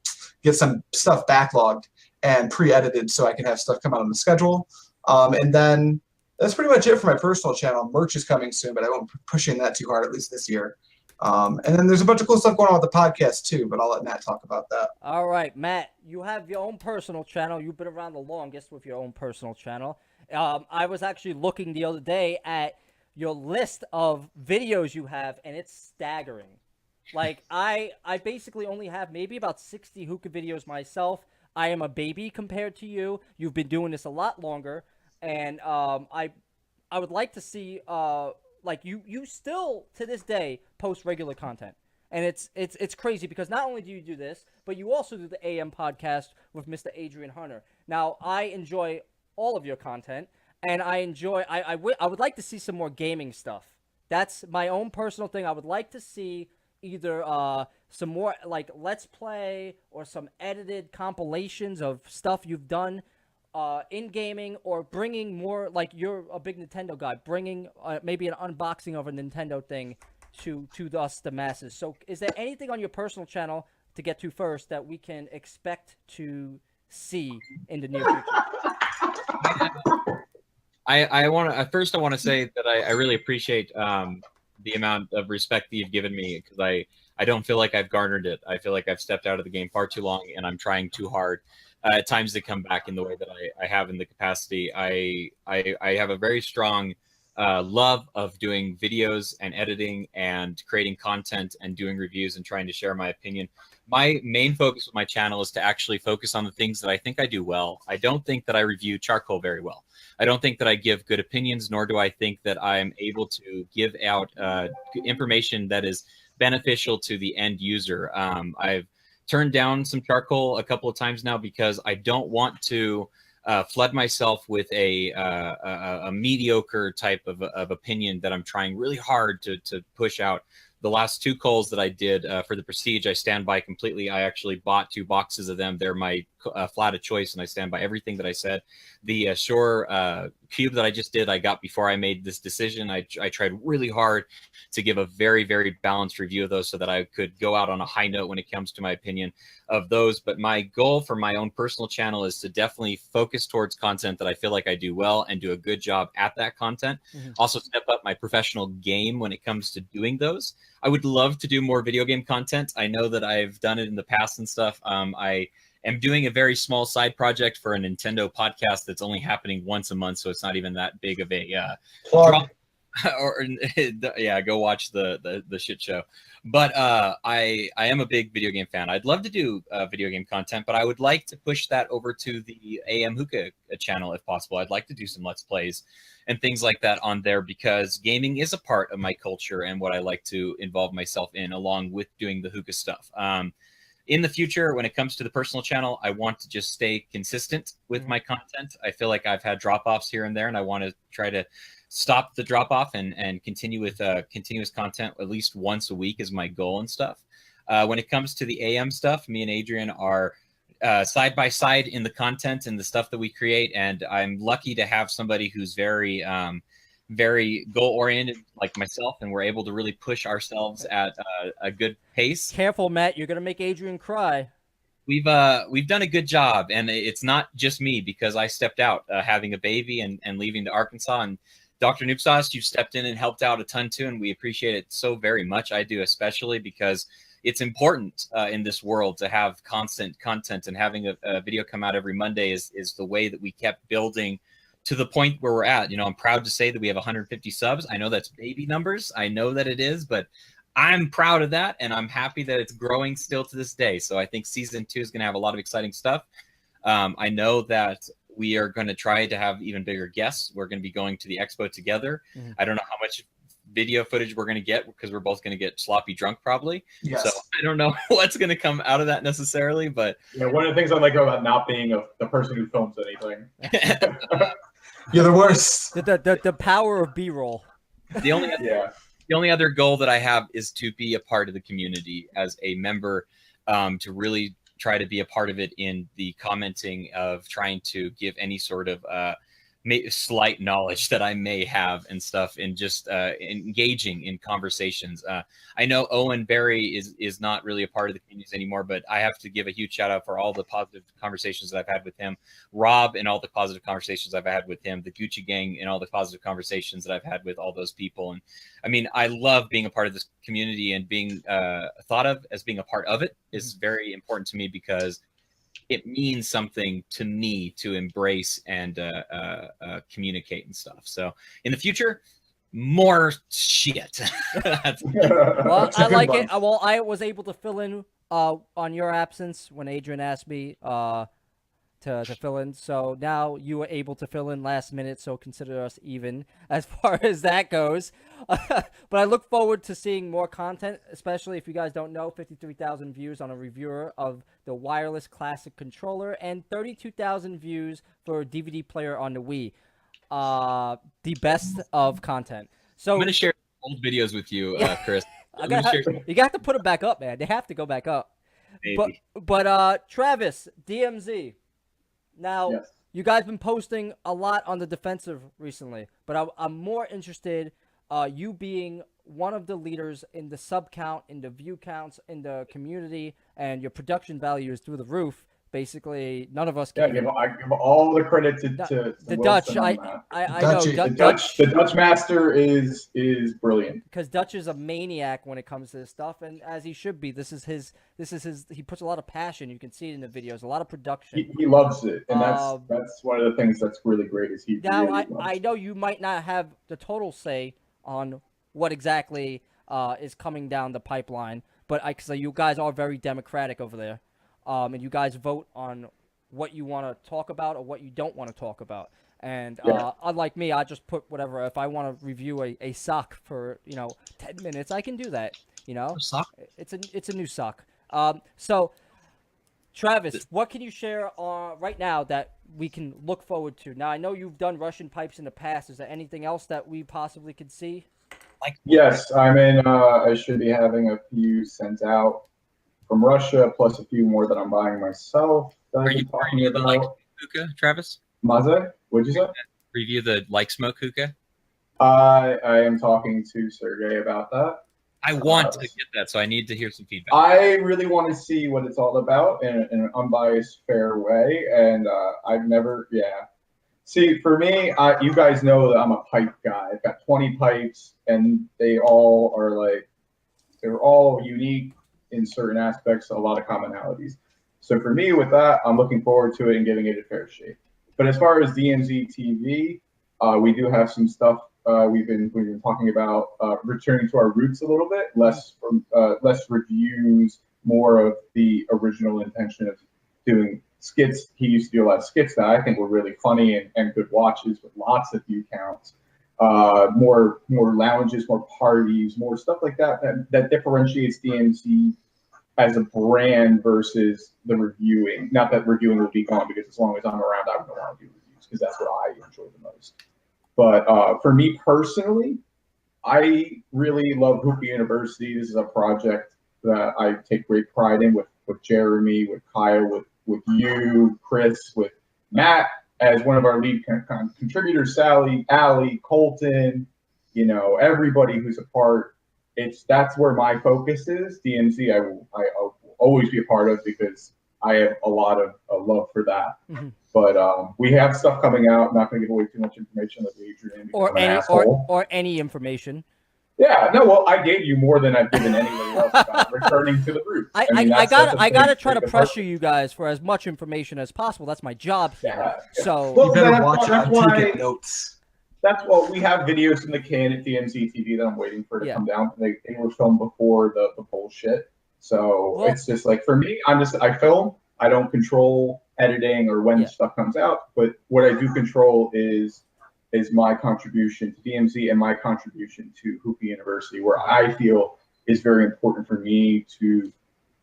get some stuff backlogged and pre-edited so I can have stuff come out on the schedule. And then that's pretty much it for my personal channel. Merch is coming soon, but I won't be pushing that too hard, at least this year. And then there's a bunch of cool stuff going on with the podcast too, but I'll let Matt talk about that. All right, Matt, you have your own personal channel. You've been around the longest with your own personal channel. I was actually looking the other day at your list of videos you have, and it's staggering. Like, I basically only have maybe about 60 hookah videos myself. I am a baby compared to you. You've been doing this a lot longer, and I would like to see like you still to this day post regular content. And it's crazy because not only do you do this, but you also do the AM podcast with Mr. Adrian Hunter. Now, I enjoy all of your content, and I would like to see some more gaming stuff. That's my own personal thing. I would like to see either some more like Let's Play or some edited compilations of stuff you've done in gaming, or bringing more, like you're a big Nintendo guy, bringing maybe an unboxing of a Nintendo thing to us, the masses. So is there anything on your personal channel to get to first that we can expect to see in the near future? I want to first I want to say that I really appreciate the amount of respect that you've given me, because I don't feel like I've garnered it. I feel like I've stepped out of the game far too long, and I'm trying too hard at times to come back in the way that I have in the capacity. I have a very strong love of doing videos and editing and creating content and doing reviews and trying to share my opinion. My main focus with my channel is to actually focus on the things that I think I do well. I don't think that I review charcoal very well. I don't think that I give good opinions, nor do I think that I'm able to give out information that is beneficial to the end user. I've turned down some charcoal a couple of times now because I don't want to flood myself with a mediocre type of opinion that I'm trying really hard to push out. The last 2 coals that I did for the Prestige, I stand by completely. I actually bought 2 boxes of them. They're my flat of choice, and I stand by everything that I said. The Shore cube that I just did, I got before I made this decision. I tried really hard to give a very, very balanced review of those so that I could go out on a high note when it comes to my opinion of those. But my goal for my own personal channel is to definitely focus towards content that I feel like I do well and do a good job at that content. Mm-hmm. Also step up my professional game when it comes to doing those. I would love to do more video game content. I know that I've done it in the past and stuff. I am doing a very small side project for a Nintendo podcast that's only happening once a month, so it's not even that big of a drop. Or yeah, go watch the shit show. But I am a big video game fan. I'd love to do video game content, but I would like to push that over to the AM Hookah channel if possible. I'd like to do some Let's Plays and things like that on there, because gaming is a part of my culture and what I like to involve myself in, along with doing the hookah stuff. In the future, when it comes to the personal channel, I want to just stay consistent with my content. I feel like I've had drop-offs here and there, and I want to try to stop the drop-off and continue with continuous content at least once a week is my goal and stuff. When it comes to the AM stuff, me and Adrian are side by side in the content and the stuff that we create, and I'm lucky to have somebody who's very goal-oriented like myself, and we're able to really push ourselves at a good pace. Careful, Matt, you're gonna make Adrian cry. We've done a good job, and it's not just me, because I stepped out having a baby and leaving to Arkansas, and Dr. DRNOOBSAUCE, you've stepped in and helped out a ton too, and we appreciate it so very much. I do, especially because it's important in this world to have constant content, and having a video come out every Monday is the way that we kept building to the point where we're at. You know, I'm proud to say that we have 150 subs. I know that's baby numbers. I know that it is, but I'm proud of that, and I'm happy that it's growing still to this day. So I think season 2 is going to have a lot of exciting stuff. I know that we are going to try to have even bigger guests. We're going to be going to the expo together. Mm-hmm. I don't know how much video footage we're going to get, because we're both going to get sloppy drunk probably. Yes. So I don't know what's going to come out of that necessarily, but yeah, one of the things I like about not being the person who films anything. You're the worst. The power of B-roll. The only The only other goal that I have is to be a part of the community as a member, to really try to be a part of it in the commenting of trying to give any sort of slight knowledge that I may have and stuff, and just engaging in conversations. I know Owen Barry is not really a part of the communities anymore, but I have to give a huge shout out for all the positive conversations that I've had with him, Rob, and all the positive conversations I've had with him, the Gucci Gang, and all the positive conversations that I've had with all those people. And I mean, I love being a part of this community, and being thought of as being a part of it is very important to me, because it means something to me to embrace and communicate and stuff. So in the future, more shit. Well, I like it. Well, I was able to fill in on your absence when Adrian asked me to fill in. So now you were able to fill in last minute, so consider us even as far as that goes. But I look forward to seeing more content, especially if you guys don't know, 53,000 views on a reviewer of the wireless classic controller, and 32,000 views for a DVD player on the Wii. The best of content. So I'm going to share old videos with you, Chris. You got to put them back up, man. They have to go back up. Maybe. But Travis, DMZ. Now, Yes. you guys been posting a lot on the defensive recently, but I'm more interested, you being one of the leaders in the sub count, in the view counts, in the community, and your production value is through the roof. Basically, none of us can. Yeah, I give all the credit to the Wilson Dutch. on I that. know The Dutch master is brilliant. Because Dutch is a maniac when it comes to this stuff, and as he should be. This is his. He puts a lot of passion. You can see it in the videos. A lot of production. He loves it, and that's one of the things that's really great. Is he now really I know you might not have the total say on what exactly is coming down the pipeline, but because you guys are very democratic over there. And you guys vote on what you want to talk about or what you don't want to talk about. And unlike me, I just put whatever. If I want to review a sock for 10 minutes, I can do that. Sock? It's a new sock. So, Travis, what can you share right now that we can look forward to? Now, I know you've done Russian pipes in the past. Is there anything else that we possibly could see? Yes, I should be having a few sent out from Russia, plus a few more that I'm buying myself. Are you talking about like hookah, Travis? Maze? What'd you say? Review the like smoke hookah? I am talking to Sergey about that. I want to get that, so I need to hear some feedback. I really want to see what it's all about in an unbiased, fair way, and I've never, See, for me, you guys know that I'm a pipe guy. I've got 20 pipes, and they're all unique in certain aspects, a lot of commonalities. So for me, with that, I'm looking forward to it and giving it a fair shake. But as far as DMZ TV, we do have some stuff we've been talking about returning to our roots a little bit, less reviews, more of the original intention of doing skits. He used to do a lot of skits that I think were really funny and good watches with lots of view counts. More lounges, more parties, more stuff like that differentiates DMZ as a brand versus the reviewing. Not that reviewing will be gone, because as long as I'm around, I would want to do reviews because that's what I enjoy the most. But for me personally, I really love Hookah University. This is a project that I take great pride in with Jeremy, with Kyle, with you, Chris, with Matt as one of our lead contributors, Sally, Allie, Colton, everybody who's a part. That's where my focus is. DMZ, I'll always be a part of, because I have a lot of love for that. Mm-hmm. But we have stuff coming out. I'm not going to give away too much information like Adrian or any information. Yeah, no. Well, I gave you more than I've given anybody else about returning to the roots. I gotta try to pressure you guys for as much information as possible. That's my job here. Yeah. So you better watch it. Take notes. That's what we have videos in the can at DMZ TV that I'm waiting for to come down. They were filmed before the bullshit. So it's just like, for me, I film. I don't control editing or when stuff comes out. But what I do control is my contribution to DMZ and my contribution to Hookah University, where I feel is very important for me to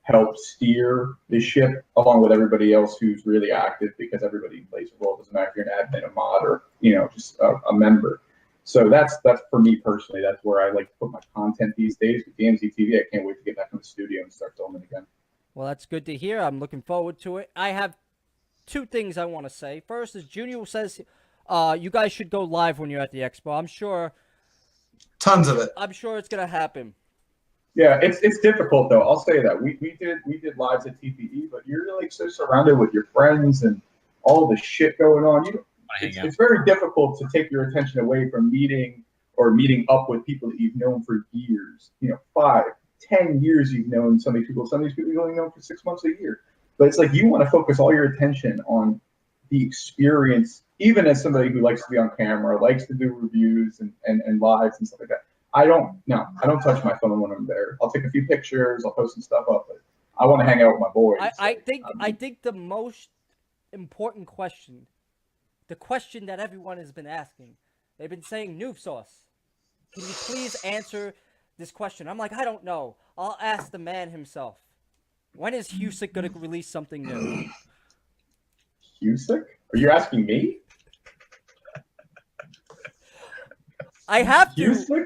help steer the ship along with everybody else who's really active, because everybody plays a role. Doesn't matter if you're an admin, a mod, or just a member. So that's for me personally. That's where I like to put my content these days with DMZ TV. I can't wait to get back in the studio and start filming again. Well, that's good to hear. I'm looking forward to it. I have two things I want to say. First is Junior says you guys should go live when you're at the expo. I'm sure. Tons of it. I'm sure it's gonna happen. Yeah, it's difficult though. I'll say that we did lives at TPE, but you're like so surrounded with your friends and all the shit going on. It's very difficult to take your attention away from meeting up with people that you've known for years. 5, 10 years you've known some of these people. Some of these people you've only known for 6 months, a year. But it's like you want to focus all your attention on the experience, even as somebody who likes to be on camera, likes to do reviews and lives and stuff like that. I don't touch my phone when I'm there. I'll take a few pictures, I'll post some stuff up, but I want to hang out with my boys. I think the most important question, the question that everyone has been asking, they've been saying, Noob Sauce, can you please answer this question? I'm like, I don't know. I'll ask the man himself. When is Husick going to release something new? Husick? Are you asking me? I have to. Husick?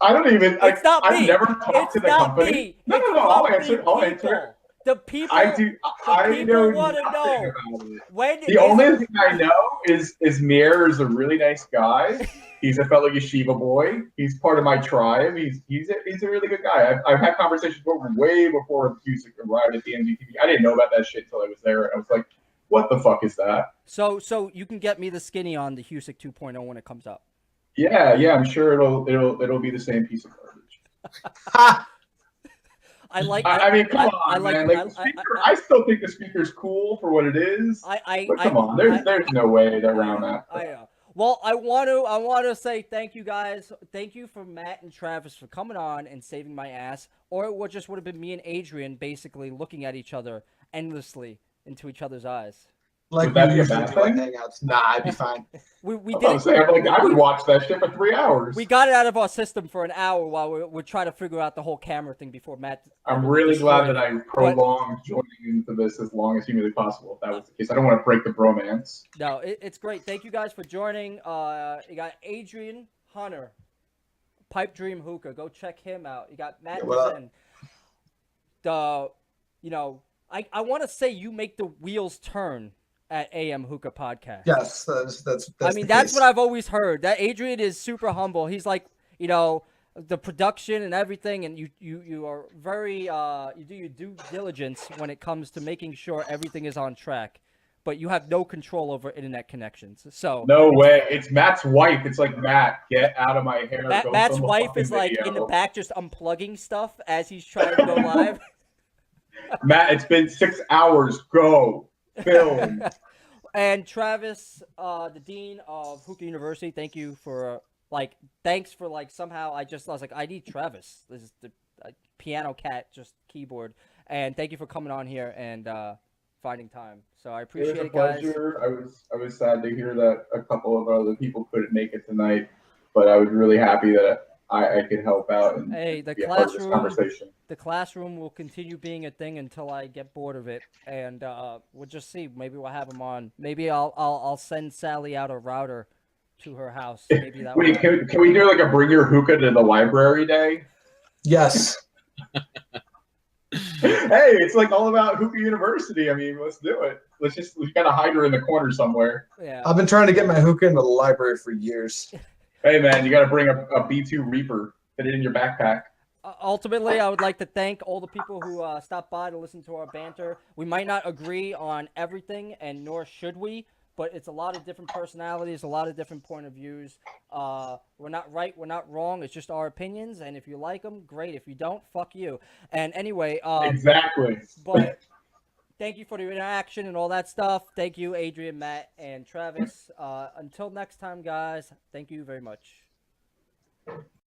I don't even. It's not me. I've never talked to the company. Me. No. I'll answer. It. The people. I do. I know want to know. When the only thing I know is Mir is a really nice guy. He's a fellow yeshiva boy. He's part of my tribe. He's a really good guy. I've had conversations with him way before Husick arrived at the NGTV. I didn't know about that shit until I was there. I was like, what the fuck is that? So you can get me the skinny on the Husick 2.0 when it comes up. Yeah, I'm sure it'll be the same piece of garbage. I mean, come on, man. Like the speaker, I still think the speaker's cool for what it is. But come on, there's no way around that. I know. Well, I want to say thank you guys. Thank you for Matt and Travis for coming on and saving my ass. Or it just would have been me and Adrian basically looking at each other endlessly into each other's eyes. Like we usually do on Hangouts. Nah, I'd be fine. we did. I would watch that shit for 3 hours. We got it out of our system for an hour while we're trying to figure out the whole camera thing before Matt. I'm really glad that I prolonged joining into this as long as humanly possible. If that was the case, I don't want to break the bromance. No, it's great. Thank you guys for joining. You got Adrian Hunter, Pipe Dream Hookah. Go check him out. You got Matt Desind. I want to say you make the wheels turn at AM Hookah Podcast. Yes, that's I mean, that's what I've always heard. That Adrian is super humble. He's like, the production and everything, and you are very you do your due diligence when it comes to making sure everything is on track. But you have no control over internet connections. So no way. It's Matt's wife. It's like, Matt, get out of my hair. Matt's wife is like in the back just unplugging stuff as he's trying to go live. Matt, it's been 6 hours. Go. Film. And Travis, the dean of Hookah University, thank you for somehow I was like, I need Travis. This is the piano cat, just keyboard. And thank you for coming on here and finding time. So I appreciate it, guys. It was a pleasure. I was sad to hear that a couple of other people couldn't make it tonight, but I was really happy that I could help out and be a part of this conversation. The classroom will continue being a thing until I get bored of it, and we'll just see. Maybe we'll have him on. Maybe I'll send Sally out a router to her house. Maybe that. Wait, can we do like a bring your hookah to the library day? Yes. Hey, it's like all about Hookah University. I mean, let's do it. We gotta hide her in the corner somewhere. Yeah. I've been trying to get my hookah into the library for years. Hey man, you got to bring a B2 Reaper, fit it in your backpack. Ultimately, I would like to thank all the people who stopped by to listen to our banter. We might not agree on everything, and nor should we, but it's a lot of different personalities, a lot of different point of views. We're not right, we're not wrong. It's just our opinions, and if you like them, great. If you don't, fuck you. And anyway, exactly. But thank you for the interaction and all that stuff. Thank you, Adrian, Matt, and Travis. Until next time, guys, thank you very much.